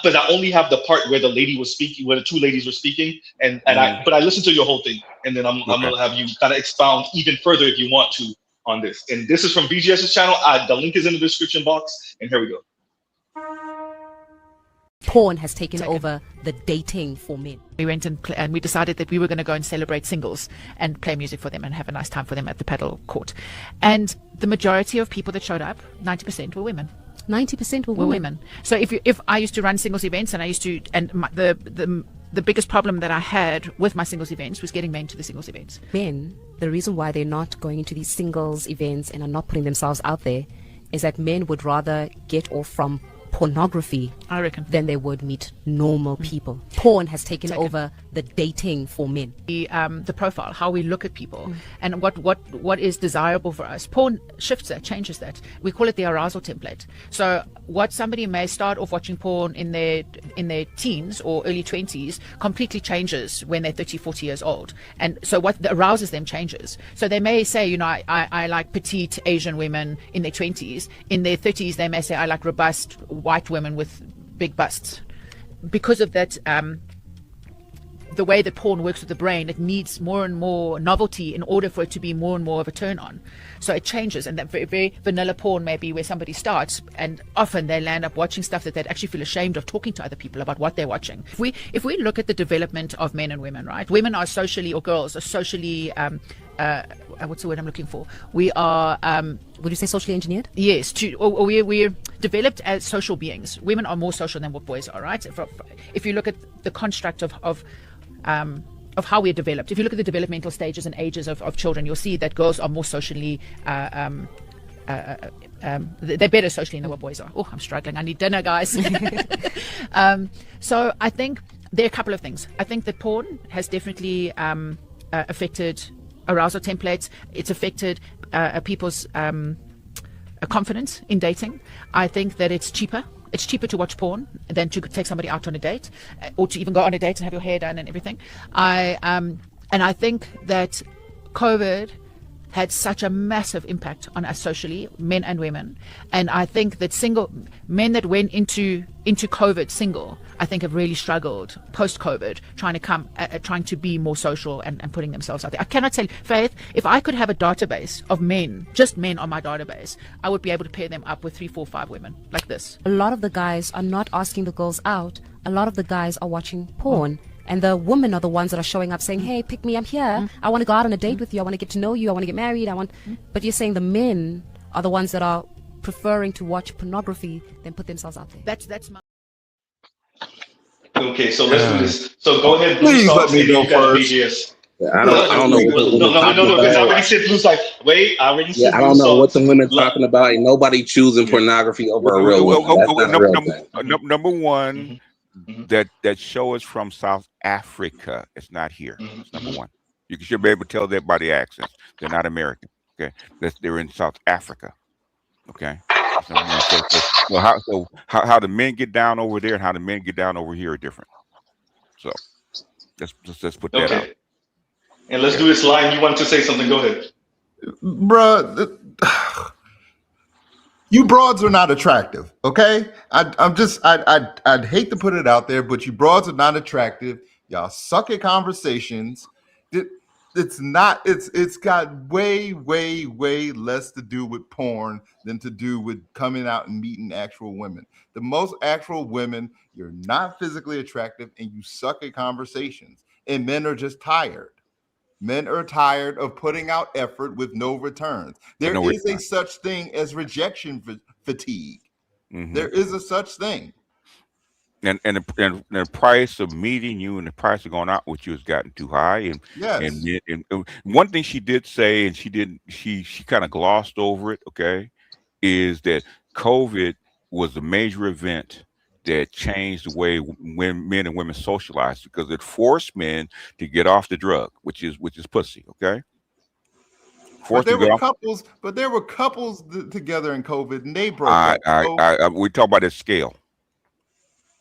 But I only have the part where the lady was speaking, where the two ladies were speaking, and I listened to your whole thing, and then I'm gonna have you kind of expound even further if you want to on this. And this is from BGS's channel. The link is in the description box, and here we go. Porn has taken over the dating for men. We went and we decided that we were going to go and celebrate singles and play music for them and have a nice time for them at the paddle court. And the majority of people that showed up, 90% were women. 90% were women. So if I used to run singles events and the biggest problem that I had with my singles events was getting men to the singles events. Men, the reason why they're not going into these singles events and are not putting themselves out there is that men would rather get off from pornography, I reckon, than they would meet normal people. Porn has taken over the dating for men. The profile, how we look at people, and what is desirable for us. Porn shifts that, changes that. We call it the arousal template. So what somebody may start off watching porn in their teens or early 20s completely changes when they're 30, 40 years old. And so what arouses them changes. So they may say, I like petite Asian women in their 20s. In their 30s, they may say, I like robust white women with big busts. Because of that, the way that porn works with the brain, it needs more and more novelty in order for it to be more and more of a turn on. So it changes, and that very, very vanilla porn may be where somebody starts, and often they land up watching stuff that they'd actually feel ashamed of talking to other people about what they're watching. If we look at the development of men and women, right? Women are socially, or girls are socially, what's the word I'm looking for? We are, would you say socially engineered? Yes, we're developed as social beings. Women are more social than what boys are, right? If you look at the construct of how we're developed, if you look at the developmental stages and ages of children, you'll see that girls are more socially, they're better socially than what boys are. Oh, I'm struggling. I need dinner, guys. So I think there are a couple of things. I think that porn has definitely affected arousal templates. It's affected people's confidence in dating. I think that it's cheaper. It's cheaper to watch porn than to take somebody out on a date, or to even go on a date and have your hair done and everything. I And I think that COVID had such a massive impact on us socially, men and women. And I think that single men that went into COVID single, I think have really struggled post-COVID, trying to be more social and putting themselves out there. I cannot tell you, Faith, if I could have a database of men, just men on my database, I would be able to pair them up with 3, 4, 5 women like this. A lot of the guys are not asking the girls out. A lot of the guys are watching porn. And the women are the ones that are showing up saying, hey, pick me, I'm here. I want to go out on a date with you. I want to get to know you. I want to get married. But you're saying the men are the ones that are preferring to watch pornography than put themselves out there. That's my... Okay, so let's do this. So go ahead. Please let me go first. I don't know what the women talking because I about. already said Blue's like, wait, I already said I don't Blue, know so what the women talking about. Ain't nobody choosing pornography over a real woman. That's not a real thing. Number one, that show is from South Africa. It's not here. That's number one. You should be able to tell that by the accents. They're not American. Okay, they're in South Africa. Okay. So how the men get down over there and how the men get down over here are different. So let's put that out. And let's do this line. You want to say something? Go ahead, bruh. You broads are not attractive, okay? I'd hate to put it out there, but you broads are not attractive. Y'all suck at conversations. It's got way less to do with porn than to do with coming out and meeting actual women. The most actual women, you're not physically attractive and you suck at conversations. And men are just tired. Men are tired of putting out effort with no returns. There is a such thing as rejection fatigue. There is a such thing. And the price of meeting you and the price of going out with you has gotten too high. And and one thing she did say, and she kind of glossed over it, okay, is that COVID was a major event that changed the way men and women socialize, because it forced men to get off the drug, which is pussy. Okay. But there were couples together in COVID, and they broke up. We talk about that scale.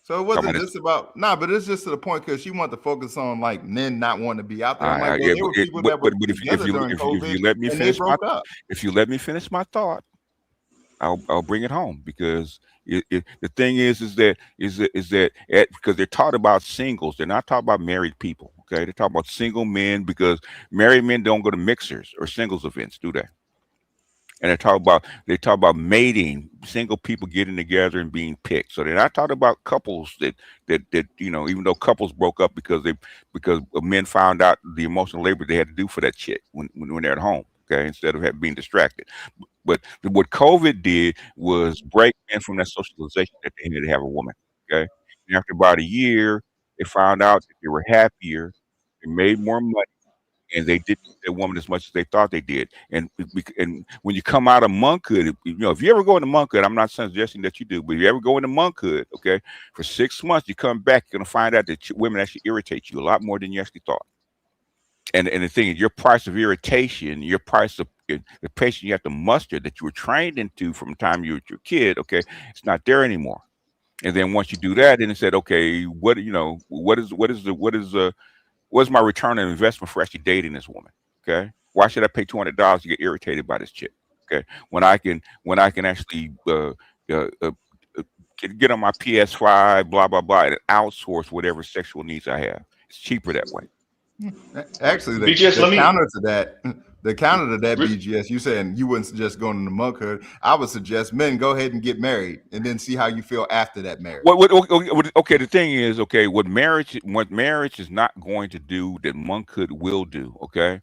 So it wasn't just about but it's just to the point because she wanted to focus on like men not wanting to be out there. I'm like, well, there were people that were together during COVID, if you let me and finish they broke up. If you let me finish my thought, I'll bring it home, because the thing is that because they're taught about singles, they're not talking about married people. Okay, they're talking about single men, because married men don't go to mixers or singles events, do they? And they talk about mating, single people getting together and being picked. So they're not talking about couples that even though couples broke up because men found out the emotional labor they had to do for that chick when they're at home. Okay, instead of being distracted. But what COVID did was break men from that socialization that they needed to have a woman. Okay, and after about a year, they found out that they were happier, they made more money, and they didn't need that woman as much as they thought they did. And when you come out of monkhood, if you ever go into monkhood, I'm not suggesting that you do, but if you ever go into monkhood, okay, for 6 months, you come back, you're gonna find out that women actually irritate you a lot more than you actually thought. And the thing is, your price of irritation, your price of the patience you have to muster that you were trained into from the time you were your kid, okay, it's not there anymore. And then once you do that, then it said, okay, what's my return on investment for actually dating this woman? Okay, why should I pay $200 to get irritated by this chick? Okay, when I can actually get on my PS5, blah blah blah, and outsource whatever sexual needs I have. It's cheaper that way. Actually, the counter to that, BGS, you saying you wouldn't suggest going into monkhood. I would suggest men go ahead and get married and then see how you feel after that marriage. Okay, the thing is, okay, what marriage is not going to do that monkhood will do. Okay,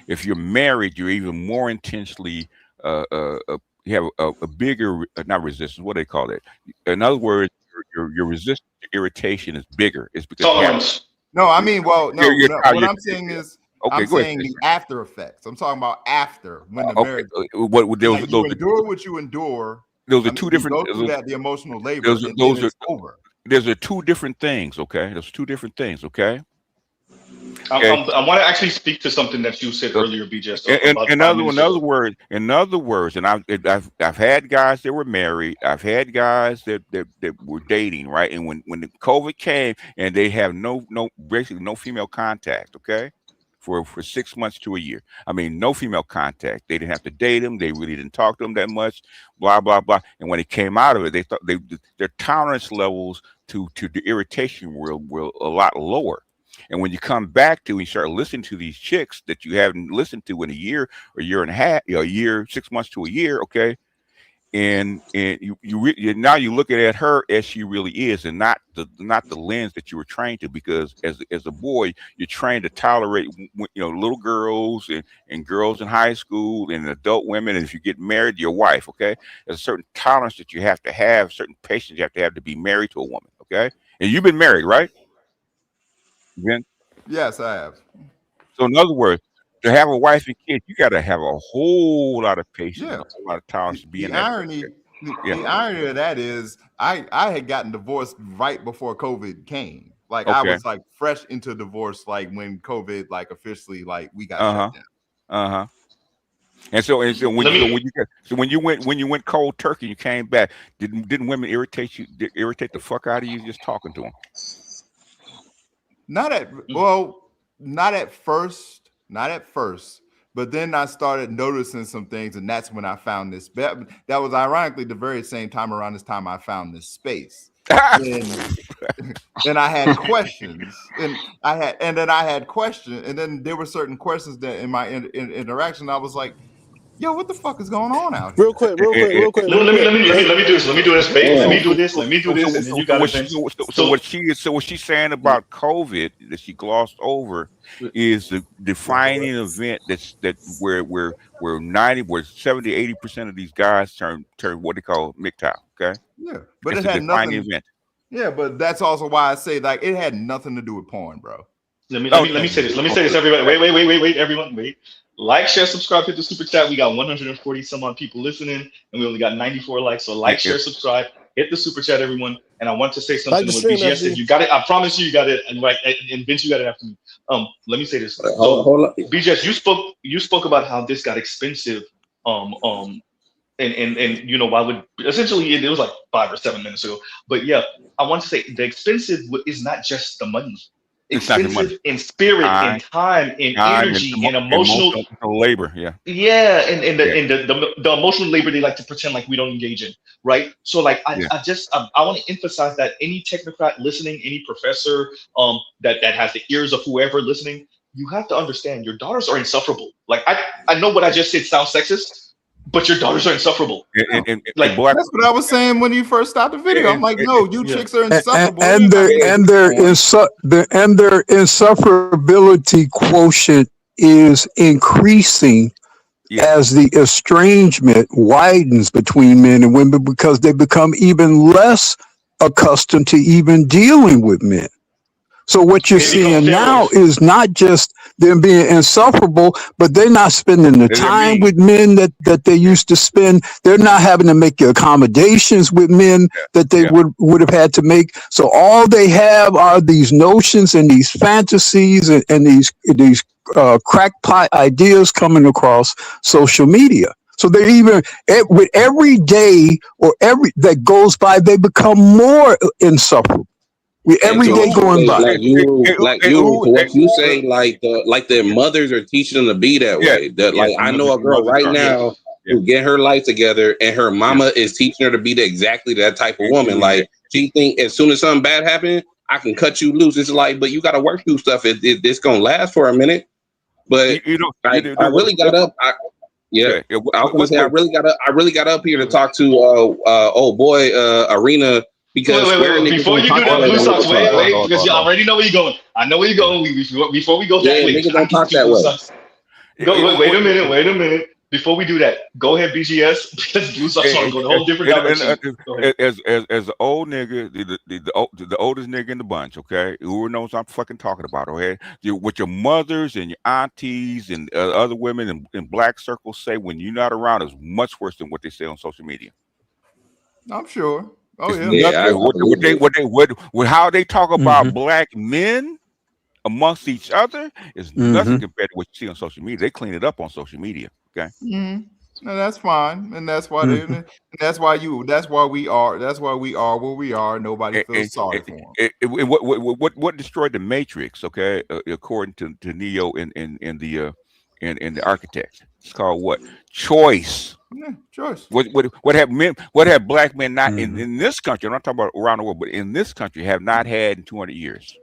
if you're married, you're even more intensely you have a bigger not resistance. What do they call it? In other words, your resistance to irritation is bigger. It's because tolerance. No, I mean, well, no. What I'm saying is, I'm saying the after effects. I'm talking about after when the marriage. You endure what you endure. Those are two different. You go through that, the emotional labor. Those are over. Those are two different things. Okay, those two different things. Okay. I want to actually speak to something that you said earlier, BJ. So in other words, and I've had guys that were married. I've had guys that were dating, right? And when the COVID came and they have basically no female contact, okay, for 6 months to a year. I mean, no female contact. They didn't have to date them. They really didn't talk to them that much. Blah blah blah. And when it came out of it, they thought their tolerance levels to the irritation were a lot lower. And when you come back to and you start listening to these chicks that you haven't listened to in a year or year and a half, a year, 6 months to a year, okay. And now you look at her as she really is, and not the lens that you were trained to. Because as a boy, you're trained to tolerate little girls and girls in high school and adult women. And if you get married, your wife, okay, there's a certain tolerance that you have to have, certain patience you have to be married to a woman, okay. And you've been married, right? Ben? Yes, I have. So in other words, to have a wife and kids, you got to have a whole lot of patience, and a whole lot of tolerance to be in that. The irony of that is, I had gotten divorced right before COVID came. Like I was like fresh into divorce, like when COVID like officially like we got shut down. And so when you went cold turkey, you came back. Didn't women irritate you? Irritate the fuck out of you just talking to them? Not at first, but then I started noticing some things, and that's when I found this. That was ironically the very same time around this time I found this space. And I had questions, and then there were certain questions that in my interaction I was like, yo, what the fuck is going on out here? Real quick. Let me do this, and then you got to So what she's saying about COVID that she glossed over is the defining event where 70-80% of these guys turn what they call MGTOW, okay? Yeah, but it had nothing. Event. Yeah, but that's also why I say like it had nothing to do with porn, bro. Let me say this. Everybody. Wait, everyone, wait. Like, share, subscribe, hit the super chat. We got 140 some odd people listening, and we only got 94 likes. So like, share, subscribe, hit the super chat, everyone. And I want to say something with BGS. If you got it, I promise you got it. And right, and Vince, you got it after me. Let me say this. So, hold BGS, you spoke about how this got expensive. And you know, why would essentially it was like 5 or 7 minutes ago. But yeah, I want to say the expensive is not just the money. Expensive in spirit, in time, in energy, in emotional labor, and the emotional labor they like to pretend like we don't engage in, right? So like I want to emphasize that any technocrat listening, any professor that has the ears of whoever listening, you have to understand your daughters are insufferable. Like I know what I just said sounds sexist, but your daughters are insufferable. That's what I was saying when you first started the video. I'm like, no, you chicks are insufferable. And their insufferability quotient is increasing as the estrangement widens between men and women, because they become even less accustomed to even dealing with men. So what you're seeing now is not just them being insufferable, but they're not spending the time with men that they used to spend. They're not having to make the accommodations with men that they would have had to make. So all they have are these notions and these fantasies and these crackpot ideas coming across social media. So they're even with every day or every that goes by, they become more insufferable. Every day going by. What you say, like their mothers are teaching them to be that way. I know a girl right now who get her life together, and her mama is teaching her to be exactly that type of woman. Like she think as soon as something bad happens, I can cut you loose. It's like, but you got to work through stuff. It's gonna last for a minute. But I really got up. I really got up here to talk to old boy Arena. Because wait, before you do that, Blue Sox, wait, because you already know where you're going. I know where you're going. Before we go that way, niggas don't talk that way. Wait a minute. Before we do that, go ahead, BGS, because Blue Sox want to go in a whole different direction. As the old nigga, the oldest nigga in the bunch, okay, who knows what I'm fucking talking about, okay? What your mothers and your aunties and other women in black circles say when you're not around is much worse than what they say on social media. I'm sure. Oh how they talk about black men amongst each other is nothing compared to what you see on social media. They clean it up on social media. Okay. And that's fine, and that's why and that's why we are where we are. Nobody feels sorry for them. What destroyed the Matrix? Okay, according to Neo in the Architect, it's called what? Choice. Yeah, choice. What have men? What have black men not in this country? I'm not talking about around the world, but in this country have not had in 200 years.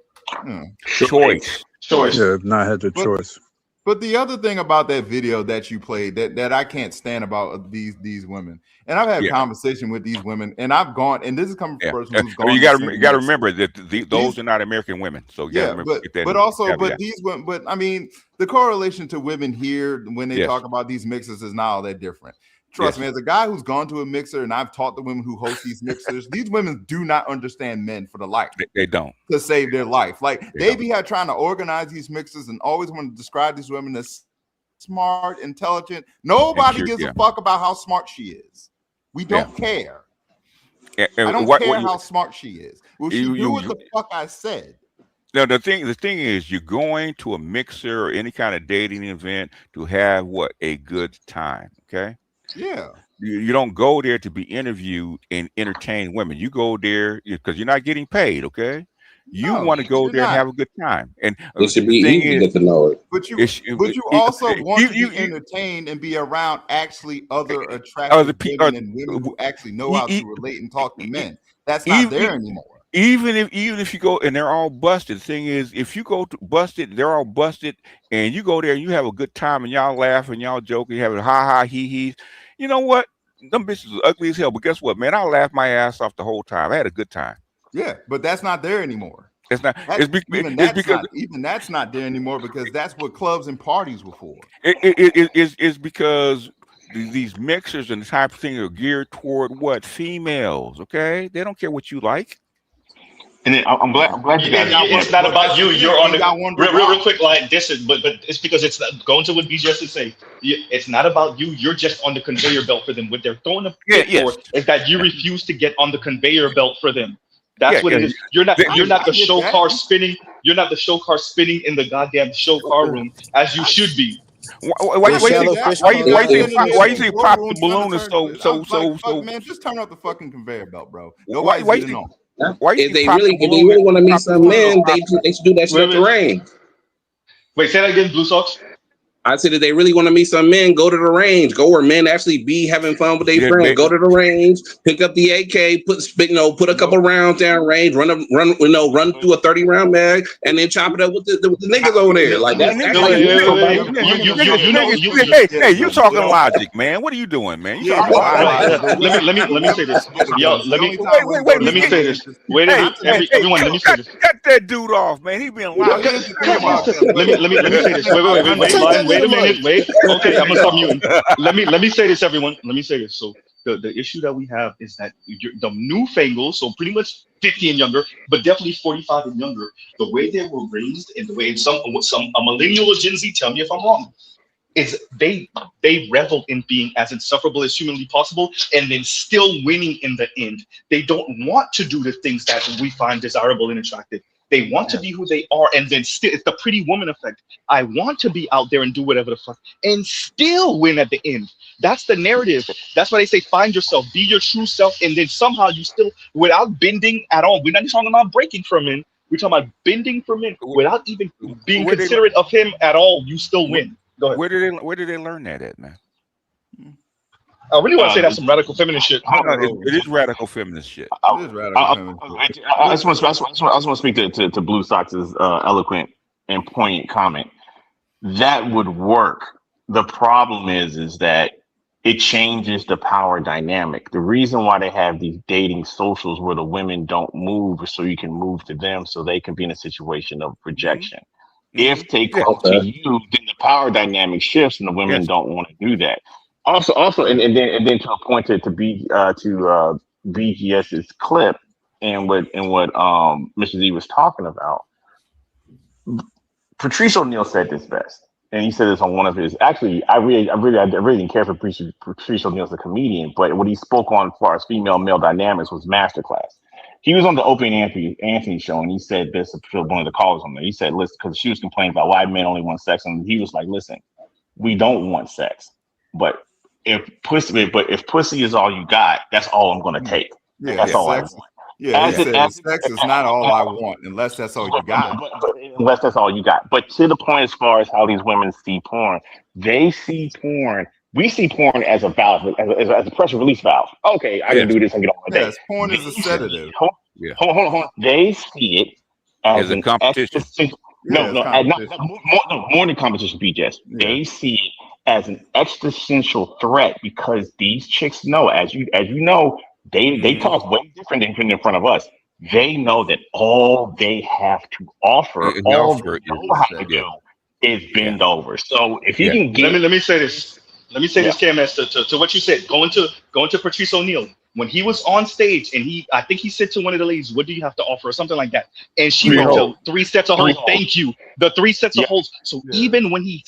Choice. Yeah, have not had the choice. But the other thing about that video that you played that I can't stand about these women, and I've had conversation with these women, and I've gone, and this is coming from a person who's gone. You got to remember that those are not American women. So but these women, but I mean, the correlation to women here when they talk about these mixers is not all that different. Trust me, as a guy who's gone to a mixer and I've taught the women who host these mixers, these women do not understand men for the life. They don't. To save their life. Like they be trying to organize these mixers and always want to describe these women as smart, intelligent. Nobody gives a fuck about how smart she is. We don't care. I don't care how smart she is. Well, she knew what the fuck I said. Now the thing is, you're going to a mixer or any kind of dating event to have a good time. Okay. Yeah. You don't go there to be interviewed and entertain women. You go there because you're not getting paid. Okay. You want to go there and have a good time. And it should be easy to know it. But you also want to be entertained and be around actually other attractive women and women who actually know how to relate and talk to men. That's not there anymore. Even if you go and they're all busted, the thing is, if you go to busted, they're all busted, and you go there and you have a good time and y'all laugh and y'all joke and you have a ha he he's. You know what? Them bitches are ugly as hell, but guess what, man? I laughed my ass off the whole time. I had a good time. Yeah, but that's not there anymore. It's not. Even that's not there anymore because that's what clubs and parties were for. It's because these mixers and the type of thing are geared toward what? Females. Okay, they don't care what you like. And then I'm glad you guys. It's not about you. You're on the real quick line. This is, but it's because it's not, going to what BJ is saying. It's not about you. You're just on the conveyor belt for them. What they're throwing a fit for is that you refuse to get on the conveyor belt for them. That's what it is. You're not the show car spinning. You're not the show car spinning in the goddamn show car room as you should be. Why you say pop the balloon is so? Man, just turn off the fucking conveyor belt, bro. Nobody's getting on. If they really want to meet some men, they should do that shit at the range. Wait, say that again, Blue Sox. I said, if they really want to meet some men, go to the range. Go where men actually be having fun with their friends. Go to the range, pick up the AK, put a couple rounds down range, run through a 30-round mag, and then chop it up with the niggas over there. Like that's hey, you talking logic, man? What are you doing, man? You talking logic. Let me say this. Yo, let me say this. Wait, everyone, let me say this. Cut that dude off, man. He being logic. Let me say this. Wait a minute. Wait. Okay, I'm gonna stop muting. Let me say this, everyone. Let me say this. So the issue that we have is that the newfangled, so pretty much 50 and younger, but definitely 45 and younger, the way they were raised and the way a millennial or Gen Z, tell me if I'm wrong, is they revel in being as insufferable as humanly possible and then still winning in the end. They don't want to do the things that we find desirable and attractive. They want to be who they are, and then still, it's the pretty woman effect. I want to be out there and do whatever the fuck, and still win at the end. That's the narrative. That's why they say find yourself, be your true self, and then somehow you still, without bending at all. We're not talking about breaking from men. We're talking about bending from men without even being considerate of him at all. You still win. Go ahead. Where did they learn that at, man? I really want to say that's some radical feminist shit. It is radical feminist shit. I just want to speak to Blue Sox's eloquent and poignant comment. That would work. The problem is that it changes the power dynamic. The reason why they have these dating socials where the women don't move is so you can move to them, so they can be in a situation of rejection. If they come to you, then the power dynamic shifts, and the women don't want to do that. Also, and then to a point to BGS's clip and what Mr. Z was talking about. Patrice O'Neal said this best, and he said this on one of his. Actually, I really didn't care for Patrice O'Neal as a comedian, but what he spoke on as far as female-male dynamics was masterclass. He was on the Opie and Anthony show, and he said this to one of the callers on there. He said, "Listen," because she was complaining about why men only want sex, and he was like, "Listen, we don't want sex, but if pussy is all you got, that's all I'm gonna take. Yeah, That's all I sex. want. Yeah, he said sex is not all I want unless that's all you got. But unless that's all you got. But to the point, as far as how these women see porn, they see porn. We see porn as a valve, as a pressure release valve. Okay, I can do this and get on my day. Yes, porn is a sedative. Hold on. They see it as a competition. More than competition, BJS. They see it as an existential threat because these chicks know, as you know, they talk way different than in front of us. They know that all they have to offer, all they know how to do, is bend over. So if you can get, let me say this. Let me say this, KMS, to what you said. Going to Patrice O'Neal. When he was on stage and I think he said to one of the ladies, "What do you have to offer?" or something like that. And she went to 3 sets of holes. Thank you. The 3 sets of holes. So even when he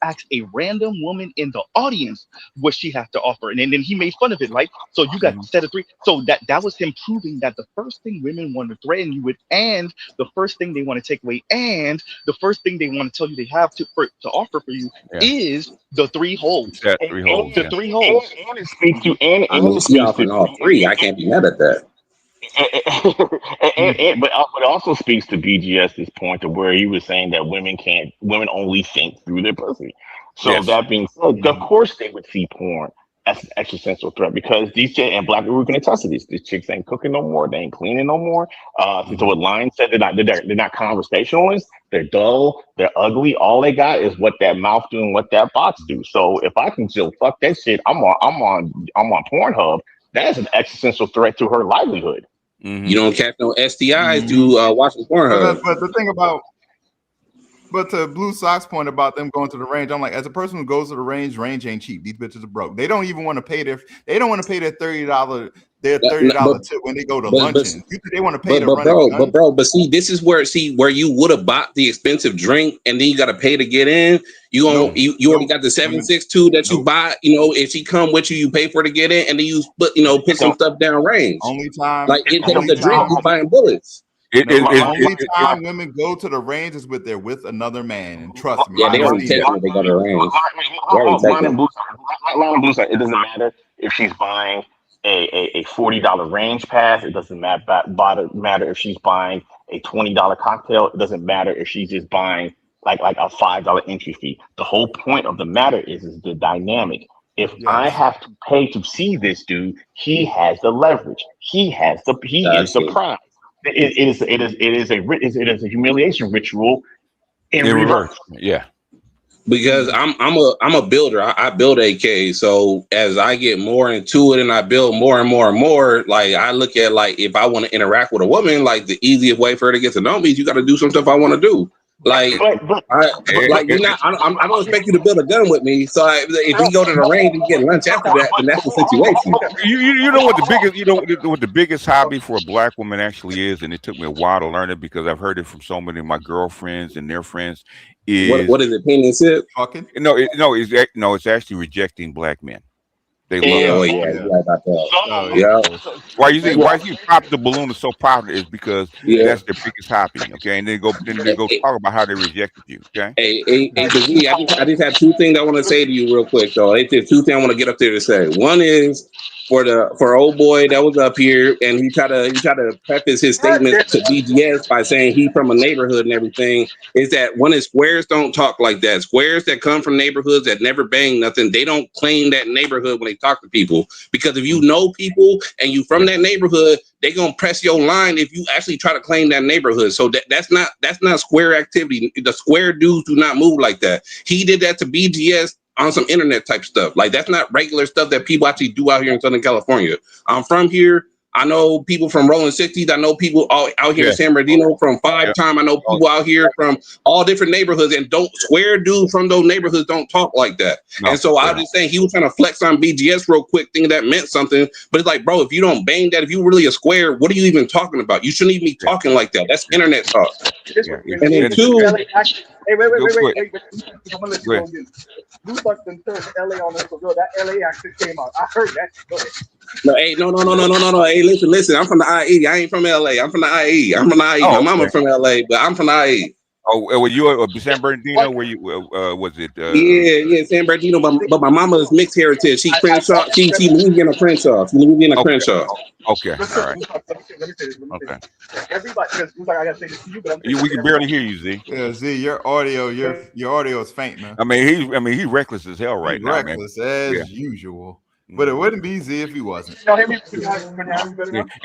asked a random woman in the audience what she have to offer, and then he made fun of it, right? So you got set of 3. So that was him proving that the first thing women want to threaten you with, and the first thing they want to take away, and the first thing they want to tell you they have to offer for you is the 3 holes. That 3 holes. The 3 holes. And it speaks to and it speaks to all 3. I can't be mad at that. But it also speaks to BGS's point of where he was saying that women only think through their pussy. So that being said, of course they would see porn as an existential threat because these chicks, and Black people can attest to this. These chicks ain't cooking no more. They ain't cleaning no more. So what Lion said, they're not conversationalists. They're dull. They're ugly. All they got is what that mouth do and what that box do. So if I can still fuck that shit, I'm on Pornhub. That is an existential threat to her livelihood. You don't catch no STIs to watching Pornhub. But the thing about, but to Blue Sox point about them going to the range, I'm like, as a person who goes to the range ain't cheap. These bitches are broke. They don't even want to pay their $30 tip when they go to luncheon. They want to pay to run But see, this is where you would have bought the expensive drink and then you got to pay to get in. You already got the 762 that you buy. You know, if she come with you, you pay for her to get in, and then you put some stuff down range. Only time like it takes a drink, you buying bullets. Only time women go to the range is with another man, and trust me. Yeah, they already take when they go to the range. It doesn't matter if she's buying a $40 range pass. It doesn't matter if she's buying a $20 cocktail. It doesn't matter if she's just buying like a $5 entry fee. The whole point of the matter is the dynamic. If I have to pay to see this dude, he has the leverage. He is the prize. It is a humiliation ritual in reverse. Yeah. Because I'm a builder. I build AK. So as I get more into it and I build more and more and more, like I look at like if I want to interact with a woman, like the easiest way for her to get to know me is you got to do some stuff I want to do. Like, I don't expect you to build a gun with me. So if we go to the range and get lunch after that, then that's the situation. You know what the biggest hobby for a Black woman actually is, and it took me a while to learn it because I've heard it from so many of my girlfriends and their friends. What is it? Pain and sip? Fucking? No, it's actually rejecting Black men. They love Why you think Pop the Balloon is so popular is because that's their biggest hobby. Okay, and then they go talk about how they rejected you. Okay. I just have 2 things I want to say to you real quick though. There's 2 things I want to get up there to say. One is for old boy that was up here and he try to preface his statement to BGS by saying he from a neighborhood and everything, is that one is squares don't talk like that. Squares that come from neighborhoods that never bang nothing, they don't claim that neighborhood when they talk to people, because if you know people and you from that neighborhood, they gonna press your line if you actually try to claim that neighborhood. So that's not square activity. The square dudes do not move like that. He did that to BGS on some internet type stuff. Like that's not regular stuff that people actually do out here in Southern California. I'm from here. I know people from Rolling 60s. I know people out here in San Bernardino from 5 Time. I know people out here from all different neighborhoods, and square dudes from those neighborhoods don't talk like that. And so I was just saying he was trying to flex on BGS real quick, thinking that meant something. But it's like, bro, if you don't bang that, if you really a square, what are you even talking about? You shouldn't even be talking like that. That's internet talk. And then 2. Hey, wait. I'm gonna let you go again. You fucking turned LA on us, so that LA accent came out. I heard that. Go ahead. No. Hey, listen. I'm from the IE. I ain't from LA. I'm from the IE. My mama's from LA, but I'm from the IE. Oh, were you San Bernardino? Where you was it? Yeah, San Bernardino. But my mama is mixed heritage. She Crenshaw. She Louisiana Crenshaw. She Louisiana Crenshaw. Okay, all right. Okay. Everybody, because I gotta say this to you, but We can barely hear you, Z. Yeah, Z, your audio is faint, man. I mean, he's reckless as hell right now, man. Reckless as usual. But it wouldn't be Z if he wasn't. Y'all hear me?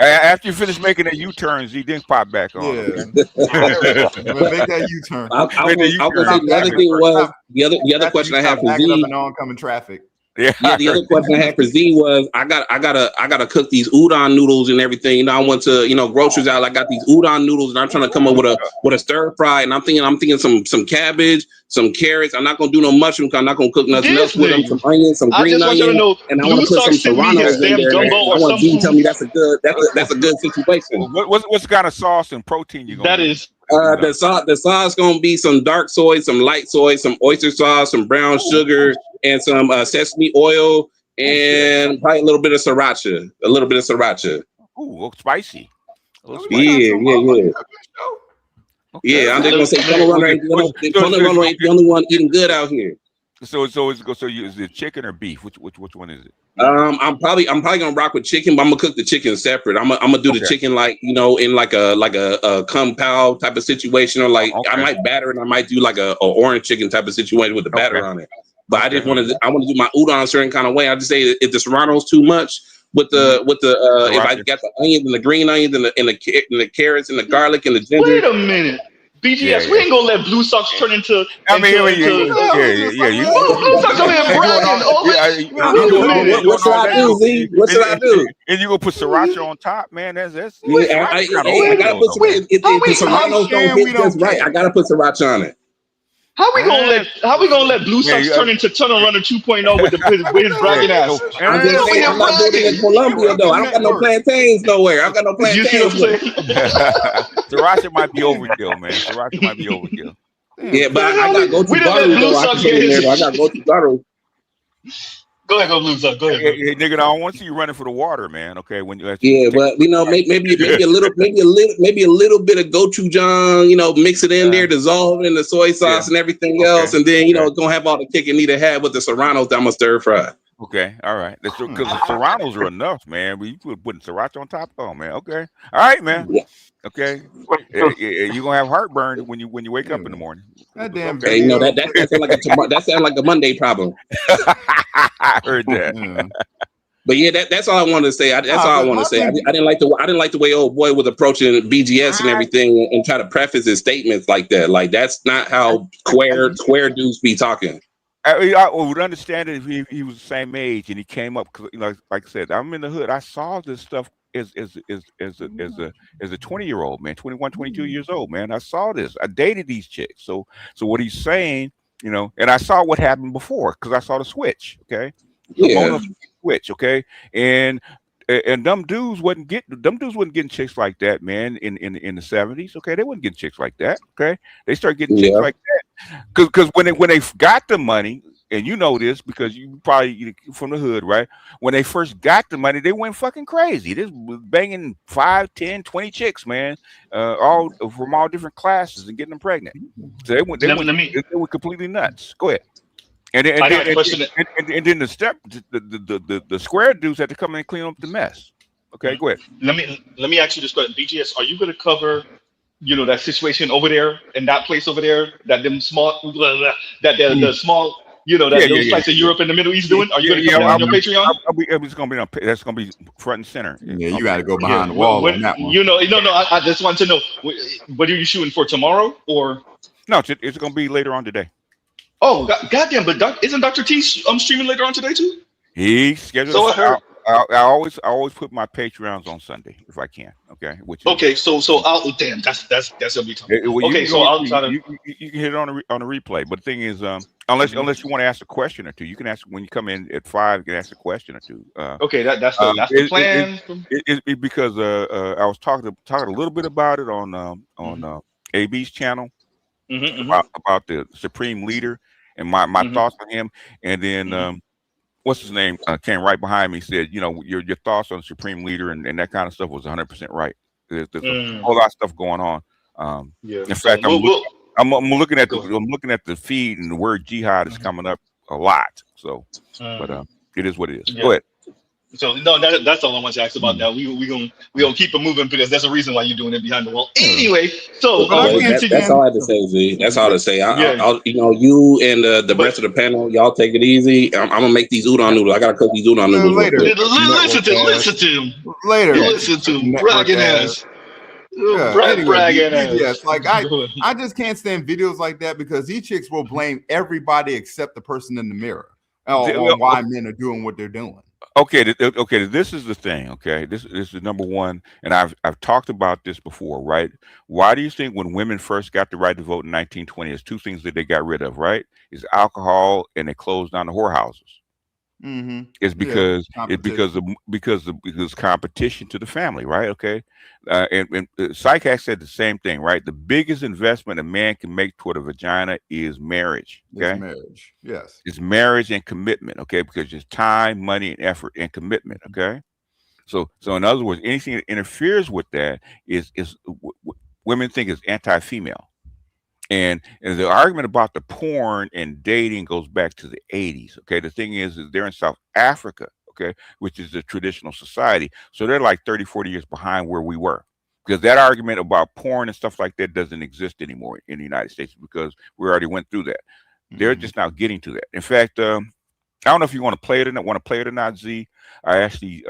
After you finish making that U-turn, Z, then pop back on. Yeah. Okay? Make that U-turn. I was gonna say the other thing was the other question I have for Z. Up in oncoming traffic. Yeah, the other question I had for Z was I gotta cook these udon noodles and everything. You know, I went to groceries out. I got these udon noodles and I'm trying to come up with a stir fry. And I'm thinking some cabbage, some carrots. I'm not gonna do no mushroom because I'm not gonna cook nothing else with them. Some onions, some green onions, and I want to put some serranos in there. And I want Z to tell me that's a good situation. What's kind of sauce and protein you gonna? That is. The sauce gonna be some dark soy, some light soy, some oyster sauce, some brown sugar, and some sesame oil, and probably a little bit of sriracha. Ooh, spicy. Yeah. Yeah, I'm just gonna say Tunnel Runner ain't the only one eating good out here. So is it chicken or beef? Which one is it? I'm probably gonna rock with chicken, but I'm gonna cook the chicken separate. I'm gonna do the chicken in like a kung pao type of situation, or I might batter it. I might do like a orange chicken type of situation with the batter on it. But I want to do my udon a certain kind of way. I just say if the serrano's too much with the if I got the onions and the green onions and the carrots and the garlic and the ginger. Wait a minute. BGS, we ain't gonna let Blue Socks turn into. I mean, Blue Socks over here bragging. What should I do, Z? What should I do? And you gonna put sriracha on top, man? That's I gotta put some. If the serranos don't hit just right, I gotta put sriracha on it. How we gonna let Blue Socks turn into Tunnel Runner 2.0 with his bragging ass? I'm just saying, I'm not doing it in Colombia though. I don't got no plantains nowhere. I've got no plantains. You see what I'm saying? Sriracha might be overkill, man. Sriracha might be overkill. Yeah, but I got go to Garu though. I got go to Garu. Go ahead, Blue Socks. Go ahead. Hey, nigga, I don't want to see you running for the water, man. Okay, when you but maybe a little bit of gochujang, mix it in there, dissolve it in the soy sauce and everything else, and then it's gonna have all the kick it need to have with the serranos that I'm gonna stir fry. Okay, all right. Because the serranos are enough, man. But you putting sriracha on top, oh man. Okay, all right, man. Yeah. Okay, you're gonna have heartburn when you wake up in the morning. That damn. Hey, that sounds like a Monday problem. I heard that. But yeah, that's all I wanted to say. That's all I want to say. I didn't like the way old boy was approaching BGS and everything, and try to preface his statements like that. Like that's not how square dudes be talking. I would understand it if he was the same age and he came up because, like I said, I'm in the hood. I saw this stuff as a 20-year-old man, 21, 22 years old, man. I saw this. I dated these chicks. So what he's saying, and I saw what happened before because I saw the switch. Okay, switch. Okay, and them dudes wasn't getting chicks like that, man. In the 70s, okay, they wasn't getting chicks like that. Okay, they started getting chicks like that because when they got the money. And you know this because you probably from the hood, right? When they first got the money, they went fucking crazy. They was banging 5, 10, 20 chicks, man, all from all different classes and getting them pregnant. So they were completely nuts. Go ahead. And then the square dudes had to come in and clean up the mess. Okay, go ahead. Let me ask you this question, BGS. Are you going to cover? That situation over there in that place over there, that them small, the small. Those sites of Europe and the Middle East doing? Are you going to come on your Patreon? It's going to be that's going to be front and center. Yeah, you got to go behind the wall on that one. I just want to know, what are you shooting for tomorrow or? No, it's going to be later on today. Oh, goddamn! But isn't Dr. T streaming later on today too? He's scheduled. So I heard. I always put my Patreons on Sunday if I can. Okay. So I'll damn. That's gonna be tough. Okay, so I'll try to. You can hit it on a replay, but the thing is, unless you want to ask a question or two, you can ask when you come in at 5. You can ask a question or two. Okay, that's the plan. Because I was talking a little bit about it on AB's channel about the Supreme Leader and my thoughts on him, and then. What's his name? Came right behind me. Said, your thoughts on the Supreme Leader and that kind of stuff was 100% right. There's a whole lot of stuff going on. In fact, I'm looking at the feed, and the word jihad is coming up a lot. So, but it is what it is. Go ahead. So no, that's all I want to ask about that. We gonna keep it moving because there's a reason why you're doing it behind the wall. Anyway, so that's all I had to say, Z. That's all to say. I'll you and the rest of the panel, y'all take it easy. I'm gonna make these udon noodles. I gotta cook these udon noodles later. Listen to him. Later. Listen to him. Bragging ass. Bragging ass. Yes, like I just can't stand videos like that because these chicks will blame everybody except the person in the mirror on why men are doing what they're doing. Okay, this is the thing. Okay, this is number one, and I've talked about this before, right? Why do you think when women first got the right to vote in 1920, there's two things that they got rid of, right? Is alcohol, and they closed down the whorehouses. It's because because competition to the family, right? Okay, and Psych said the same thing, right? The biggest investment a man can make toward a vagina is marriage. Okay, it's marriage. Yes, it's marriage and commitment. Okay, because it's time, money, and effort and commitment. Okay, so in other words, anything that interferes with that is women think is anti-female. And the argument about the porn and dating goes back to the 80s. Okay, the thing is they're in South Africa, okay, which is a traditional society. So they're like 30, 40 years behind where we were. Because that argument about porn and stuff like that doesn't exist anymore in the United States because we already went through that. They're just now getting to that. In fact, I don't know if you want to play it or not, Z. I actually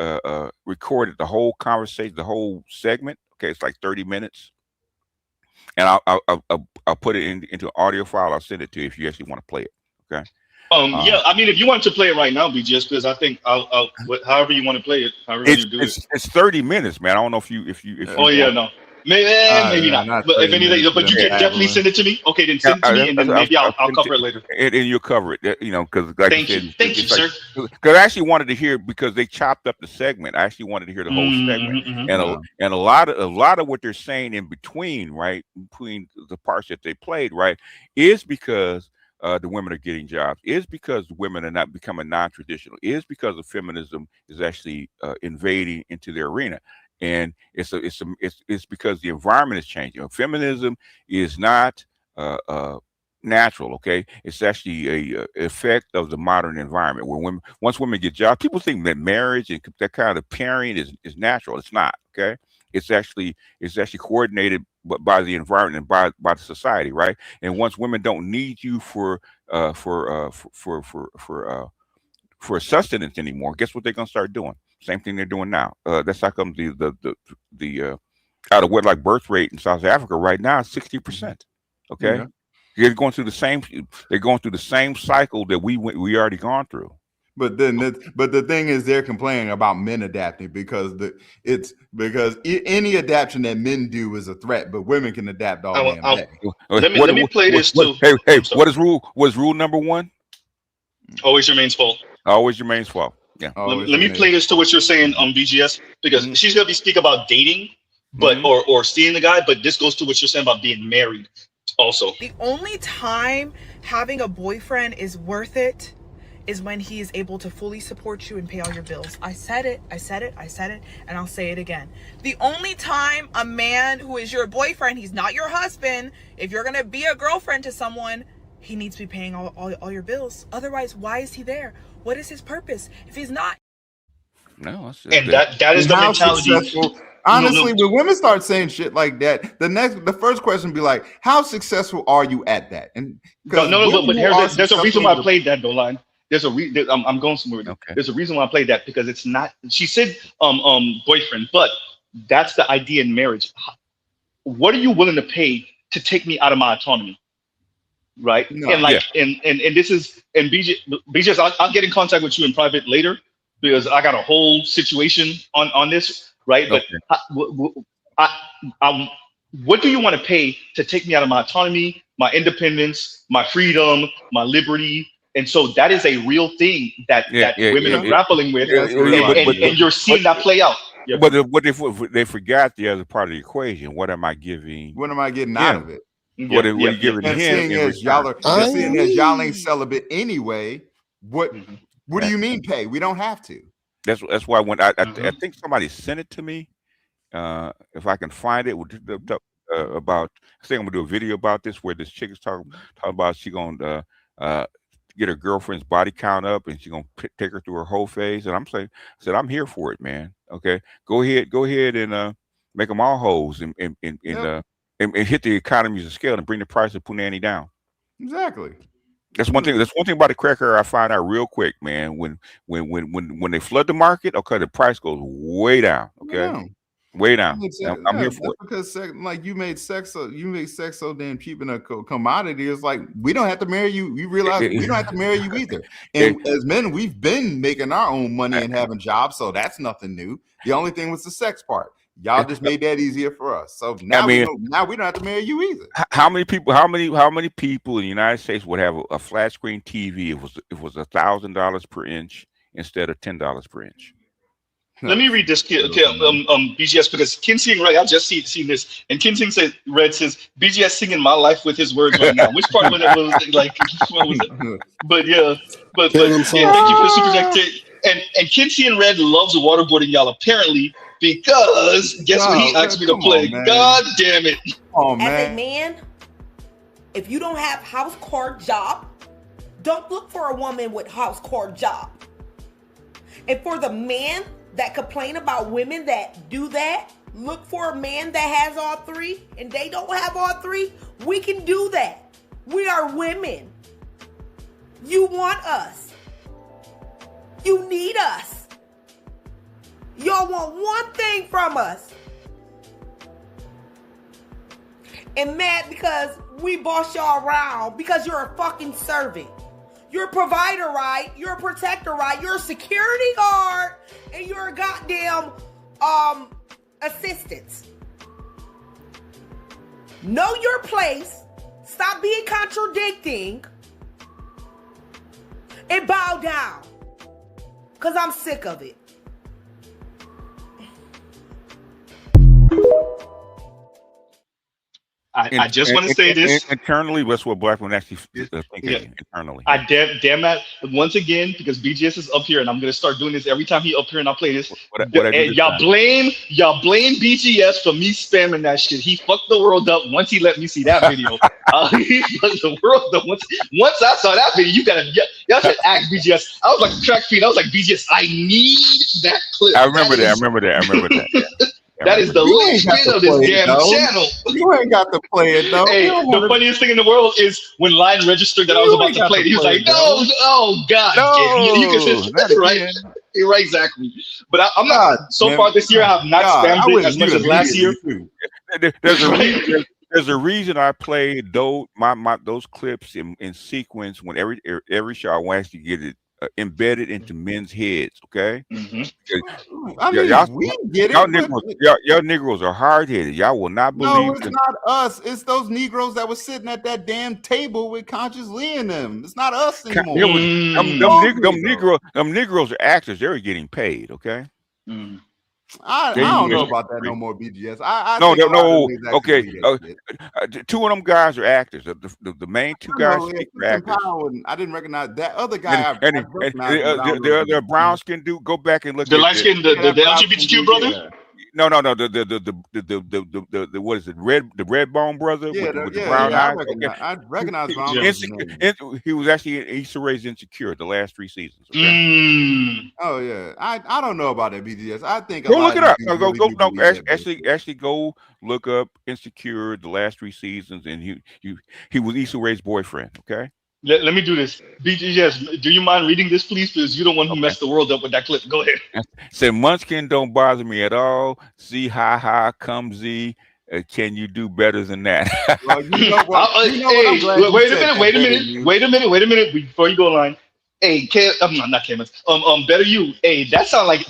recorded the whole conversation, the whole segment. Okay, it's like 30 minutes. And I'll put it into an audio file. I'll send it to you if you actually want to play it. Okay. Yeah, I mean, if you want to play it right now, BGS, because I think I'll however you want to play it, however you do it. It's 30 minutes, man. I don't know if you. Oh yeah, no. Maybe not. But if anything, but you can definitely send it to me. Okay, then send it to me, and then maybe I'll cover it later. And you'll cover it, you know, because like thank you, sir. Because I actually wanted to hear because they chopped up the segment. I actually wanted to hear the whole segment, and a lot of what they're saying in between, right, between the parts that they played, right, is because the women are getting jobs, is because women are not becoming non-traditional, is because of feminism is actually invading into their arena. And it's because the environment is changing. Feminism is not natural. Okay, it's actually a effect of the modern environment where once women get jobs, people think that marriage and that kind of pairing is natural. It's not. Okay, it's actually coordinated by the environment and by the society, right? And once women don't need you for sustenance anymore, guess what they're gonna start doing? Same thing they're doing now. That's how come the out of wedlock birth rate in South Africa right now is 60%. Okay, they're going through the same cycle that we already gone through. But the thing is, they're complaining about men adapting because any adaptation that men do is a threat, but women can adapt all damn day. Let me play this too. Hey, what is rule number one? Always your main fault. Always your main fault. Yeah. Let me play this to what you're saying on BGS because she's gonna be speaking about dating, but or seeing the guy, but this goes to what you're saying about being married also. The only time having a boyfriend is worth it is when he is able to fully support you and pay all your bills. I said it, and I'll say it again. The only time a man who is your boyfriend, he's not your husband, if you're gonna be a girlfriend to someone, he needs to be paying all your bills. Otherwise, why is he there? What is his purpose if he's not? No, and that is the mentality. Honestly, when women start saying shit like that, the first question be like, "How successful are you at that?" And but there's a reason why I played that though, line. There's a I'm going somewhere. Okay. There's a reason why I played that because it's not. She said boyfriend, but that's the idea in marriage. What are you willing to pay to take me out of my autonomy? Right. No, and and this is BJ, I'll get in contact with you in private later because I got a whole situation on this. Right. Okay. But what do you want to pay to take me out of my autonomy, my independence, my freedom, my liberty? And so that is a real thing that women are grappling with. And you're seeing that play out. Yeah. But they forgot the other part of the equation. What am I giving? What am I getting out of it? What are you giving him? Seeing as y'all ain't celibate anyway, what do you mean pay? We don't have to. That's why when I think somebody sent it to me. If I can find it, about. I think I'm gonna do a video about this where this chick is talking about she gonna get her girlfriend's body count up and she gonna take her through her whole phase. And I said I'm here for it, man. Okay, go ahead and make them all hoes and hit the economies of scale and bring the price of punani down. Exactly. That's one thing. That's one thing about the cracker I find out real quick, man. When they flood the market, okay, the price goes way down. Okay, way down. I'm here for it. Because like you made sex so damn cheap in a commodity. It's like we don't have to marry you. You realize we don't have to marry you either. And as men, we've been making our own money and having jobs, so that's nothing new. The only thing was the sex part. Y'all just made that easier for us. So now we don't have to marry you either. How many people in the United States would have a flat screen TV if it was $1,000 per inch instead of $10 per inch? Let me read this, BGS, because Kinsey and Red, I've just seen this, and Kinsey Red says, BGS singing my life with his words right now. Which part when it was like, what was it? But yeah, but yeah, thank you for the super chat. And Kinsey and Red loves waterboarding y'all apparently because guess what he asked me to play? God damn it! Oh man! As a man, if you don't have house core job, don't look for a woman with house core job. And for the man that complain about women that do that, look for a man that has all three and they don't have all three. We can do that. We are women. You want us. You need us. Y'all want one thing from us. And mad because we boss y'all around because you're a fucking servant. You're a provider, right? You're a protector, right? You're a security guard and you're a goddamn assistant. Know your place. Stop being contradicting. And bow down. Because I'm sick of it. I just want to say this internally. That's what black women actually think internally. I damn that once again because BGS is up here and I'm gonna start doing this every time he up here and I play this. Y'all blame BGS for me spamming that shit. He fucked the world up once he let me see that video. He fucked the world up once I saw that video. Y'all should ask BGS. I was like a track feed. I was like BGS. I need that clip. I remember that. That is the linchpin of this damn channel. You ain't got to play it though. Hey, the funniest thing in the world is when Line registered that I was about to play it. He was like, "No, oh God, you can that's right, right, exactly." But I'm not. So far this year, I have not spammed it as much as last year. There's a reason I play those clips in sequence when every show I want to get it embedded into men's heads. Okay. I mean, we get it. Y'all Negroes are hard headed. Y'all will not believe. No, it's not us. It's those Negroes that were sitting at that damn table with Conscious Lee and them. It's not us anymore. Them Negroes are actors. They're getting paid. Okay. I don't know about that no more, BGS. No. Okay, two of them guys are actors. The main two guys are actors. I didn't recognize that other guy. The brown skin dude. Go back and look. The light skin, the LGBTQ brother. No. The what is it? The red bone brother with the brown eyes. I recognize Brown. He was actually Issa Rae's Insecure the last 3 seasons. Okay? Oh yeah, I don't know about that, BGS. I think go look it up. Actually go look up Insecure the last 3 seasons, and he was Issa Rae's boyfriend. Okay. Let me do this. BGS, do you mind reading this, please? Because you're the one who messed the world up with that clip. Go ahead. Said Munchkin don't bother me at all. Z ha come Z. Can you do better than that? Well, wait a minute. Before you go line. Hey, not Camus. Better you. Hey, that sound like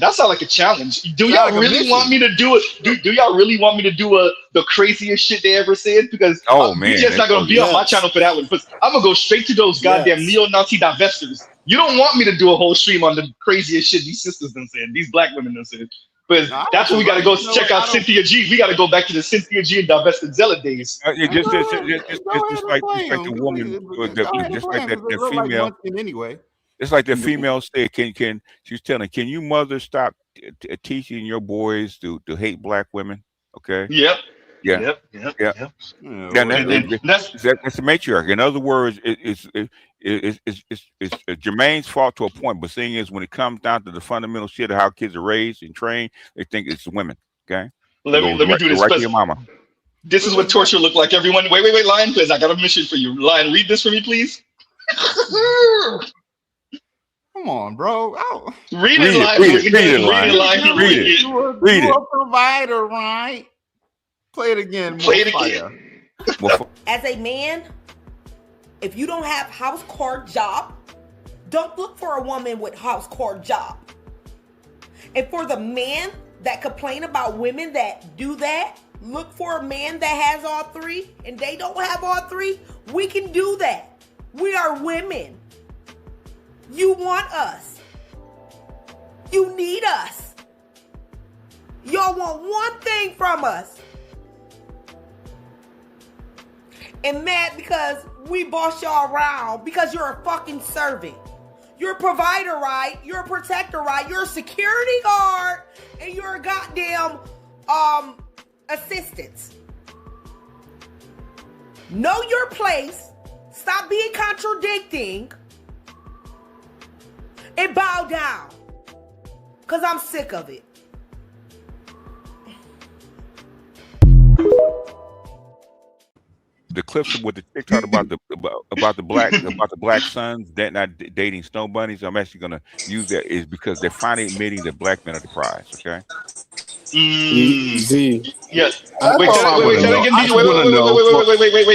a challenge. Do y'all really want me to do it? Do y'all really want me to do the craziest shit they ever said? Because man, just not gonna be on my channel for that one. I'm gonna go straight to those goddamn neo-Nazi divestors. You don't want me to do a whole stream on the craziest shit these sisters done said, these black women done said. But that's what we gotta go check out Cynthia G. We gotta go back to the Cynthia G and divested zealot days. Just like the woman, just like that female. Anyway. It's like the female said, she's telling, can you mothers stop teaching your boys to hate black women? Okay. Yep. Yeah. That's the matriarch. In other words, it's Jermaine's fault to a point, but seeing is when it comes down to the fundamental shit of how kids are raised and trained, they think it's the women. Okay. Let me do this. Right to your mama. This is what torture looked like, everyone. Wait, Lion, because I got a mission for you. Lion, read this for me, please. Come on, bro. Oh. Read it, Lion. Read it. You're a provider, right? Play it again. Play it again. As a man, if you don't have house core job, don't look for a woman with house core job. And for the man that complain about women that do that, look for a man that has all three, and they don't have all three. We can do that. We are women. You want us. You need us. Y'all want one thing from us. And mad because we boss y'all around because you're a fucking servant. You're a provider, right? You're a protector, right? You're a security guard, and you're a goddamn assistant. Know your place. Stop being contradicting. And bow down. Because I'm sick of it. The clips of what the chick talked about the black sons that not dating snow bunnies. I'm actually gonna use that is because they're finally admitting that black men are the prize. Okay. Z. Yes. Wait,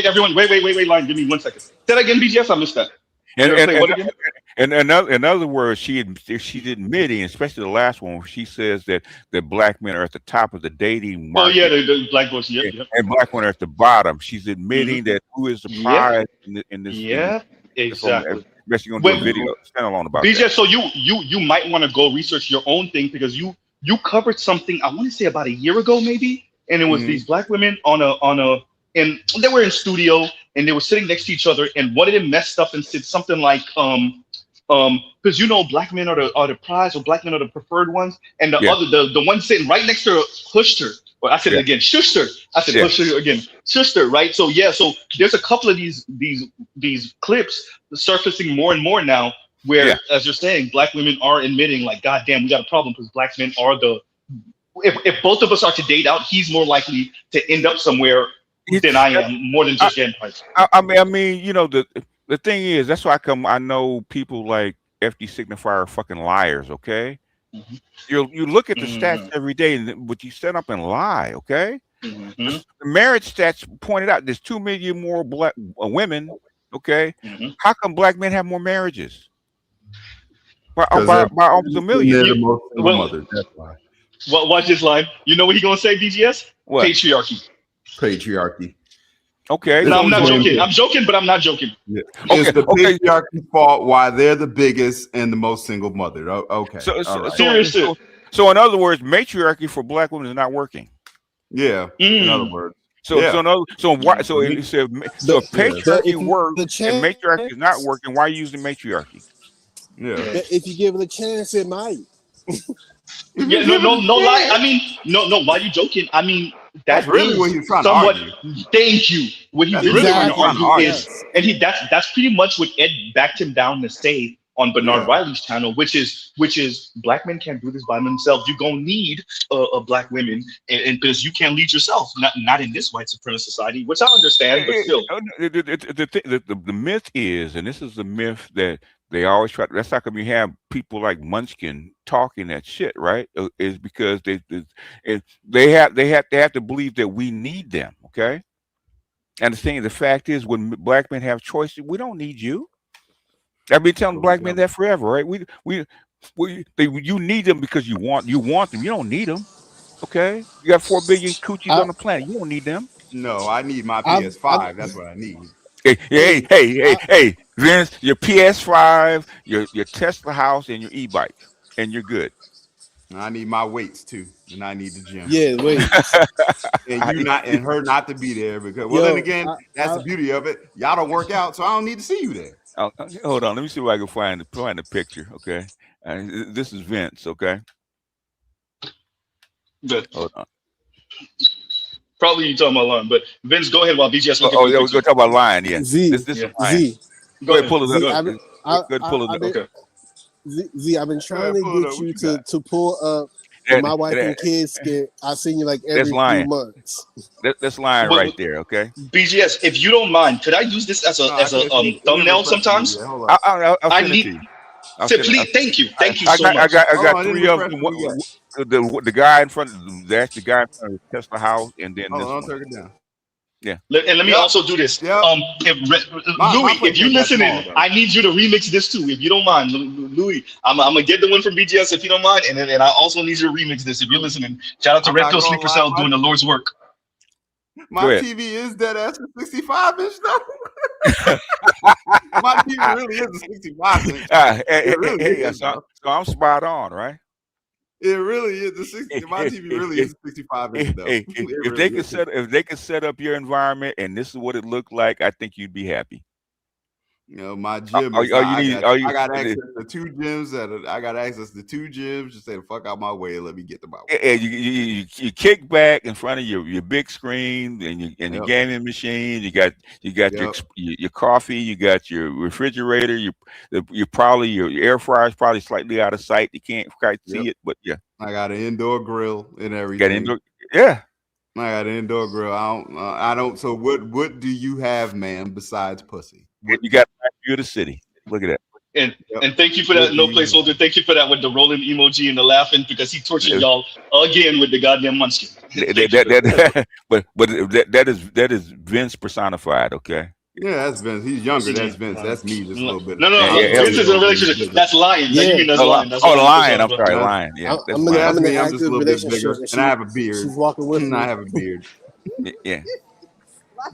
everyone. Wait, Lion. Give me 1 second. Say that again, BGS. I missed that. And in other words, she's admitting, especially the last one, where she says that black men are at the top of the dating market. Oh yeah, the black boys. Yep. And black women are at the bottom. She's admitting that who is the prize in this. Yeah, exactly. Especially gonna do a video standalone about BGS, that. so you might want to go research your own thing because you covered something I want to say about a year ago maybe, and it was these black women and they were in studio and they were sitting next to each other, and one of them messed up and said something like because black men are the prize, or black men are the preferred ones, and the one sitting right next to her pushed her. Well, I said it again, shushed her. I said pushed her again, shushed her. Right. So so there's a couple of these clips surfacing more and more now, where as you're saying, black women are admitting like, God damn, we got a problem because black men are if both of us are to date out, he's more likely to end up somewhere than I am, more than just getting price. I mean, the thing is, that's why I know people like FD Signifier are fucking liars, okay? You look at the stats every day, but you set up and lie, okay? The marriage stats pointed out there's 2 million more black women, okay? How come black men have more marriages? By almost 1 million. That's why. Well, watch this line. You know what he's gonna say, BGS? What? Patriarchy. Okay. No, I'm not joking. I'm joking, but I'm not joking. Yeah. It's the patriarchy's fault why they're the biggest and the most single mother. Okay. So in other words, matriarchy for black women is not working. Yeah. In other words. So if patriarchy works and matriarchy is not working, why are you using matriarchy? Yeah. If you give it a chance, it might. Yeah, no lie. I mean, no. Why are you joking? I mean, that's really what he's trying to argue. Thank you. What he really trying to argue is, and that's pretty much what Ed backed him down to say on Bernard Riley's channel, which is black men can't do this by themselves. You're gonna need a black women, and because you can't lead yourself, not in this white supremacist society, which I understand, but still. The myth is, and this is the myth that they always try. That's how come you have people like Munchkin talking that shit, right? Is because they have to believe that we need them, okay? And the fact is, when black men have choices, we don't need you. I've been telling black men that forever, right? You need them because you want them. You don't need them, okay? You got 4 billion coochies on the planet. You don't need them. No, I need my PS5. That's what I need. Hey, Vince, your PS5, your Tesla house, and your e-bike, and you're good. I need my weights too, and I need the gym. Yeah, wait. and her not to be there because then again, that's the beauty of it. Y'all don't work out, so I don't need to see you there. Hold on, let me see if I can find the picture. Okay, this is Vince. Okay, good. Hold on. Probably you talking about Lion, but Vince, go ahead while BGS looking Oh, for the yeah, we're picture. gonna talk about Lion. Yeah, Z, this Yeah. is Lion. Z, Go ahead, pull it Z, up. I've been, Go ahead, pull it I've up. been, Okay. Z, I've been trying to pull it get up. What you you got? to pull up the That, my wife that, and kids skit. I seen you like that's every few Lion. months. That's Lion What, right there. Okay. BGS, if you don't mind, could I use this as No, I can't see it. It never thumbnail refreshed me sometimes? yet. Hold on. I'll I send it to need you. I'll to send it. please. Thank you I so much. got Hold on, it didn't 3 of refresh them. me yet. The guy in front of that's the guy in front of the Tesla house, and then Hold this on, I'll one. turn it down. Yeah. And let me Yep. also do this. Yep. My Louis, play if you came that listening, small though. I need you to remix this too, if you don't mind. Louis, I'm gonna get the one from BGS if you don't mind, and I also need you to remix this if you're listening. Shout out to I'm Red not Pill gonna Sleeper lie, Cell doing the Lord's work. my TV is dead ass a 65-inch though. My TV really is a 65-inch. It really is. So I'm spot on, right? It really is the 60. My TV really is a 65-inch though. If they could set up your environment and this is what it looked like, I think you'd be happy. You know, my gym is. I got access to 2 gyms. I got access to 2 gyms. Just say the fuck out my way and let me get to my way. And you kick back in front of your big screen and your gaming machine. You got your coffee. You got your refrigerator. Your air fryer is probably slightly out of sight. You can't quite see it, but yeah. I got an indoor grill and everything. Yeah. I got an indoor grill. I don't. So what do you have, man? Besides pussy, you got a view of the city. Look at that. And thank you for that. No placeholder. Thank you for that with the rolling emoji and the laughing because he tortured y'all again with the goddamn munchkin. But that is Vince personified. Okay. Yeah, that's Vince. He's younger. That's Vince. That's me just a little bit. No. Vince is in a relationship. That's Lion. Yeah. You mean that's Lion. That's the Lion. I'm sorry, Lion. Yeah. I'm in an I'm just a active little bit bigger, relationship, and I have a beard. She's walking with me. I have a beard. Yeah.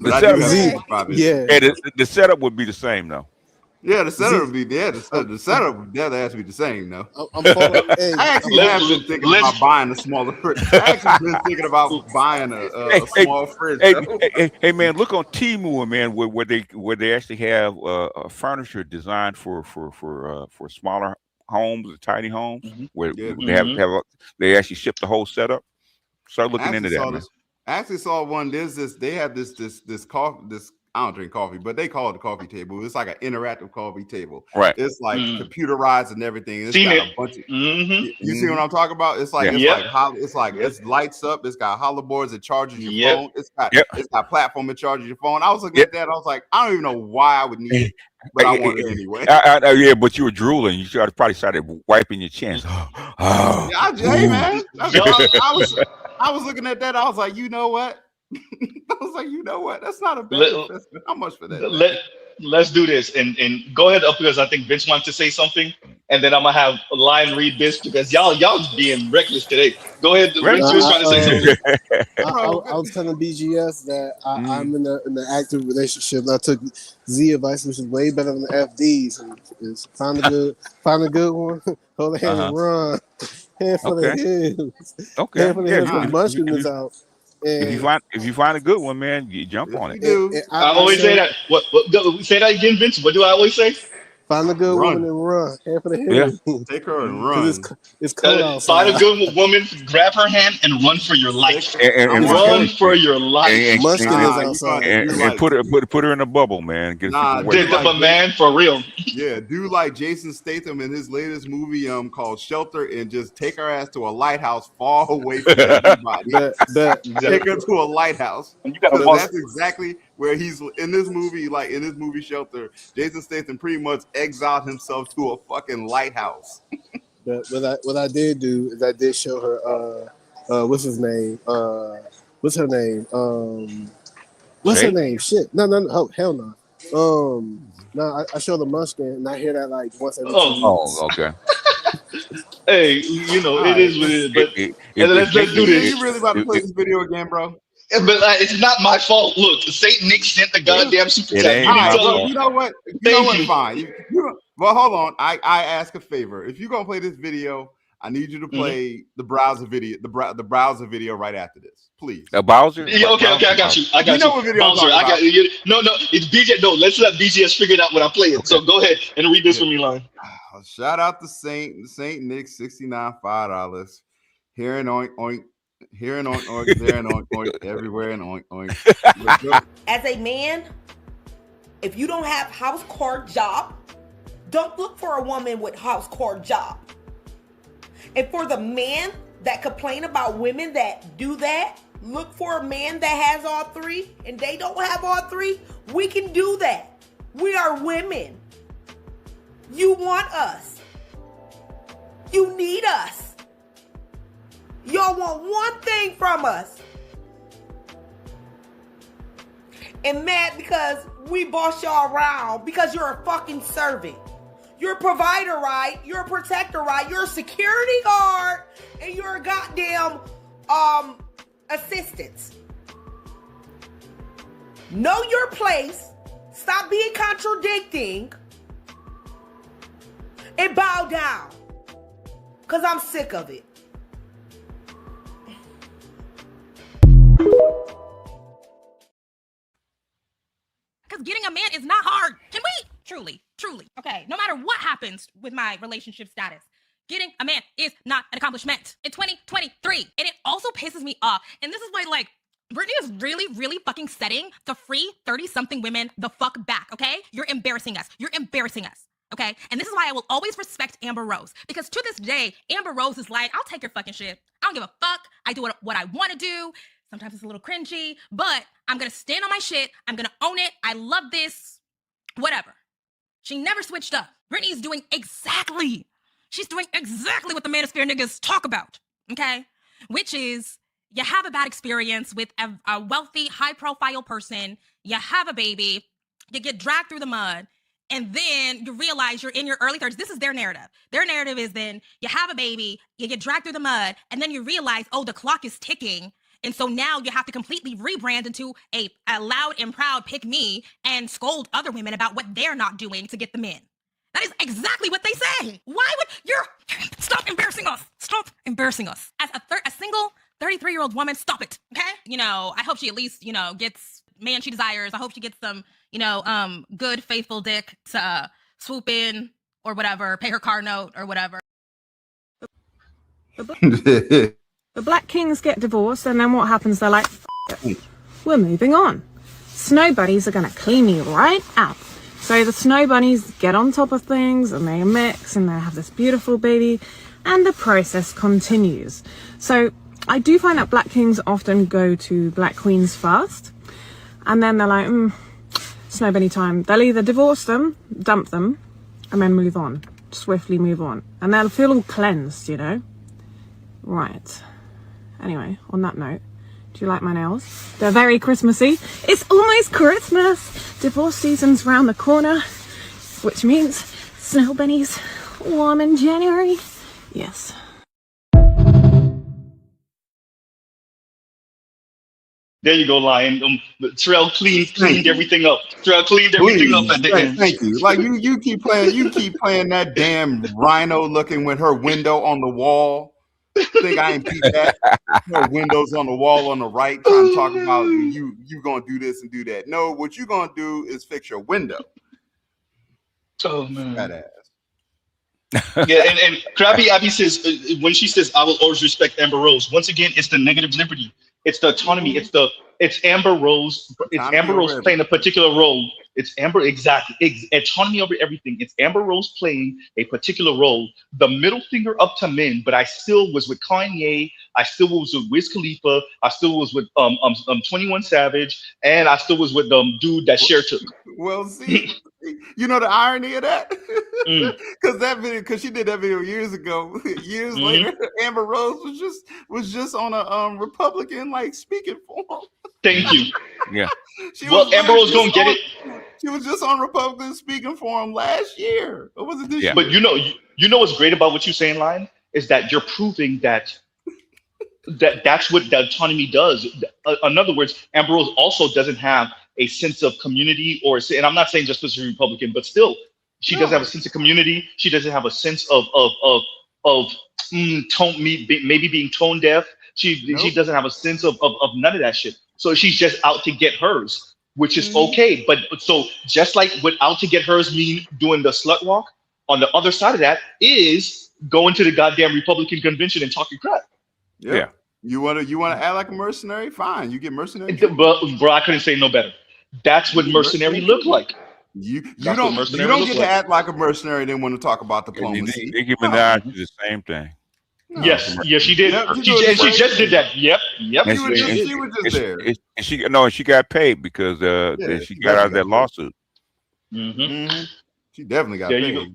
But I do have the setup would be the same though. Yeah, the setup would be the setup would definitely has to be the same though. I actually have been thinking about buying a smaller fridge. I actually been thinking about buying a small fridge. Hey man, look on Temu, man, where they actually have furniture designed for smaller homes, tiny homes, where they actually ship the whole setup. Start looking into that, man. I actually saw one. They have this coffee. I don't drink coffee, but they call it a coffee table. It's like an interactive coffee table. Right. It's like computerized and everything. It's got a bunch of. You see what I'm talking about? It's like it lights up. It's got hollow boards. It charges your phone. It's got platform that charges your phone. I was looking at that. I was like, I don't even know why I would need it, but I want it anyway. Yeah, but you were drooling. You probably started wiping your chin. Hey man, I was looking at that. I was like, you know what? That's not a bad investment. How much for that? Let's do this and go ahead up because I think Vince wants to say something, and then I'm gonna have Lion read this because y'all being reckless today. Go ahead, Vince was trying to say something. I was telling BGS that I'm in an active relationship. And I took Z advice, which is way better than the FDs. Is find a good one, hold a hand and run. Hand for the hills. Okay. Hand for the hills. The munchkin is out. If you find a good one, man, you jump on it. I always say that. What? Say that again, Vince. What do I always say? Find a good woman and run. Hand for the hills. Take her and run. It's cold outside. Find a good woman, grab her hand, and run for your life. And run for your life. Munchkin is outside. And put her in a bubble, man. Get a man for real. Yeah, do like Jason Statham in his latest movie called Shelter, and just take her ass to a lighthouse far away from everybody. Take her to a lighthouse. That's exactly where he's in this movie. Like in this movie Shelter, Jason Statham pretty much exiled himself to a fucking lighthouse. But what I did do is I did show her what's his name? What's her name? What's her name? Shit. No, oh, hell no. No, I showed the munchkin and I hear that like once every 2 weeks. Oh, okay. Hey, it is what it is. But let's do this. You really about to play this video again, bro? But it's not my fault. Look, Saint Nick sent the goddamn super chat. You know what? Fine. Well, hold on. I ask a favor. If you're gonna play this video, I need you to play the browser video, the browser video right after this, please. Bowser? Yeah, okay, I got you. You know what video Bowser, I got you. No, it's BJ. No, let's let BGS figure it out when I play it. So go ahead and read this for me, Lion. Shout out to Saint Nick, $69, $5. Here in oink oink. Here and oink, there and oink, everywhere and oink. As a man, if you don't have house court job, don't look for a woman with house court job. And for the man that complain about women that do that, look for a man that has all three, and they don't have all three. We can do that. We are women. You want us. You need us. Y'all want one thing from us. And mad because we boss y'all around because you're a fucking servant. You're a provider, right? You're a protector, right? You're a security guard and you're a goddamn assistant. Know your place. Stop being contradicting. And bow down. Because I'm sick of it. Because getting a man is not hard. Can we? Truly. Okay, no matter what happens with my relationship status, getting a man is not an accomplishment in 2023. And it also pisses me off. And this is why, like, Brittany is really fucking setting the free 30-something women the fuck back, okay? You're embarrassing us. Okay? And this is why I will always respect Amber Rose. Because to this day, Amber Rose is like, I'll take your fucking shit. I don't give a fuck. I do what I want to do. Sometimes it's a little cringy, but I'm going to stand on my shit. I'm going to own it. I love this. Whatever. She never switched up. Brittany's doing exactly. She's doing exactly what the manosphere niggas talk about. Okay? Which is, you have a bad experience with a wealthy, high-profile person. You have a baby. You get dragged through the mud. And then you realize you're in your early 30s. This is their narrative. Their narrative is then you have a baby, you get dragged through the mud, and then you realize, oh, the clock is ticking. And so now you have to completely rebrand into a loud and proud pick me and scold other women about what they're not doing to get them in. That is exactly what they say. Why would stop embarrassing us. Stop embarrassing us. As a single 33-year-old woman, stop it. Okay? I hope she at least, gets man she desires. I hope she gets some, good, faithful dick to swoop in or whatever, pay her car note or whatever. The Black Kings get divorced, and then what happens? They're like, F it. We're moving on. Snow bunnies are going to clean me right out. So the snow bunnies get on top of things, and they mix, and they have this beautiful baby, and the process continues. So I do find that Black Kings often go to Black Queens first, and then they're like, snow bunny time. They'll either divorce them, dump them, and then move on. Swiftly move on. And they'll feel all cleansed, Right. Anyway, on that note, do you like my nails? They're very Christmassy. It's almost Christmas. Divorce season's round the corner, which means snow bunnies warm in January. Yes. There you go, Lion. Terrell cleaned everything up. Terrell cleaned everything up at the end. Thank you. Like you keep playing that damn rhino looking with her window on the wall. Think I ain't peep that? No windows on the wall on the right, trying to talk about you gonna do this and do that. No, what you gonna do is fix your window. Oh man, badass. Yeah, and Krabby Abby says when she says I will always respect Amber Rose. Once again, it's the negative liberty. It's the autonomy. It's Amber Rose. It's Amber Rose playing a particular role. It's Amber autonomy over everything. It's Amber Rose playing a particular role. The middle finger up to men, but I still was with Kanye. I still was with Wiz Khalifa. I still was with 21 Savage, and I still was with dude that Cher took. Well, see, you know the irony of that, because she did that video years ago. Years later, Amber Rose was just on a Republican speaking forum. Thank you. Yeah. Amber Rose don't get it. She was just on Republican speaking forum last year. Or was it this year? But you know what's great about what you're saying, Lion, is that you're proving that's what the autonomy does. In other words, Amber Rose also doesn't have a sense of community, and I'm not saying just because she's Republican, but still, she doesn't have a sense of community. She doesn't have a sense of maybe being tone deaf. She doesn't have a sense of none of that shit. So she's just out to get hers, which is okay. But so just like what out to get hers mean doing the slut walk, on the other side of that is going to the goddamn Republican convention and talking crap. Yeah. You want to act like a mercenary? Fine, you get mercenary. Bro, I couldn't say no better. That's what mercenary look like. You don't get to act like a mercenary. Then want to talk about diplomacy. Nicki Minaj do the same thing. No. Yes, she did. She just did that. Yep. She was just there. And she got paid because she got out of that lawsuit. Mm-hmm. She definitely got there paid. You go.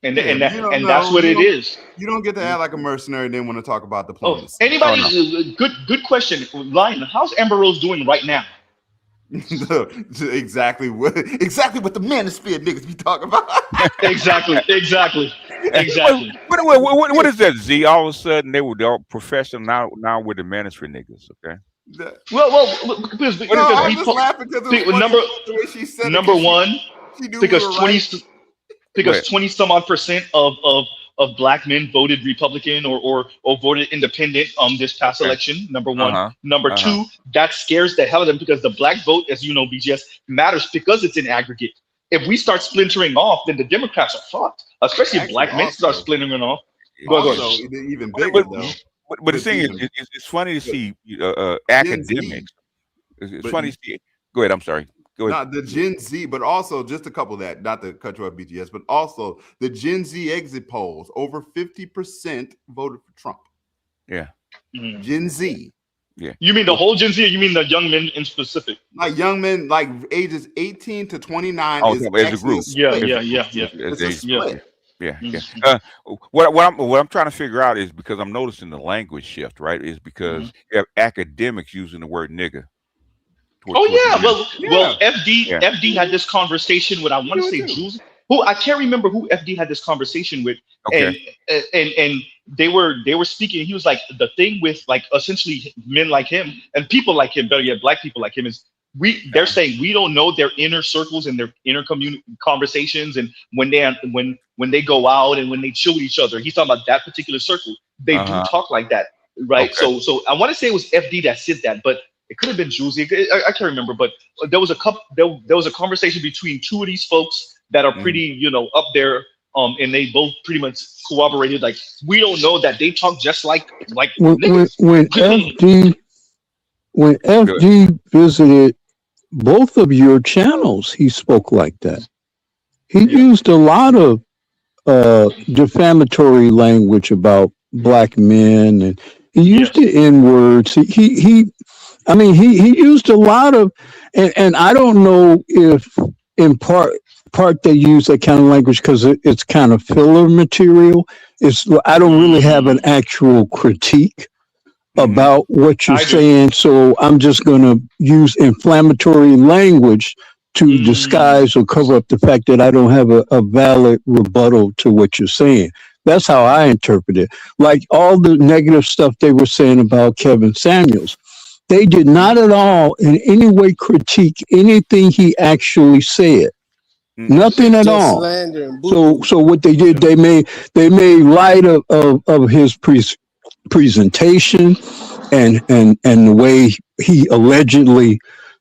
And that's what it is. You don't get to act like a mercenary. Then want to talk about diplomacy. Anybody? Good question, Lion. How's Amber Rose doing right now? exactly what the manosphere niggas be talking about. exactly. What is that, Z? All of a sudden they were all professional. Now we're the manosphere niggas. Okay. Well, because I just laughing because number one, because 20 some odd percent of black men voted Republican or voted independent this past election. Number one. Number two, that scares the hell out of them because the black vote, as you know, BGS, matters because it's in aggregate. If we start splintering off, then the Democrats are fucked. Especially if black men start splintering off. Even bigger though. But the thing is, it's funny to see academics. It's funny to see. Go ahead. I'm sorry. Not the Gen Z, but also just a couple of that, not to cut you off, BGS, but also the Gen Z exit polls, over 50% voted for Trump. Yeah. Gen Z. Yeah. You mean the whole Gen Z, or you mean the young men in specific? Like young men, like ages 18 to 29 as a group. Yeah. It's a split. Yeah. What I'm trying to figure out is because I'm noticing the language shift, right? Is because you have academics using the word nigga. Well, FD had this conversation with, I want to say Jules, who I can't remember who FD had this conversation with, and they were speaking. He was like, the thing with like essentially men like him and people like him, better yet, black people like him, is they're saying we don't know their inner circles and their inner conversations, and when they go out and when they chill with each other. He's talking about that particular circle. They do talk like that, right? So I want to say it was FD that said that, but it could have been Juicy. I can't remember, but there was a conversation between two of these folks that are pretty, up there. And they both pretty much corroborated. Like, we don't know that they talk just like when FD visited both of your channels, he spoke like that. He used a lot of defamatory language about black men, and he used the N words. He used a lot of, and I don't know if in part they use that kind of language because it's kind of filler material. I don't really have an actual critique about what you're saying, so I'm just going to use inflammatory language to disguise or cover up the fact that I don't have a valid rebuttal to what you're saying. That's how I interpret it. Like all the negative stuff they were saying about Kevin Samuels, they did not at all in any way critique anything he actually said. Nothing at all. So what they did, they made light of his presentation and the way he allegedly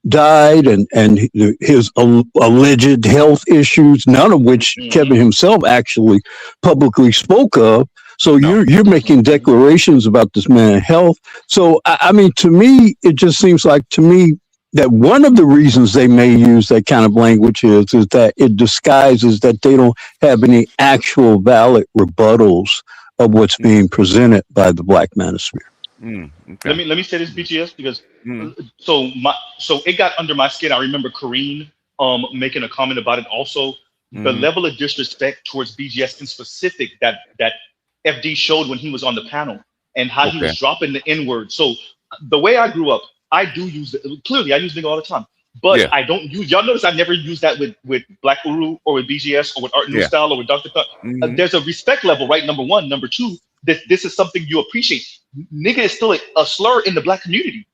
died and his alleged health issues, none of which Kevin himself actually publicly spoke of. So you're making declarations about this man's health. So I mean, to me, it just seems like that one of the reasons they may use that kind of language is that it disguises that they don't have any actual valid rebuttals of what's being presented by the black manosphere. Let me say this, BGS, because so it got under my skin. I remember Kareen making a comment about it also. The level of disrespect towards BGS in specific that FD showed when he was on the panel, and how he was dropping the N-word. So the way I grew up, I do use it. Clearly, I use nigga all the time. But I don't use, y'all notice I never use that with Black Uru or with BGS or with Art New Style or with Dr. Cut. There's a respect level, right? Number one. Number two, this is something you appreciate. Nigga is still a slur in the black community.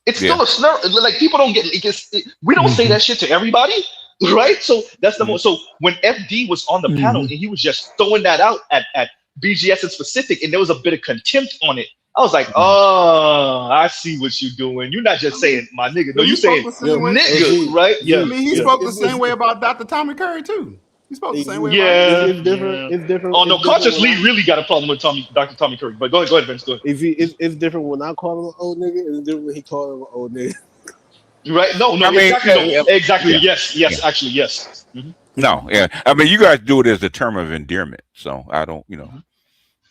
It's still a slur. Like, people don't get it. We don't say that shit to everybody, right? So that's the most. So when FD was on the panel and he was just throwing that out at BGS in specific, and there was a bit of contempt on it, I was like, oh, I see what you're doing. You're not just saying my nigga. No, you're saying nigga, right? Yeah. I mean, he spoke the same way about Dr. Tommy Curry too. He spoke the same way. It's different. It's different. Oh no, it's different Conscious when Lee really got a problem with Dr. Tommy Curry. But go ahead, Vince. Go ahead. It's different when I call him an old nigga. It's different when he call him an old nigga. Right? No, I mean, exactly. yeah. Yes, actually, yes. Mhm. No, yeah. I mean, you guys do it as a term of endearment, so I don't,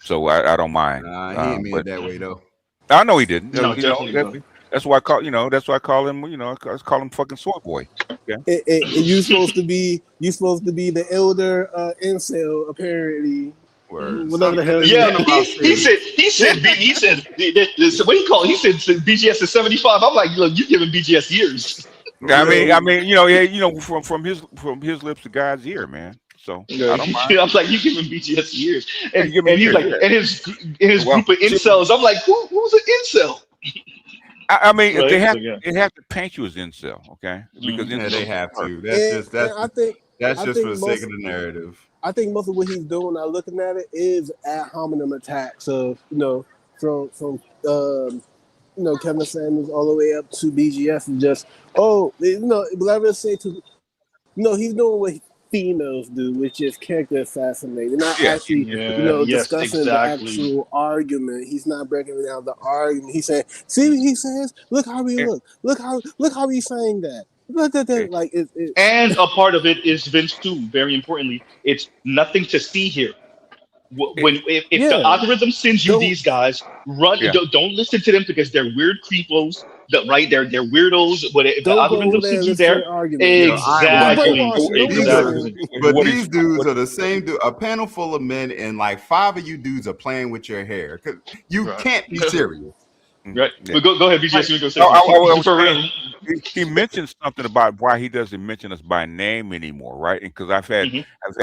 so I don't mind. Nah, he ain't mean it that way though. I know he didn't. No, definitely. That's why I call that's why I call him. I call him fucking soy boy. Yeah. You supposed to be the elder incel apparently. Whatever the hell. Yeah, he said what he called. He said BGS is 75. I'm like, look, you giving BGS years. I mean, from his lips to God's ear, man. So I don't mind. I'm like, you giving BGS years, and he's like, and his group of incels. I'm like, who's an incel? I mean, Right, they have so, they have to paint you as incel, okay? Because Yeah, they have to. And I think That's I just think for the sake of the narrative. I think most of what he's doing, now looking at it, is ad hominem attacks of from Kevin Samuels all the way up to BGS, and just whatever say to he's doing what females do, which is character assassinating, not actually discussing the actual argument. He's not breaking down the argument. He's saying, see what he says, look how he look how he's saying that. Like and a part of it is Vince too. Very importantly, it's nothing to see here. If the algorithm sends you these guys, don't listen to them because they're weird creepos. They're weirdos. But if the algorithm sends you there, exactly. But these dudes are the same dude. A panel full of men, and like 5 of you dudes are playing with your hair because you can't be serious. Right. But go ahead, BJ. You go say he mentioned something about why he doesn't mention us by name anymore, right? Because I've had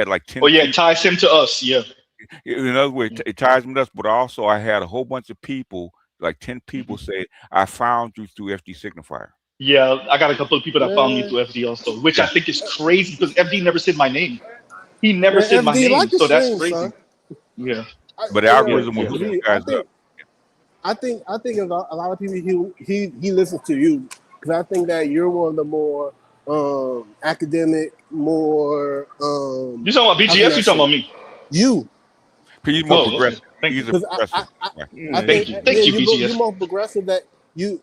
like 10. Oh yeah, it ties him to us. Yeah. In other words, it ties him to us, but also I had a whole bunch of people, like 10 people, say I found you through FD Signifier. Yeah, I got a couple of people that found me through FD also, which I think is crazy because FD never said my name. He never said my name, so that's crazy. Son. Yeah. But the algorithm will hook you guys up. I think a lot of people he listens to you because I think that you're one of the more academic, more. You talking about BGS? You talking about me? You. He's more progressive. He's a progressive. Thank you, BGS. You're more progressive. That you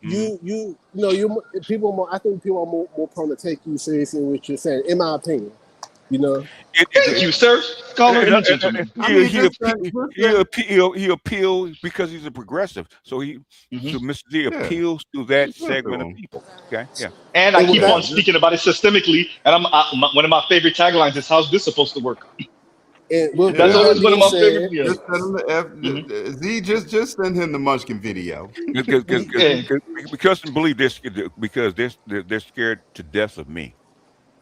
people more. I think people are more prone to take you seriously in what you're saying. In my opinion. Thank you, sir. He appeals because he's a progressive. So Mr. Z appeals to that segment of people. Okay, yeah. And I keep on speaking about it systemically. And one of my favorite taglines is, "How's this supposed to work?" That's always one of my favorite. Yeah. Just send him the Z. Just send him the Munchkin video. Because believe this, because they're scared to death of me.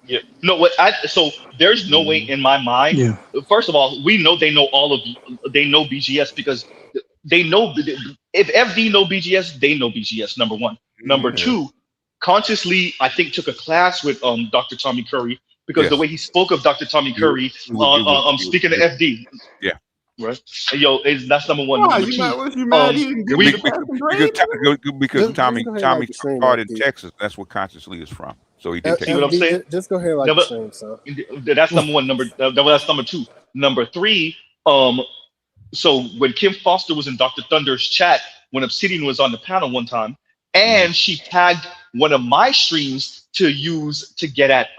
Yeah. No. So there's no way in my mind. Yeah. First of all, we know they know they know BGS because they know if FD know BGS, they know BGS. Number one. Number two, consciously, I think took a class with Dr. Tommy Curry because the way he spoke of Dr. Tommy Curry speaking to FD. Yeah. Right. Yo, that's number one. Why, number you mad he didn't give you the passing grade? Because Tommy started in Texas. That's where Consciously is from. So he did. See what I'm saying? Just go ahead like the same, so. That's number one. That's number two. Number three. So when Kim Foster was in Dr. Thunder's chat, when Obsidian was on the panel one time, and she tagged one of my streams to use to get at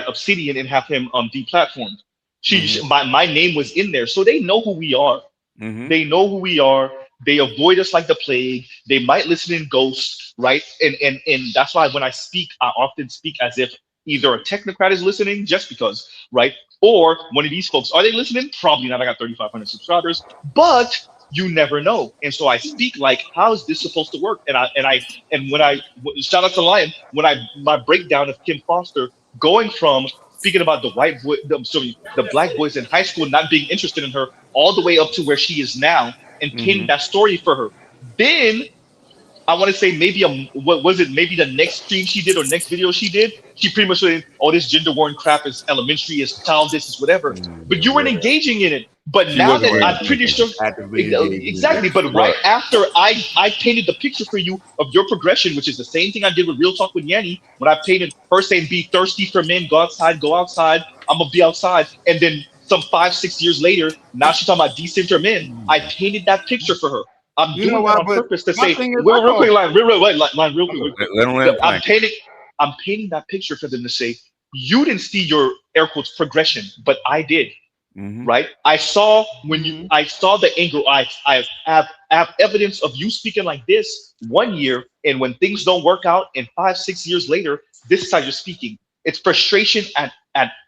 Obsidian and have him deplatformed. My name was in there, so they know who we are. They know who we are. They avoid us like the plague. They might listen in ghosts, right? And that's why when I speak, I often speak as if either a technocrat is listening, just because, right? Or one of these folks. Are they listening? Probably not. I got 3,500 subscribers, but you never know. And so I speak like, how is this supposed to work? And when I shout out to Lion, my breakdown of Kim Foster going from speaking about the black boys in high school not being interested in her, all the way up to where she is now, and painting that story for her. Then I want to say maybe maybe the next stream she did or next video she did, she pretty much said, "Oh, this gender war crap is elementary, is childish, is whatever." But you weren't engaging in it. But now that I'm pretty sure exactly. But right after I painted the picture for you of your progression, which is the same thing I did with Real Talk with Yanni, when I painted her saying, "Be thirsty for men, go outside, I'm gonna be outside, and then some 5-6 years later, now she's talking about decenter men. I painted that picture for her. I'm You know doing that why? on But purpose to my say, thing is, real quick, line, real quick. Let him I'm painting that picture for them to say, you didn't see your air quotes progression, but I did. Right? I saw I saw the anger. I have evidence of you speaking like this 1 year, and when things don't work out, and 5-6 years later, this is how you're speaking. It's frustration at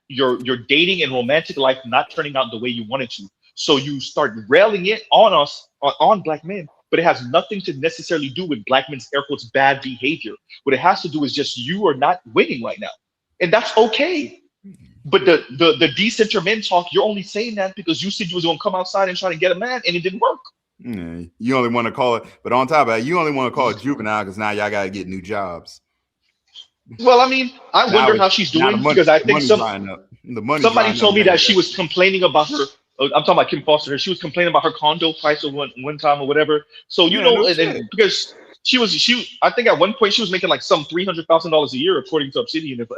your dating and romantic life not turning out the way you wanted to. So you start railing it on us, on black men, but it has nothing to necessarily do with black men's air quotes bad behavior. What it has to do is just you are not winning right now, and that's okay. But the decenter men talk, you're only saying that because you said you was gonna come outside and try to get a man, and it didn't work. You only want to call it, but on top of that, you only want to call it juvenile because now y'all gotta get new jobs. Well, I mean, I wonder how she's doing because I think somebody told me that she was complaining about her. I'm talking about Kim Foster. She was complaining about her condo price of one time or whatever. So you know, and because I think at one point she was making like some $300,000 a year according to Obsidian, if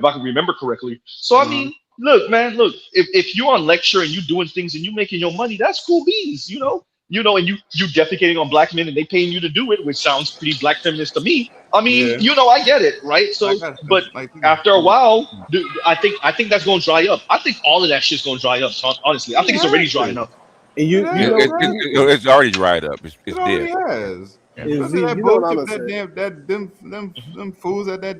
I can remember correctly. So I mean, look, man, if you're on lecture and you doing things and you making your money, that's cool beans, you know, and you defecating on black men and they paying you to do it, which sounds pretty black feminist to me. I mean, I get it, right? So, but after a while, I think that's gonna dry up. I think all of that shit's gonna dry up. Honestly, I think it's already drying up. And it's already dried up. It's already dead. has. Yeah. Look at that bullshit, them fools at that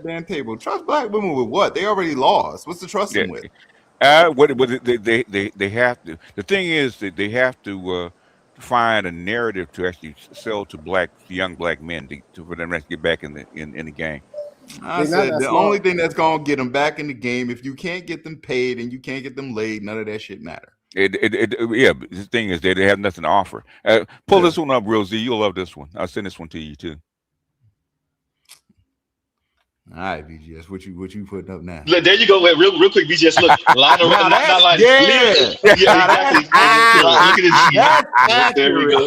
damn table. Trust black women with what? They already lost. What's the trust them with? They have to. The thing is that they have to find a narrative to actually sell to young black men for them to get back in the game. I said the only thing that's gonna get them back in the game, if you can't get them paid and you can't get them laid, none of that shit matter. Yeah, but the thing is they have nothing to offer. Pull this one up, Real Z. You'll love this one. I'll send this one to you too. All right, BGS, what you putting up now? There you go. Wait, real quick, BGS. Look, line around, not line. Yeah, exactly. Look at this. There we go.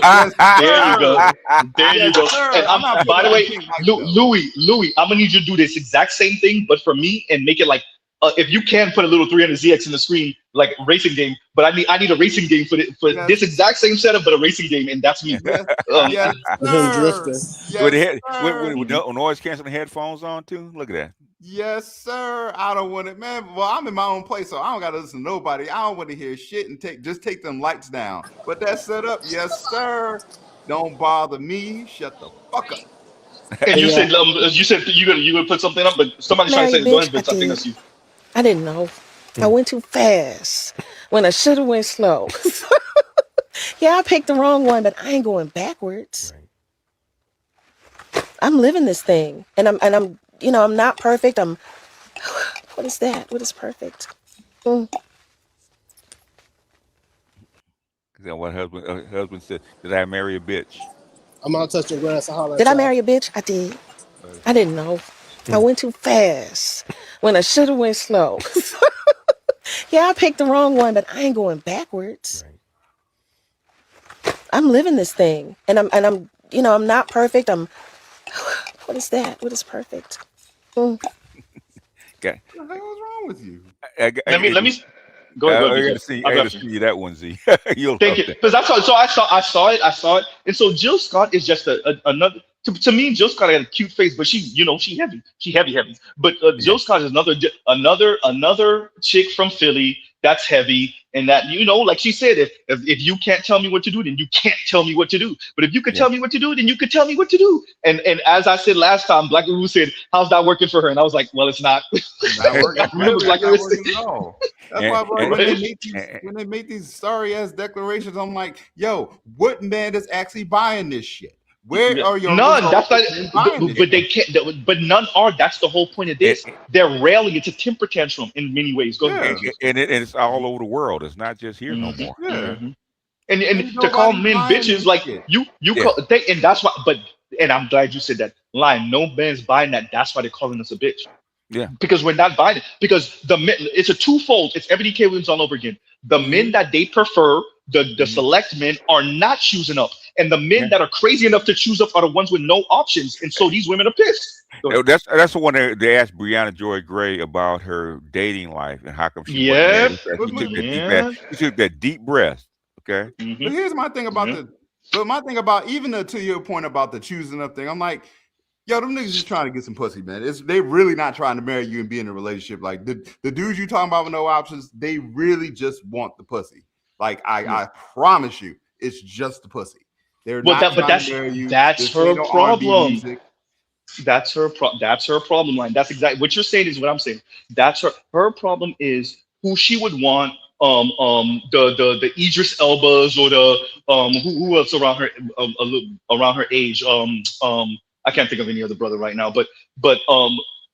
There you go. And by the way, Louis, I'm gonna need you to do this exact same thing, but for me, and make it like if you can put a little 300ZX in the screen, like racing game. But I need a racing game for this exact same setup, but a racing game, and that's me. Yes, with noise canceling headphones on too. Look at that. Yes, sir. I don't want it, man. Well, I'm in my own place, so I don't gotta listen to nobody. I don't want to hear shit and just take them lights down. But that setup, yes, sir. Don't bother me. Shut the fuck up. And you said you gonna put something up, but somebody's trying to say, go ahead, Vince. I think that's you. I didn't know. I went too fast when I should have went slow. Yeah, I picked the wrong one, but I ain't going backwards. Right. I'm living this thing, and I'm I'm not perfect. What is that? What is perfect? Is that what husband said? Did I marry a bitch? I'm not touching grass. Did I marry a bitch? I did. I didn't know. I went too fast when I should have went slow. Yeah, I picked the wrong one, but I ain't going backwards. Right. I'm living this thing, and I'm I'm not perfect. What is that? What is perfect? Okay. What the hell is wrong with you? Let me go ahead. I got to see you that one, Z. You'll thank you, because I saw it, and so Jill Scott is just another. To me, Jill Scott had a cute face, but she heavy. But Jill Scott is another chick from Philly that's heavy, and that like she said, if you can't tell me what to do, then you can't tell me what to do. But if you could tell me what to do, then you could tell me what to do. And as I said last time, Black Guru said, "How's that working for her?" And I was like, "Well, it's not." Not working. Not working at all. That's why when they make these sorry ass declarations, I'm like, "Yo, what man is actually buying this shit?" Where are your none? That's not. But they can't. But none are. That's the whole point of this. They're railing. It's a temper tantrum in many ways. Go ahead. And it's all over the world. It's not just here no more. Yeah. And to call men bitches like you call, and that's why. And I'm glad you said that line. No man's buying that. That's why they're calling us a bitch. Yeah. Because we're not buying it. Because the men. It's a twofold. It's FDK Williams all over again. The men that they prefer. The select men are not choosing up. And the men that are crazy enough to choose up are the ones with no options. And so these women are pissed. That's the one they asked Brianna Joy Gray about her dating life and how come she wasn't married. She took that deep breath. Okay. But here's my thing about even to your point about the choosing up thing. I'm like, yo, them niggas just trying to get some pussy, man. They really not trying to marry you and be in a relationship. Like the dudes you talking about with no options, they really just want the pussy. Like I promise you, it's just the pussy. They're not trying to marry you. That's her problem. That's her problem line. That's exactly what you're saying is what I'm saying. That's her problem is who she would want. The Idris Elbas or the who else around her age. I can't think of any other brother right now, but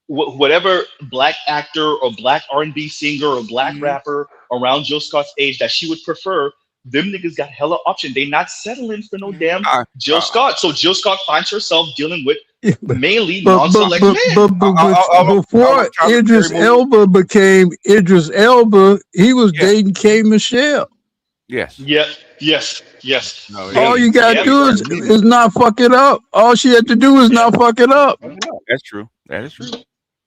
whatever black actor or black R&B singer or black rapper around Jill Scott's age that she would prefer, them niggas got hella option. They not settling for no damn Jill Scott. So Jill Scott finds herself dealing with mainly non-select men. Before Idris Elba became Idris Elba, he was dating K. Michelle. Yes. Yes. All you gotta do is not fuck it up. All she had to do is not fuck it up. That's true. That is true.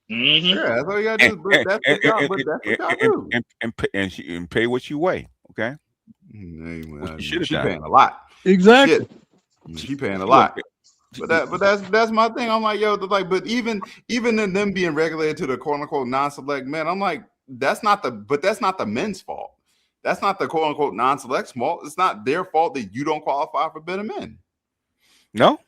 Yeah, that's all you gotta do. But that's what y'all do. And pay what you weigh. Okay. She paying a lot. Exactly. She paying a lot. But that's my thing. I'm like, yo, but even in them being regulated to the quote unquote non-select men, I'm like, that's not the men's fault. That's not the quote unquote non-select fault. It's not their fault that you don't qualify for better men. No,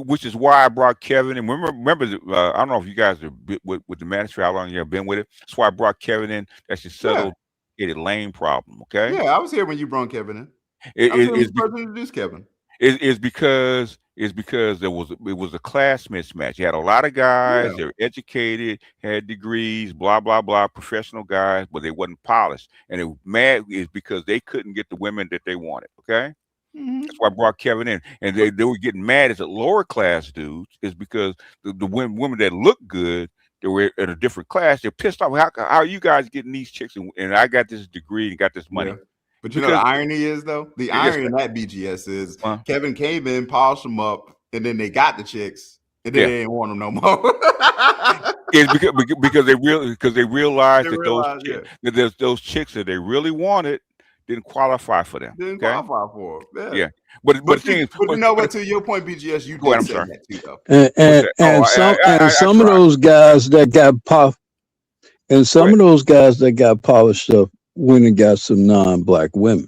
which is why I brought Kevin. And remember, I don't know if you guys are with the ministry, how long you have been with it. That's why I brought Kevin in. That's just settled lane problem. Okay. Yeah, I was here when you brought Kevin in. It's introduced Kevin. It's because it was a class mismatch. You had a lot of guys, they were educated, had degrees, blah blah blah, professional guys, but they wasn't polished. And it was mad is because they couldn't get the women that they wanted. Okay. That's why I brought Kevin in. And they were getting mad as a lower class dudes, is because the women that look good, they were in a different class. They're pissed off. How are you guys getting these chicks? And I got this degree and got this money. Yeah. But you know the irony is though? The irony in that BGS is Kevin came in, polished them up, and then they got the chicks, and then they didn't want them no more. It's because they realized that those chicks that they really wanted didn't qualify for them. Didn't qualify for them. Yeah. But you know what? To your point, BGS, you did say that too, though. And some of those guys that got popped, and some of those guys that got polished up went and got some non-black women.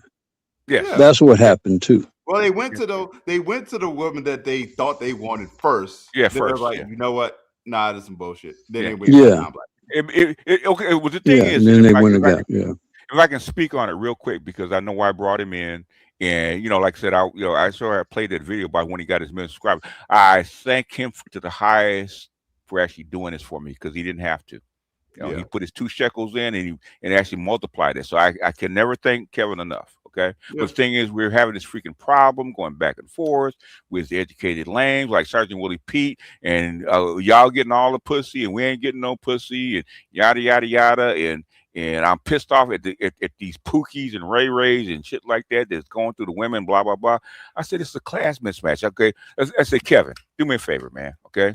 Yes. That's what happened too. Well, they went to the woman that they thought they wanted first. Yeah, then first. Like, you know what? Nah, this is some bullshit. Then they went non-black. Okay. Well, the thing is, and then they went and got If I can speak on it real quick, because I know why I brought him in, and like I said, I played that video about when he got his million subscribers. I thank him to the highest for actually doing this for me, because he didn't have to. He put his 2 shekels in and actually multiplied it. So I can never thank Kevin enough. Okay. Yeah. But the thing is, we're having this freaking problem going back and forth with the educated lames like Sergeant Willie Pete, and y'all getting all the pussy and we ain't getting no pussy and yada yada yada, and I'm pissed off at these Pookies and Ray Rays and shit like that that's going through the women, blah blah blah. I said it's a class mismatch. Okay. I said, Kevin, do me a favor, man. Okay.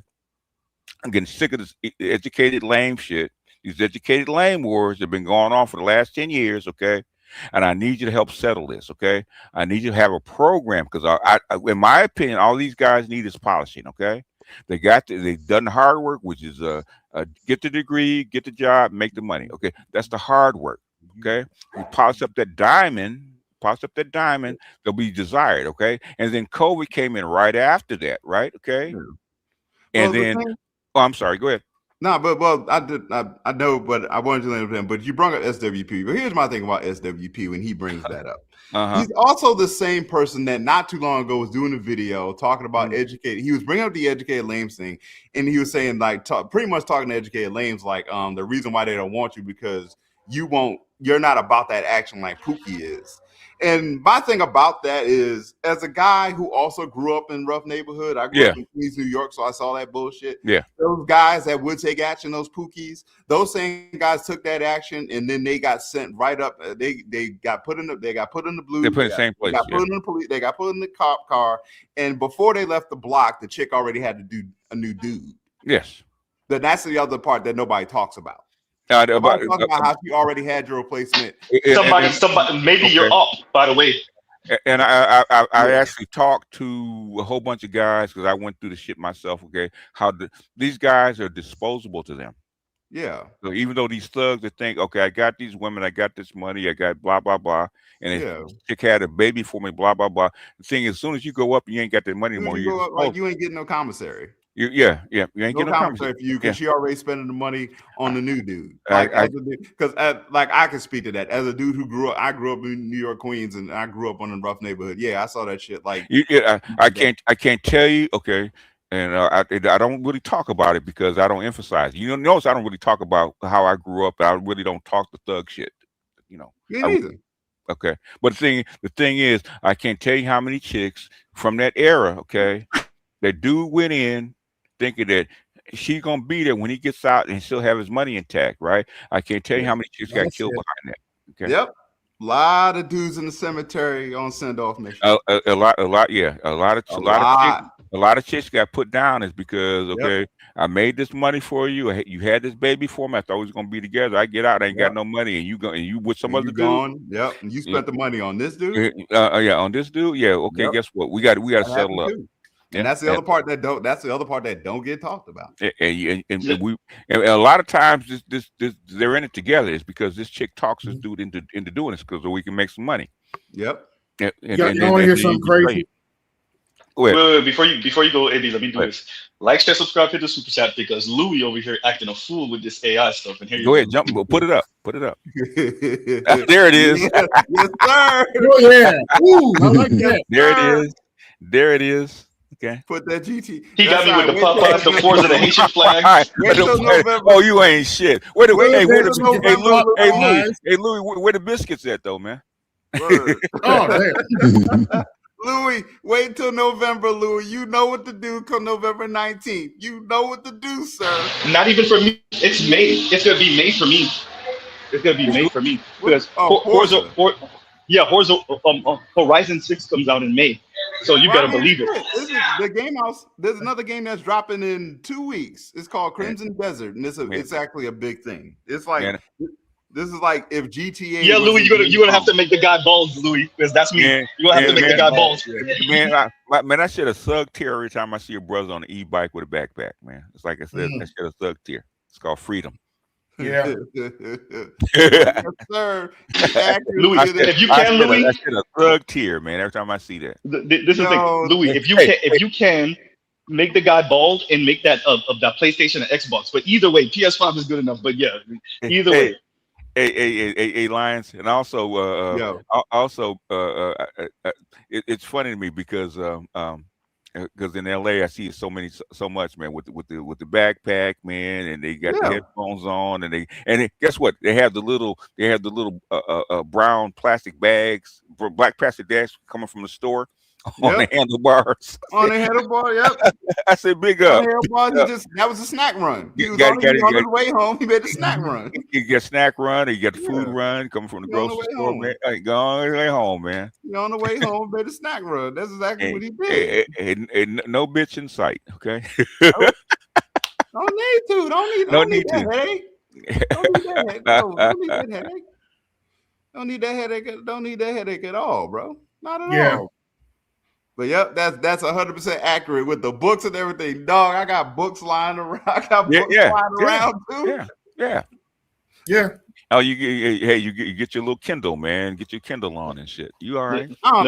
I'm getting sick of this educated lame shit. These educated lame wars have been going on for the last 10 years, okay? And I need you to help settle this, okay? I need you to have a program, because I in my opinion, all these guys need is polishing, okay? They've done the hard work, which is get the degree, get the job, make the money, okay? That's the hard work, okay? You polish up that diamond, they'll be desired, okay? And then COVID came in right after that, right? Okay? And I'm sorry, go ahead. No, but I know, but I wanted to land with him. But you brought up SWP. But here's my thing about SWP when he brings that up. He's also the same person that not too long ago was doing a video talking about educated. He was bringing up the educated lames thing, and he was saying pretty much talking to educated lames like the reason why they don't want you because you're not about that action like Pookie is. And my thing about that is, as a guy who also grew up in rough neighborhood, I grew up in Queens, New York, so I saw that bullshit. Yeah. Those guys that would take action, those pookies, those same guys took that action, and then they got sent right up. They got put in the blue. They put in the same place. They got put in the police. They got put in the cop car, and before they left the block, the chick already had to do a new dude. Yes. Then that's the other part that nobody talks about. Nobody talks about how you already had your replacement. Somebody, maybe you're up, by the way. And I actually talked to a whole bunch of guys because I went through the shit myself. Okay, these guys are disposable to them. Yeah. So even though these thugs that think, okay, I got these women, I got this money, I got blah blah blah, and this chick had a baby for me, blah blah blah. The thing is, as soon as you go up, you ain't got that money anymore. You go up, like you ain't getting no commissary. You ain't no getting no commentary for you because she already spending the money on the new dude. Because I can speak to that as a dude who grew up. I grew up in New York, Queens, and I grew up on a rough neighborhood. Yeah, I saw that shit. Like, I can't tell you. Okay, and I don't really talk about it because I don't emphasize. You know, notice I don't really talk about how I grew up. I really don't talk the thug shit. You know, me neither. Okay, but the thing is, I can't tell you how many chicks from that era. Okay, that dude went in thinking that she's gonna be there when he gets out and still have his money intact, right? I can't tell you how many chicks got killed behind that. Okay. Yep. A lot of dudes in the cemetery on send-off mission. A lot of chicks got put down is because I made this money for you. You had this baby for me. I thought we was gonna be together. I get out, I ain't got no money, and you with some other dude. Yep. And you spent the money on this dude. On this dude. Yeah. Okay. Guess what? We got to settle up. And that's the other part that don't. That's the other part that don't get talked about. And a lot of times this they're in it together. It's because this chick talks this dude into doing this because we can make some money. Yep. You want to hear something crazy? Wait, before you go, Eddie, let me do this. Like, share, subscribe, hit the super chat because Louis over here acting a fool with this AI stuff. And here go ahead, jump, put it up. There it is. Yes, sir. Oh yeah. Ooh, I like that. There it is. Okay. Put that GT. He got me with the Popeyes, the fours of the Haitian flag. Oh, you ain't shit. Hey, Louis, where the biscuits at though, man? Oh, damn. Louis, wait till November, Louis. You know what to do come November 19th. You know what to do, sir. Not even for me. It's made. It's gonna be made for me. It's gonna be made for me because Horizon 6 comes out in May, so you better believe it. This is the game house. There's another game that's dropping in 2 weeks. It's called Crimson Desert, and it's actually a big thing. It's like this is like if GTA. Yeah, Louis, you're gonna have to make the guy balls, Louis, because that's me. You're gonna have to make the guy balls. Man, I shed a thug tear every time I see a brother on an e-bike with a backpack. Man, it's like I said, I shed a thug tear. It's called freedom. Yeah. Yes, sir. Louis, if you can, Louis, I shed a thug tear, man. Every time I see that. This is the thing, Louis. If you can make the guy bald and make that of that PlayStation and Xbox, but either way, PS5 is good enough. But yeah, either way. Hey, Lions, and also, it's funny to me because in LA I see it so much, man, with the backpack, man, and they got the headphones on, and guess what? They have the little brown plastic bags, black plastic bags coming from the store. On the handlebars. On the handlebar, yep. I said, big up. That was a snack run. He was on his way home. He made a snack run. You get snack run, or you get the food run coming from the grocery store, man. Go on the way home, man. You're on the way home, made a snack run. That's exactly what he did. And no bitch in sight, okay? Don't need to. Don't need that headache. Don't need that headache. Don't need that headache. Don't need that headache at all, bro. Not at all. But yep, that's 100% accurate with the books and everything. Dog, I got books lying around. I got books lying around too. Yeah. Oh, you get your little Kindle, man. Get your Kindle on and shit. You all right? I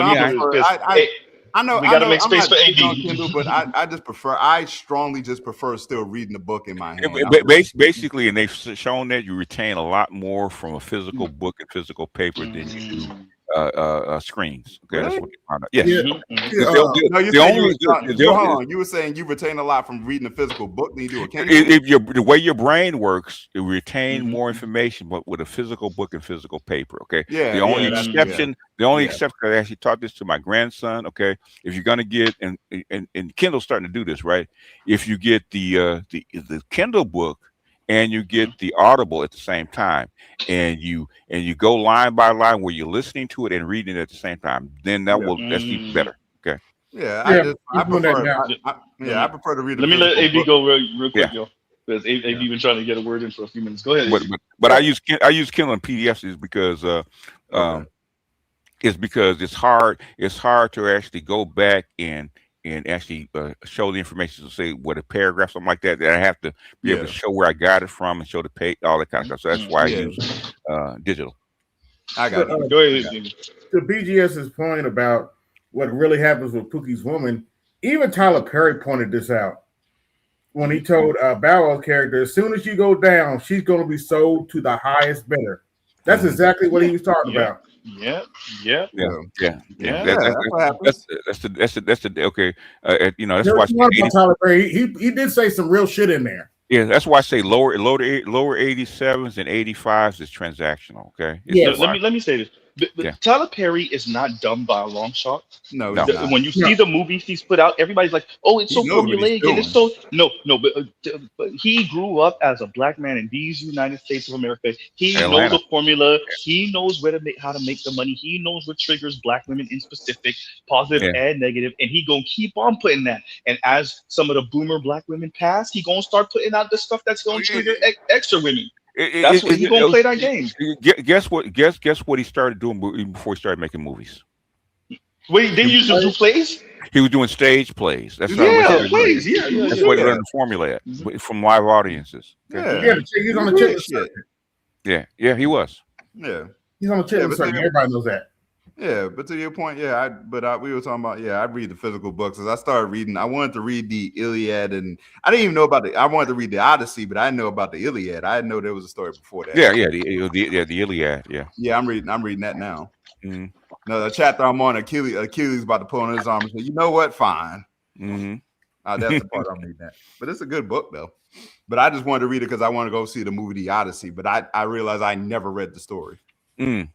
know. We gotta make space for AD. Kindle, but I strongly just prefer still reading the book in my hand. Basically, and they've shown that you retain a lot more from a physical book and physical paper than you do screens. Okay, Really? that's what they found out. Yes. Yeah. No, you The hold only- on. You were saying you retain a lot from reading a physical book than you do a Kindle. the way your brain works, it retain more information, but with a physical book and physical paper. Okay. Yeah, The only yeah, that's- exception, I actually taught this to my grandson. Okay. If you're gonna get and Kindle's starting to do this, right? If you get the Kindle book and you get the Audible at the same time, and you go line by line where you're listening to it and reading it at the same time, then that's even better. Okay. Yeah, Yeah, I I'm doing that prefer. now. I prefer to read. Let me let physical AV book. go real quick, Yeah. yo. Because AV been trying to get a word in for a few minutes. Go ahead. But I use Kindle and PDFs is because it's hard. It's hard to actually go back and actually show the information to say what a paragraph, something like that. That I have to be able to show where I got it from and show the page, all that kind of stuff. So that's why I use digital. I got it. Go ahead. To BGS's point about what really happens with Pookie's woman, even Tyler Perry pointed this out when he told Bow Wow's character, as soon as you go down, she's going to be sold to the highest bidder. That's exactly what he was talking about. Yeah. That's the okay. That's There's why one about Tyler Perry. He did say some real shit in there. Yeah, that's why I say lower 87s and 85s is transactional. Okay. Let me say this. Tyler Perry is not dumb by a long shot. No. When you see the movies he's put out, everybody's like, "Oh, it's so formulaic and it's so but he grew up as a black man in these United States of America. He knows the formula. He knows how to make the money. He knows what triggers black women in specific, positive and negative, and he gonna keep on putting that. And as some of the boomer black women pass, he gonna start putting out the stuff that's gonna trigger extra women. That's what he gonna play that game. Guess what he started doing even before he started making movies. Wait, they used to do plays? He was doing stage plays. That's plays. That's what he learned the formula at, from live audiences. Okay? He's on the chitlin circuit. Yeah, he was. Yeah, he's on the chitlin circuit. Everybody knows that. Yeah, but to your point, we were talking about, I read the physical books. As I started reading, I wanted to read the Iliad, and I didn't even know about I wanted to read the Odyssey, but I didn't know about the Iliad. I didn't know there was a story before that. The Iliad. Yeah, I'm reading that now. Mm-hmm. No, the chapter I'm on, Achilles about to pull on his arm and say, "You know what? Fine." Mm-hmm. That's the part I'm reading that. But it's a good book though. But I just wanted to read it because I want to go see the movie The Odyssey. But I realized I never read the story. Okay.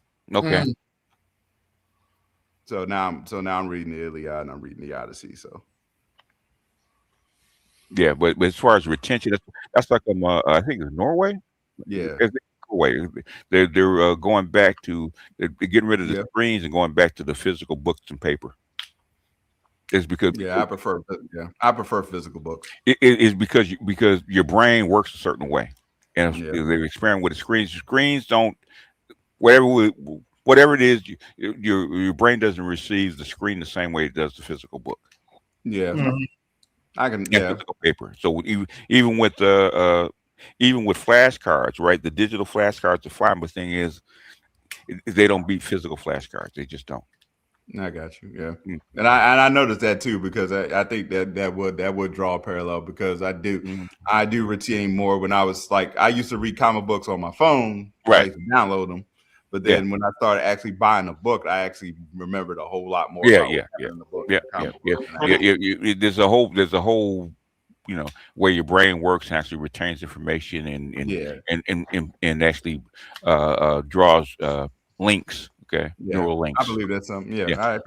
So now I'm reading the Iliad and I'm reading the Odyssey. So yeah, but as far as retention, that's like I think it's Norway. Yeah, Norway. They're going back to they're getting rid of the screens and going back to the physical books and paper. It's because I prefer physical books. It's because your brain works a certain way, and they're experimenting with the screens. Screens don't whatever it is, your brain doesn't receive the screen the same way it does the physical book. Yeah, I can. Physical paper. So even with flashcards, right? The digital flashcards are fine, but the thing is, they don't beat physical flashcards. They just don't. I got you. Yeah, and I noticed that too because I think that would draw a parallel because I do retain more when I was like I used to read comic books on my phone, right? I used to download them. But then when I started actually buying a book, I actually remembered a whole lot more. The book. There's a whole, where your brain works and actually retains information and actually draws links. Okay, neural links. I believe that's something. I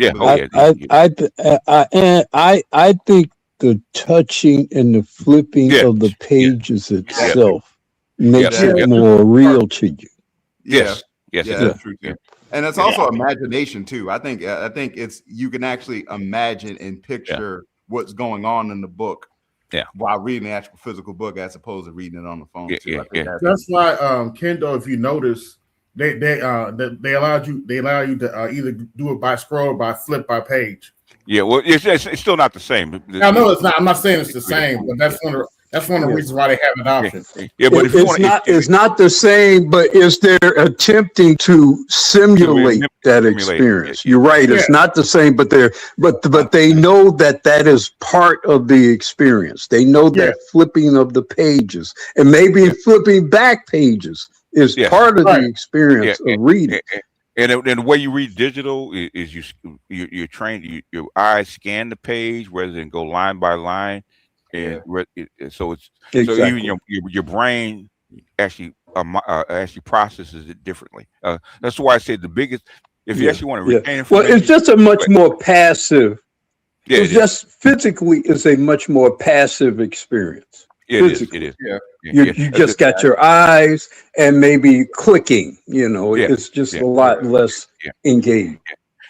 think the touching and the flipping of the pages itself makes it more real to you. Yes, that's true too. And it's also imagination too. I think it's you can actually imagine and picture what's going on in the book. While reading the actual physical book as opposed to reading it on the phone too. That's why Kindle, if you notice, they allow you to either do it by scroll or by flip by page. Yeah, well, it's still not the same. I know it's not. I'm not saying it's the same, but that's one of the reasons why they have an option. Yeah, but it's not the same. But they're attempting to simulate that experience. You're right. It's not the same, but they know that is part of the experience. They know that flipping of the pages and maybe flipping back pages is part of the experience of reading. And the way you read digital is you're trained. Your eyes scan the page rather than go line by line, and so it's so even your brain actually actually processes it differently. That's why I said the biggest. If you actually want to retain information, well, it's just a much more passive. Yeah, it's just physically, it's a much more passive experience. It is. It is. Yeah. You just got your eyes and maybe clicking. It's just a lot less engaged.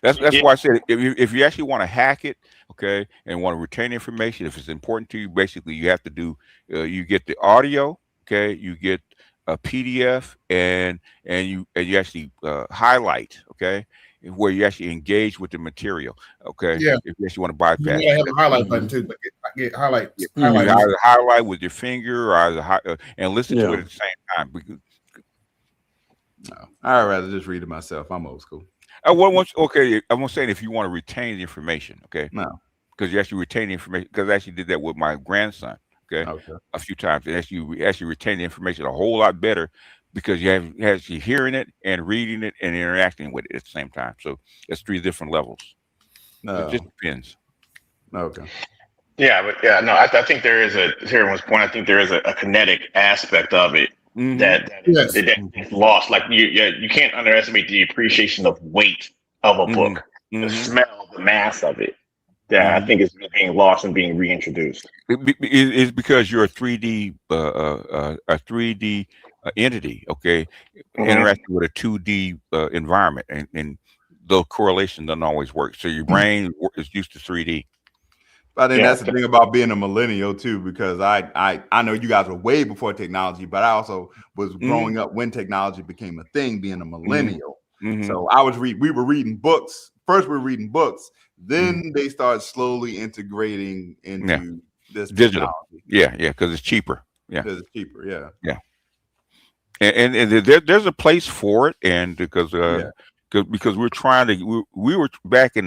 That's why I said if you actually want to hack it, okay, and want to retain information, if it's important to you, basically you have to do you get the audio, okay, you get a PDF, and you actually highlight, okay, where you actually engage with the material, okay. Yeah. If you actually want to bypass, you have a highlight button too, but get highlight. You either highlight with your finger, or either and listen to it at the same time. No, I'd rather just read it myself. I'm old school. Okay, I'm saying if you want to retain the information, okay, no, because you actually retain the information. Because I actually did that with my grandson, okay, a few times, and actually retain the information a whole lot better because you have actually hearing it and reading it and interacting with it at the same time. So it's 3 different levels. No. It just depends. Okay. Yeah, but no, I think there is to everyone's point. I think there is a kinetic aspect of it that is lost. Like you can't underestimate the appreciation of weight of a book, the smell, the mass of it. Yeah, I think it's being lost and being reintroduced. It's because you're a 3D entity, okay, interacting with a 2D environment, and the correlation doesn't always work. So your brain is used to 3D. I think that's the thing about being a millennial too, because I know you guys were way before technology, but I also was growing up when technology became a thing, being a millennial. So we were reading books. First we were reading books, then they started slowly integrating into this digital technology. Yeah, because it's cheaper. Yeah, because it's cheaper. Yeah. And there's a place for it, and because we're trying to we were back in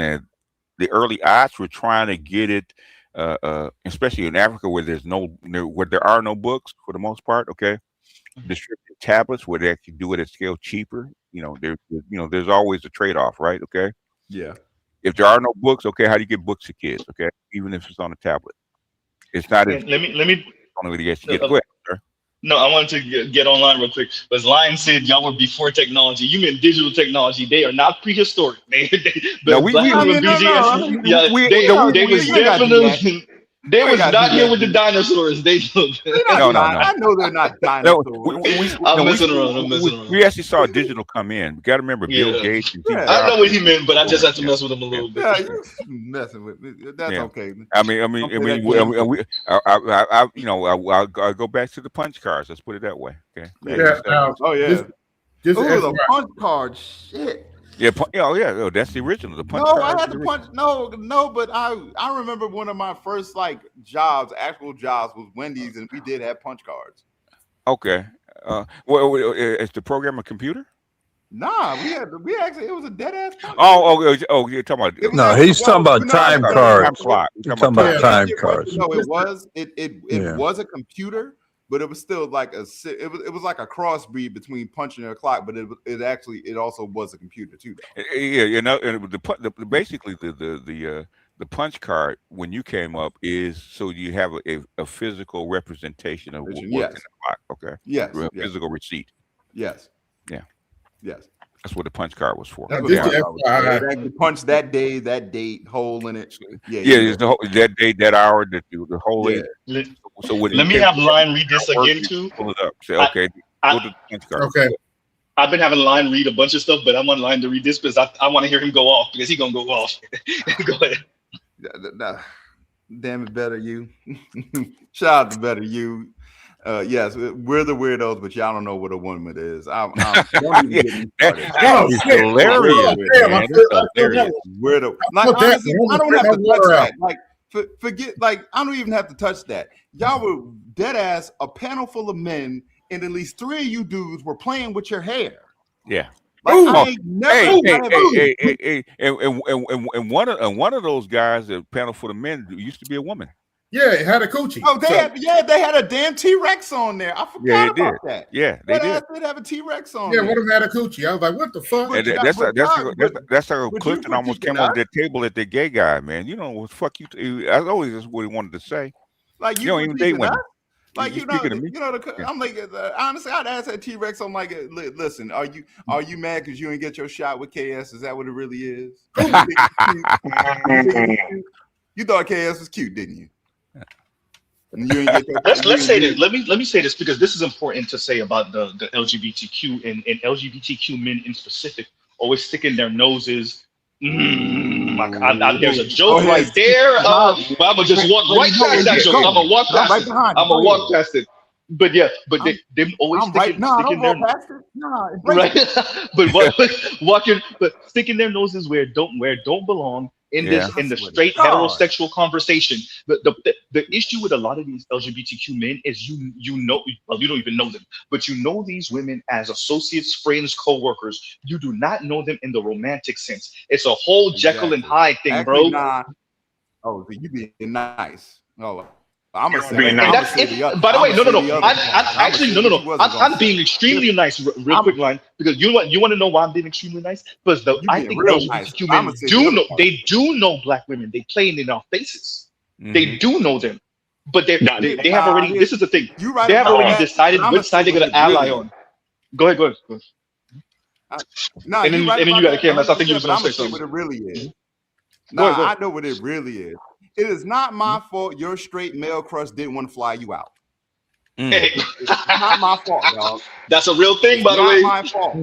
the early aughts, we're trying to get it, especially in Africa where there are no books for the most part. Okay, distributed tablets where they actually do it at scale cheaper. There's always a trade-off, right? Okay. Yeah. If there are no books, okay, how do you get books to kids? Okay, even if it's on a tablet, it's not. Let me. Only way to get. Go ahead, sir. No, I wanted to get online real quick. But Lion said y'all were before technology. You meant digital technology. They are not prehistoric. They was definitely. They was not here with the dinosaurs. No. I know they're not dinosaurs. I'm messing around. We actually saw digital come in. We got to remember Bill Gates. I know what he meant, but I just had to mess with him a little bit. Yeah, you're messing with me. That's okay. I'll go back to the punch cards. Let's put it that way. Okay. The punch card. Shit. Yeah, that's the original. The punch. No, I had to punch. No, but I remember one of my first actual jobs was Wendy's, and we did have punch cards. Okay. Is the program a computer? Nah, we actually it was a dead ass. You're talking about. No, he's talking about time cards. He's talking about time cards. No, it was a computer. But it was still like it was like a crossbreed between punching and a clock, but it also was a computer too. And basically the punch card when you came up is so you have a physical representation of what's in the clock. Okay. Yes. Physical receipt. Yes. Yeah. Yes. That's what the punch card was for. Punch that day, that date, hole in it. It's that day, that hour, the whole. Yeah. So let me have Lion read this again too. Pull it up. Say, okay. Go to the punch card. Okay. I've been having Lion read a bunch of stuff, but I'm on Lion to read this because I want to hear him go off because he's gonna go off. Go ahead. Damn it, better you. Shout out to better you. Yes, we're the weirdos, but y'all don't know what a woman is. That's hilarious. Weirdo. Honestly, I don't have to touch that. Forget. I don't even have to touch that. Y'all were dead ass a panel full of men, and at least 3 of you dudes were playing with your hair. Yeah. And one of those guys, the panel full of men, used to be a woman. Yeah, it had a coochie. Oh, they had a damn T-Rex on there. I forgot about that. Yeah, they did. They have a T-Rex on Yeah, there. one of them had a coochie. I was like, what the fuck? And that's how Clifton almost came on the table at the gay guy, man. You know what the fuck that's always just what he wanted to say. Like you don't even date women. Like I'm like honestly, I'd ask that T-Rex. I'm like, listen, are you mad because you didn't get your shot with KS? Is that what it really is? You thought KS was cute, didn't you? Let's say this. Let me say this because this is important to say about the LGBTQ and LGBTQ men in specific always sticking their noses. There's a joke right there. I'm gonna just walk right past that joke. I'm gonna walk past it. I'm gonna walk past it. But yeah, but they always sticking their sticking their noses where it don't belong. In the straight heterosexual conversation, the issue with a lot of these LGBTQ men is you don't even know them, but you know these women as associates, friends, co-workers. You do not know them in the romantic sense. It's a whole Jekyll and Hyde thing, bro. Oh, so you being nice. Oh, I'm gonna say. By the way, no. I'm being extremely nice. Real quick line, because you want to know why I'm being extremely nice? Because I think LGBTQ men do know black women. They play in our faces. They do know them, but they have already. This is the thing. They have already decided which side they're gonna ally on. Go ahead. And then you got a camera. I think you was gonna say something. What it really is. I know what it really is. It is not my fault your straight male crush didn't want to fly you out. It's not my fault, dog. That's a real thing, by the way. It's not my fault.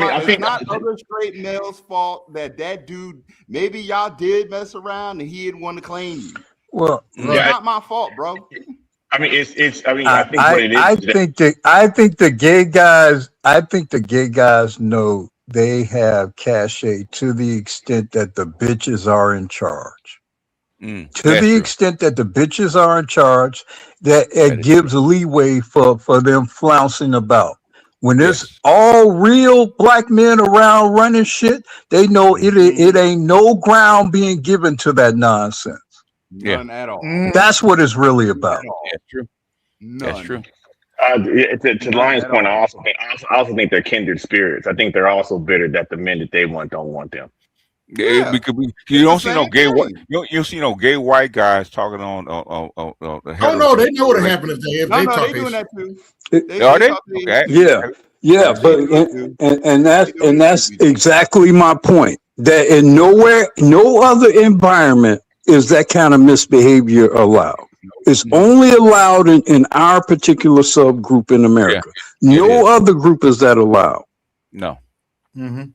I think it's not other straight males' fault that dude, maybe y'all did mess around and he didn't want to claim you. Well, it's not my fault, bro. I mean, I think the gay guys know they have cachet to the extent that the bitches are in charge. To the extent that the bitches are in charge, that it gives leeway for them flouncing about. When there's all real black men around running shit, they know it ain't no ground being given to that nonsense. None at all. That's what it's really about. That's true. None. That's true. To Lion's point, I also think they're kindred spirits. I think they're also bitter that the men that they want don't want them. Yeah, because you don't see no gay white. You don't see no gay white guys talking on. Oh no, they know what happened if they talk. They doing that too. Are they? Okay. Yeah, but and that's exactly my point. That in no other environment is that kind of misbehavior allowed. It's only allowed in our particular subgroup in America. No other group is that allowed. No. Mm-hmm.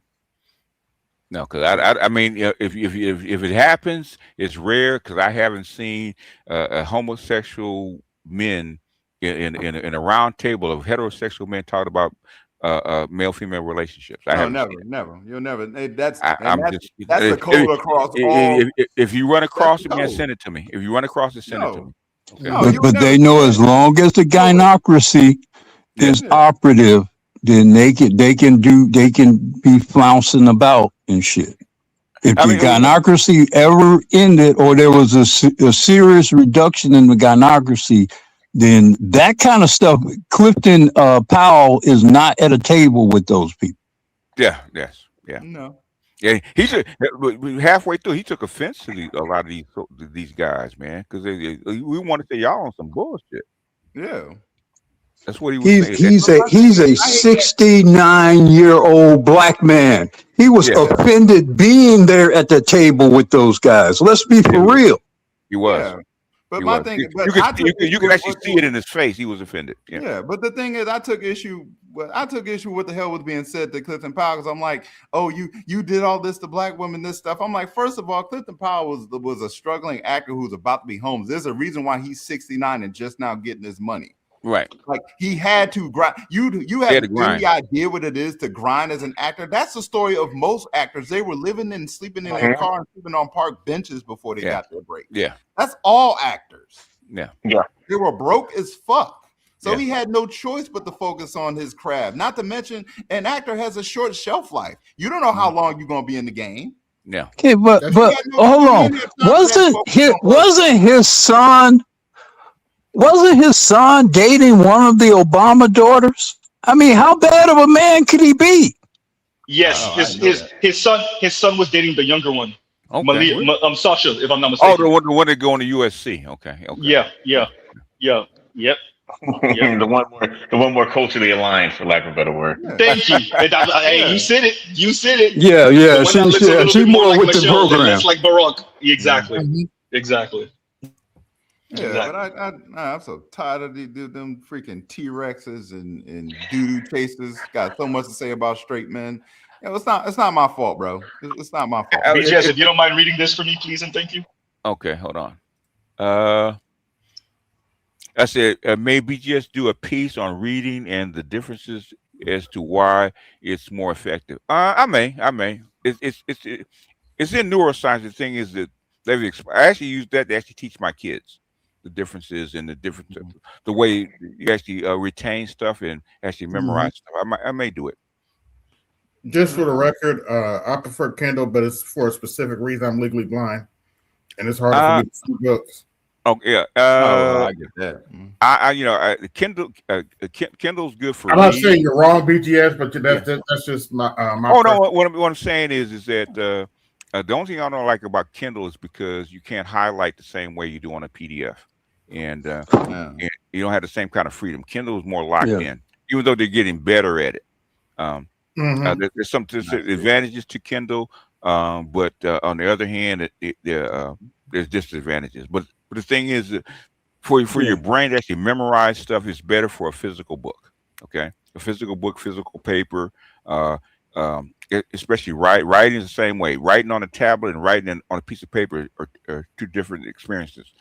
No, because I mean, if it happens, it's rare. Because I haven't seen a homosexual men in a round table of heterosexual men talking about male-female relationships. Never. You'll never. That's that's the code across all. If you run across it, man, send it to me. If you run across it, send it to me. Okay. But they know as long as the gynocracy is operative, then they can be flouncing about and shit. If the gynocracy ever ended or there was a serious reduction in the gynocracy, then that kind of stuff, Clifton Powell is not at a table with those people. Yeah. No. Yeah, halfway through, he took offense to a lot of these guys, man, because we want to say y'all on some bullshit. Yeah. That's what he was saying. He's a 69-year-old black man. He was offended being there at the table with those guys. Let's be for real. He was. Yeah. But my thing, you can actually see it in his face. He was offended. Yeah. But the thing is, I took issue with what the hell was being said to Clifton Powell, because I'm like, oh, you did all this to black women, this stuff. I'm like, first of all, Clifton Powell was a struggling actor who's about to be homeless. There's a reason why he's 69 and just now getting his money. Right. Like he had to grind. You have any idea what it is to grind as an actor? That's the story of most actors. They were living and sleeping in their car and sleeping on park benches before they got their break. Yeah. That's all actors. Yeah. They were broke as fuck. So he had no choice but to focus on his craft. Not to mention, an actor has a short shelf life. You don't know how long you're going to be in the game. Yeah. Okay, but hold on. Wasn't his son dating one of the Obama daughters? I mean, how bad of a man could he be? Yes, his son was dating the younger one. Okay. Sasha, if I'm not mistaken. Oh, the one that going to USC. Okay. Yeah. Yep. the one more culturally aligned, for lack of a better word. Thank you. Hey, you said it. Yeah. She's more like with Michelle, the program. less like Barack. Exactly. Yeah, but I'm so tired of them freaking T-Rexes and doo-doo chasers. Got so much to say about straight men. It's not my fault, bro. It's not my fault. BGS, if you don't mind reading this for me, please and thank you. Okay, hold on. I said maybe just do a piece on reading and the differences as to why it's more effective. I may. It's in neuroscience. The thing is that I actually use that to actually teach my kids the differences and the way you actually retain stuff and actually memorize stuff. I may do it. Just for the record, I prefer Kindle, but it's for a specific reason. I'm legally blind, and it's hard for me to see books. Oh yeah, I get that. Kindle's good for. I'm not saying you're wrong, BGS, but that's just my. No, what I'm saying is that the only thing I don't like about Kindle is because you can't highlight the same way you do on a PDF, and you don't have the same kind of freedom. Kindle is more locked in, even though they're getting better at it. There's some advantages to Kindle, but on the other hand, there's disadvantages. But the thing is, that for your brain to actually memorize stuff, is better for a physical book. Okay, a physical book, physical paper, especially writing is the same way. Writing on a tablet and writing on a piece of paper are two different experiences.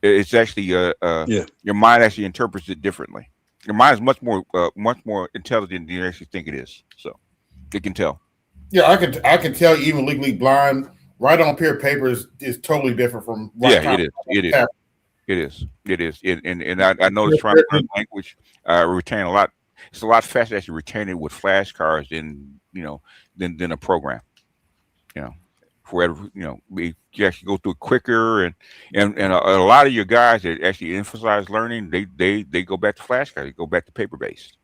It's actually your mind actually interprets it differently. Your mind is much more intelligent than you actually think it is. So it can tell. Yeah, I can tell you, even legally blind, writing on paper is totally different from it is. And I noticed trying to learn language, retain a lot. It's a lot faster to actually retain it with flashcards than a program. You actually go through it quicker, and a lot of your guys that actually emphasize learning, they go back to flashcards, they go back to paper based.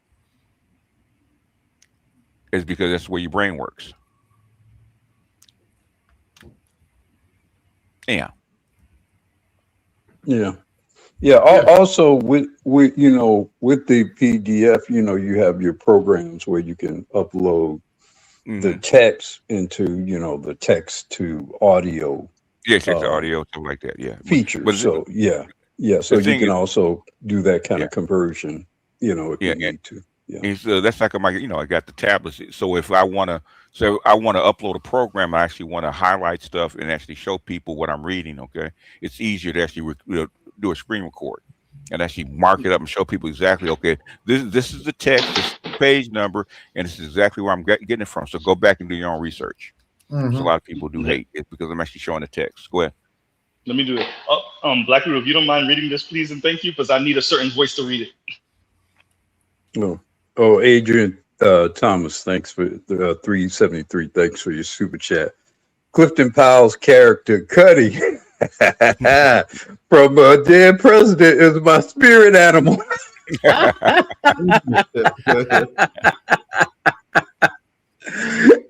It's because that's the way your brain works. Yeah. Also, with the PDF, you have your programs where you can upload the text into the text to audio. Text to audio, something like that. Yeah. Features. So so you can also do that kind of conversion. If you need to. Yeah. That's like I got the tablets. So if I want to upload a program, I actually want to highlight stuff and actually show people what I'm reading. Okay, it's easier to actually do a screen record and actually mark it up and show people exactly. Okay, this is the text, this is the page number, and this is exactly where I'm getting it from. So go back and do your own research. So a lot of people do hate it because I'm actually showing the text. Go ahead. Let me do it. Black Widow, if you don't mind reading this, please and thank you, because I need a certain voice to read it. Adrian Thomas, thanks for 373. Thanks for your super chat. Clifton Powell's character, Cuddy, from Dead President, is my spirit animal.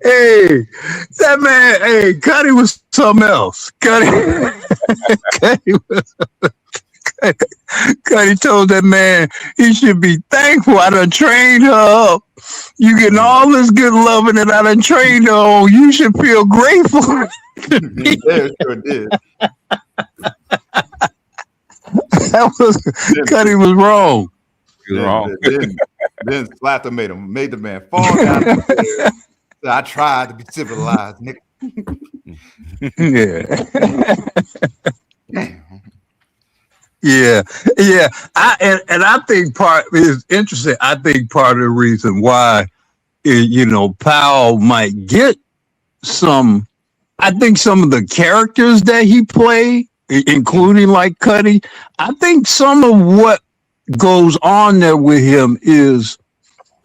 Hey, that man, Cuddy was something else. Cuddy told that man he should be thankful. I done trained her up. You getting all this good loving that I done trained her on. You should feel grateful. Yeah, sure did. Cuddy was wrong. He was wrong. Then Slatter made the man fall down the stairs. I tried to be civilized, nigga. Yeah. I think part is interesting. I think part of the reason why, Powell might get some. I think some of the characters that he played, including like Cuddy, I think some of what goes on there with him is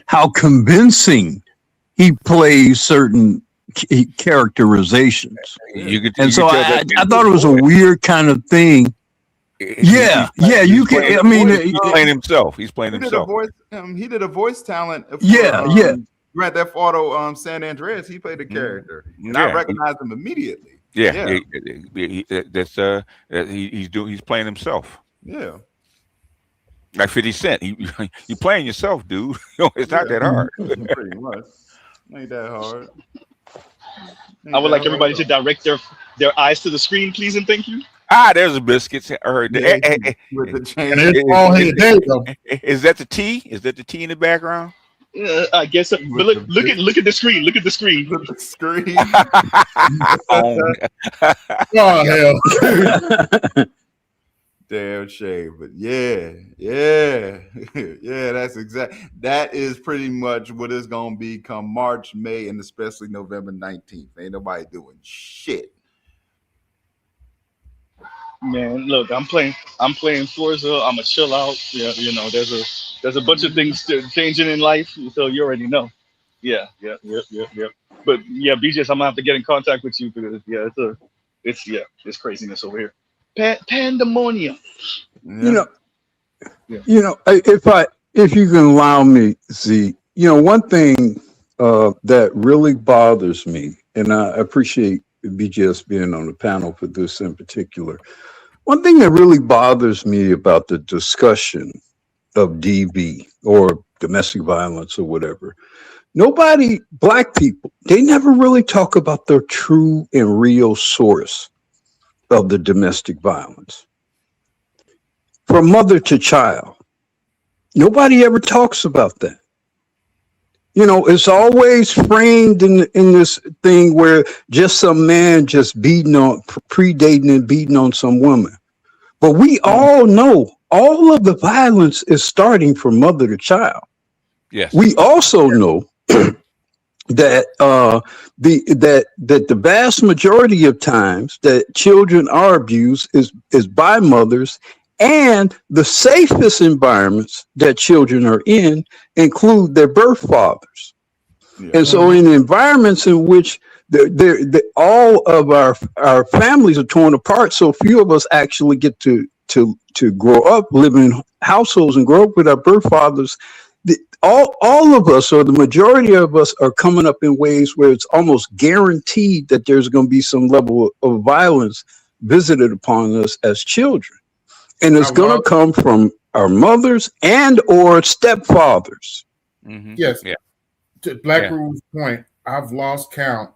how convincing he plays certain characterizations. And so I thought it was a weird kind of thing. Yeah, you can. I mean, he's playing himself. He's playing himself. He did a voice talent. For, yeah. Grand Theft Auto San Andreas. He played a character, and I recognized him immediately. Yeah. He's playing himself. Yeah. Like 50 Cent. You're playing yourself, dude. It's not that hard. Pretty much. Ain't that hard. I would like everybody to direct their eyes to the screen, please, and thank you. There's a biscuits. With the chain. There you go. Is that the T? Is that the T in the background? I guess so. But look at the screen. Look at the screen. Look at the screen. Oh hell. Damn shame, but yeah, that is pretty much what it's gonna be come March, May, and especially November 19th. Ain't nobody doing shit. Man, look, I'm playing Forza. I'm gonna chill out. Yeah, there's a bunch of things changing in life, so you already know. Yeah. But yeah, BJS, I'm gonna have to get in contact with you because it's craziness over here. Pandemonium. If you can allow me, Z, one thing that really bothers me, and I appreciate BGS being on the panel for this in particular. One thing that really bothers me about the discussion of DV or domestic violence or whatever, Black people, they never really talk about the true and real source of the domestic violence. From mother to child. Nobody ever talks about that. It's always framed in this thing where just some man just predating and beating on some woman. But we all know all of the violence is starting from mother to child. Yes. We also know that the vast majority of times that children are abused is by mothers, and the safest environments that children are in include their birth fathers. Yeah. And so in environments in which all of our families are torn apart, so few of us actually get to grow up, live in households and grow up with our birth fathers, all of us, or the majority of us, are coming up in ways where it's almost guaranteed that there's going to be some level of violence visited upon us as children. And it's going to come from our mothers and or stepfathers. Mm-hmm. Yes. Yeah. To Black Rule's point, I've lost count.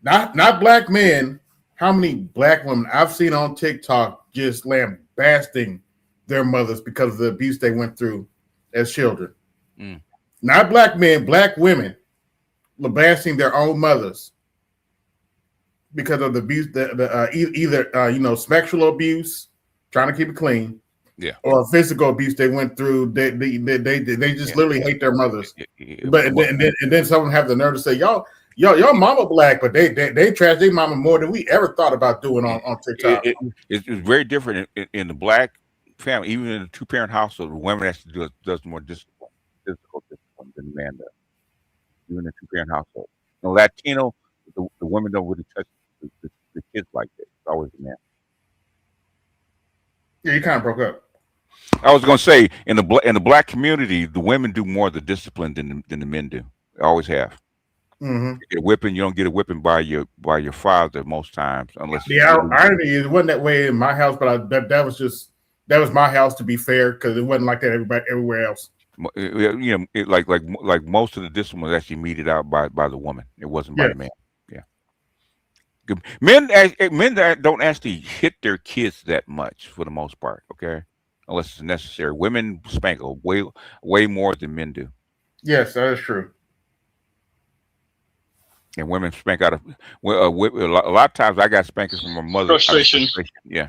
Not Black men. How many Black women I've seen on TikTok just lambasting their mothers because of the abuse they went through as children. Mm. Not Black men, Black women lambasting their own mothers because of the abuse, either sexual abuse, trying to keep it clean, or physical abuse they went through. They just literally hate their mothers. But and then someone have the nerve to say, y'all mama Black, but they trash their mama more than we ever thought about doing on TikTok. It's very different in the Black family, even in a 2-parent household. The woman actually does more physical discipline than the man does, even in a 2-parent household. Latino, the women don't really touch the kids like that. It's always the man. Yeah, you kind of broke up. I was going to say in the Black community, the women do more of the discipline than the men do. They always have. Mm-hmm. You get a whipping, you don't get a whipping by your father most times, unless. The irony is, it wasn't that way in my house, but that was my house, to be fair, because it wasn't like that everywhere else. Like most of the discipline was actually meted out by the woman. It wasn't by the man. Yeah. Men don't actually hit their kids that much for the most part. Okay, unless it's necessary. Women spank way more than men do. Yes, that is true. And women spank out of a lot of times. I got spankings from my mother. Frustration. Yeah,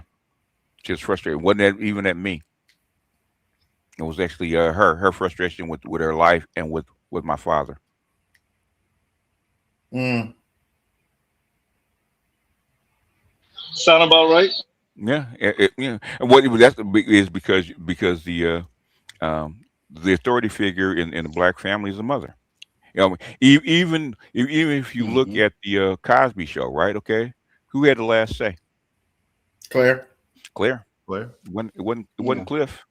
she was frustrated. Wasn't that even at me? It was actually her frustration with her life and with my father. Mm. Sound about right? Yeah, yeah. And what that's is because the authority figure in the Black family is the mother, You know, even if you look at the Cosby Show, right? Okay, who had the last say? Claire. It wasn't Cliff.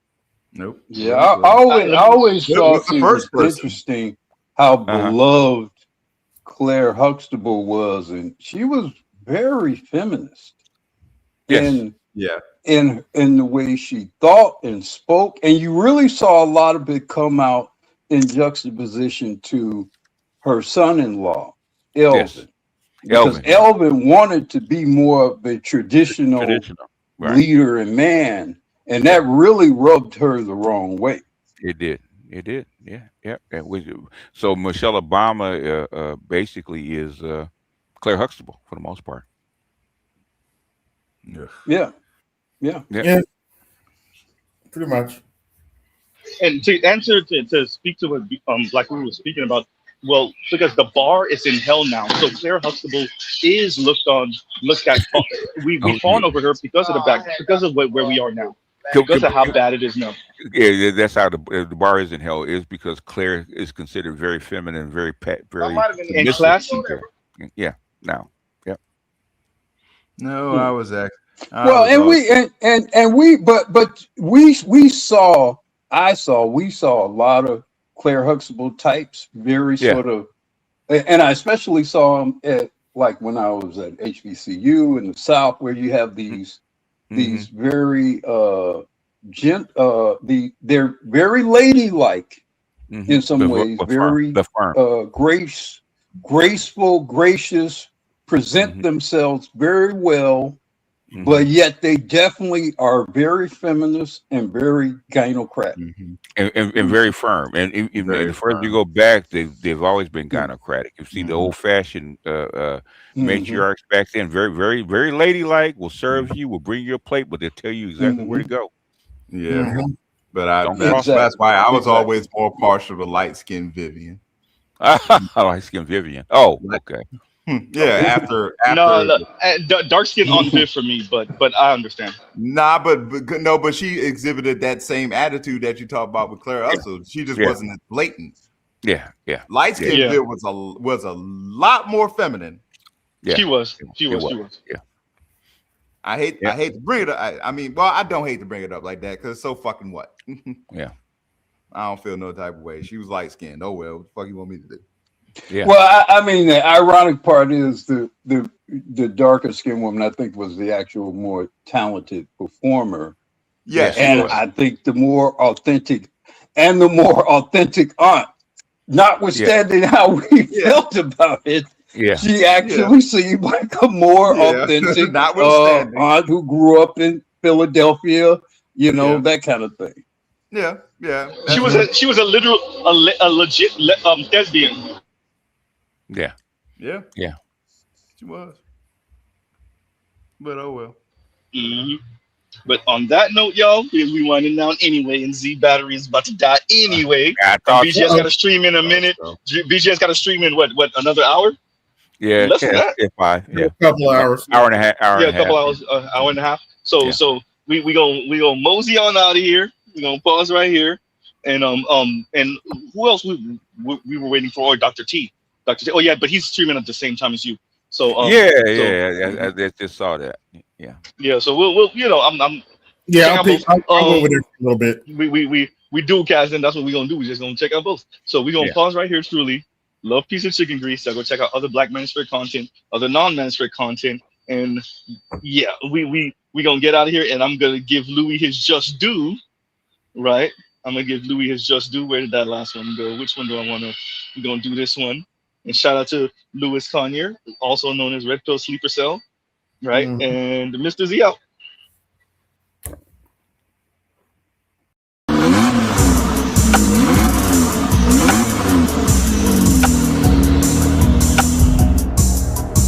Nope. Yeah, I always thought it was interesting how beloved Claire Huxtable was, and she was very feminist. Yes. In the way she thought and spoke, and you really saw a lot of it come out in juxtaposition to her son-in-law, Elvin. Yes. Because Elvin wanted to be more of a traditional right. leader and man, and that really rubbed her the wrong way. It did. Yeah. So Michelle Obama basically is Claire Huxtable for the most part. Yeah. Pretty much. And to answer to speak to what Black Widow was speaking about, well, because the bar is in hell now, so Claire Huxtable is looked at. We fawn over her because of because of where we are now, because of how bad it is now. Yeah, that's how the bar is in hell, is because Claire is considered very feminine, very and classy. Yeah. Now. Yeah. No, I was actually. We saw a lot of Claire Huxtable types, very sort of, and I especially saw them at, like, when I was at HBCU in the South, where you have these very they're very ladylike in some ways, very graceful, gracious, present themselves very well. But yet they definitely are very feminist and very gynocratic. And very firm. And the further you go back, they've always been gynocratic. You see the old-fashioned matriarchs back then, very, very, very ladylike, will serve you, will bring you a plate, but they'll tell you exactly where to go. Yeah. But that's why I was always more partial to light-skinned Vivian. Light-skinned Vivian. Oh, okay. Yeah, after dark skin on Viv for me, but I understand. Nah, but she exhibited that same attitude that you talk about with Claire Huxtable. She just wasn't as blatant. Yeah. Light skin Viv was a lot more feminine. Yeah. She was. Yeah. I hate to bring it up. I don't hate to bring it up like that because it's so fucking what. Yeah. I don't feel no type of way. She was light skinned. Oh well, what the fuck you want me to do? Yeah. Well, the ironic part is the darker skinned woman, I think, was the actual more talented performer. Yes, and I think the more authentic aunt, notwithstanding how we felt about it, she actually seemed like a more authentic aunt who grew up in Philadelphia, that kind of thing. Yeah. She was a legit lesbian. Yeah. She was. But oh well. But on that note, y'all, because we winding down anyway, and Z battery is about to die anyway. BGS got to stream in a minute. BGS got to stream in what another hour? Yeah, less than that. A couple hours. Hour and a half. A couple hours. Hour and a half. So we gonna mosey on out of here. We gonna pause right here, and who else we were waiting for? Dr. T. Oh yeah, but he's streaming at the same time as you. So I just saw that. Yeah. So we'll I'm I'll over there a little bit. We dual cast, and that's what we're gonna do. We're just gonna check out both. So we're gonna pause right here. Truly, love piece of chicken grease. So go check out other Black Manosphere content, other non-Manosphere content, and we gonna get out of here. And I'm gonna give Louis his just due. Right, I'm gonna give Louis his just due. Where did that last one go? Which one do I want to? We're gonna do this one. And shout out to Louis Conyer, also known as Red Pill Sleeper Cell, right? And Mr. Z out.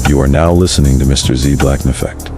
You are now listening to Mr. Z Blackneffect.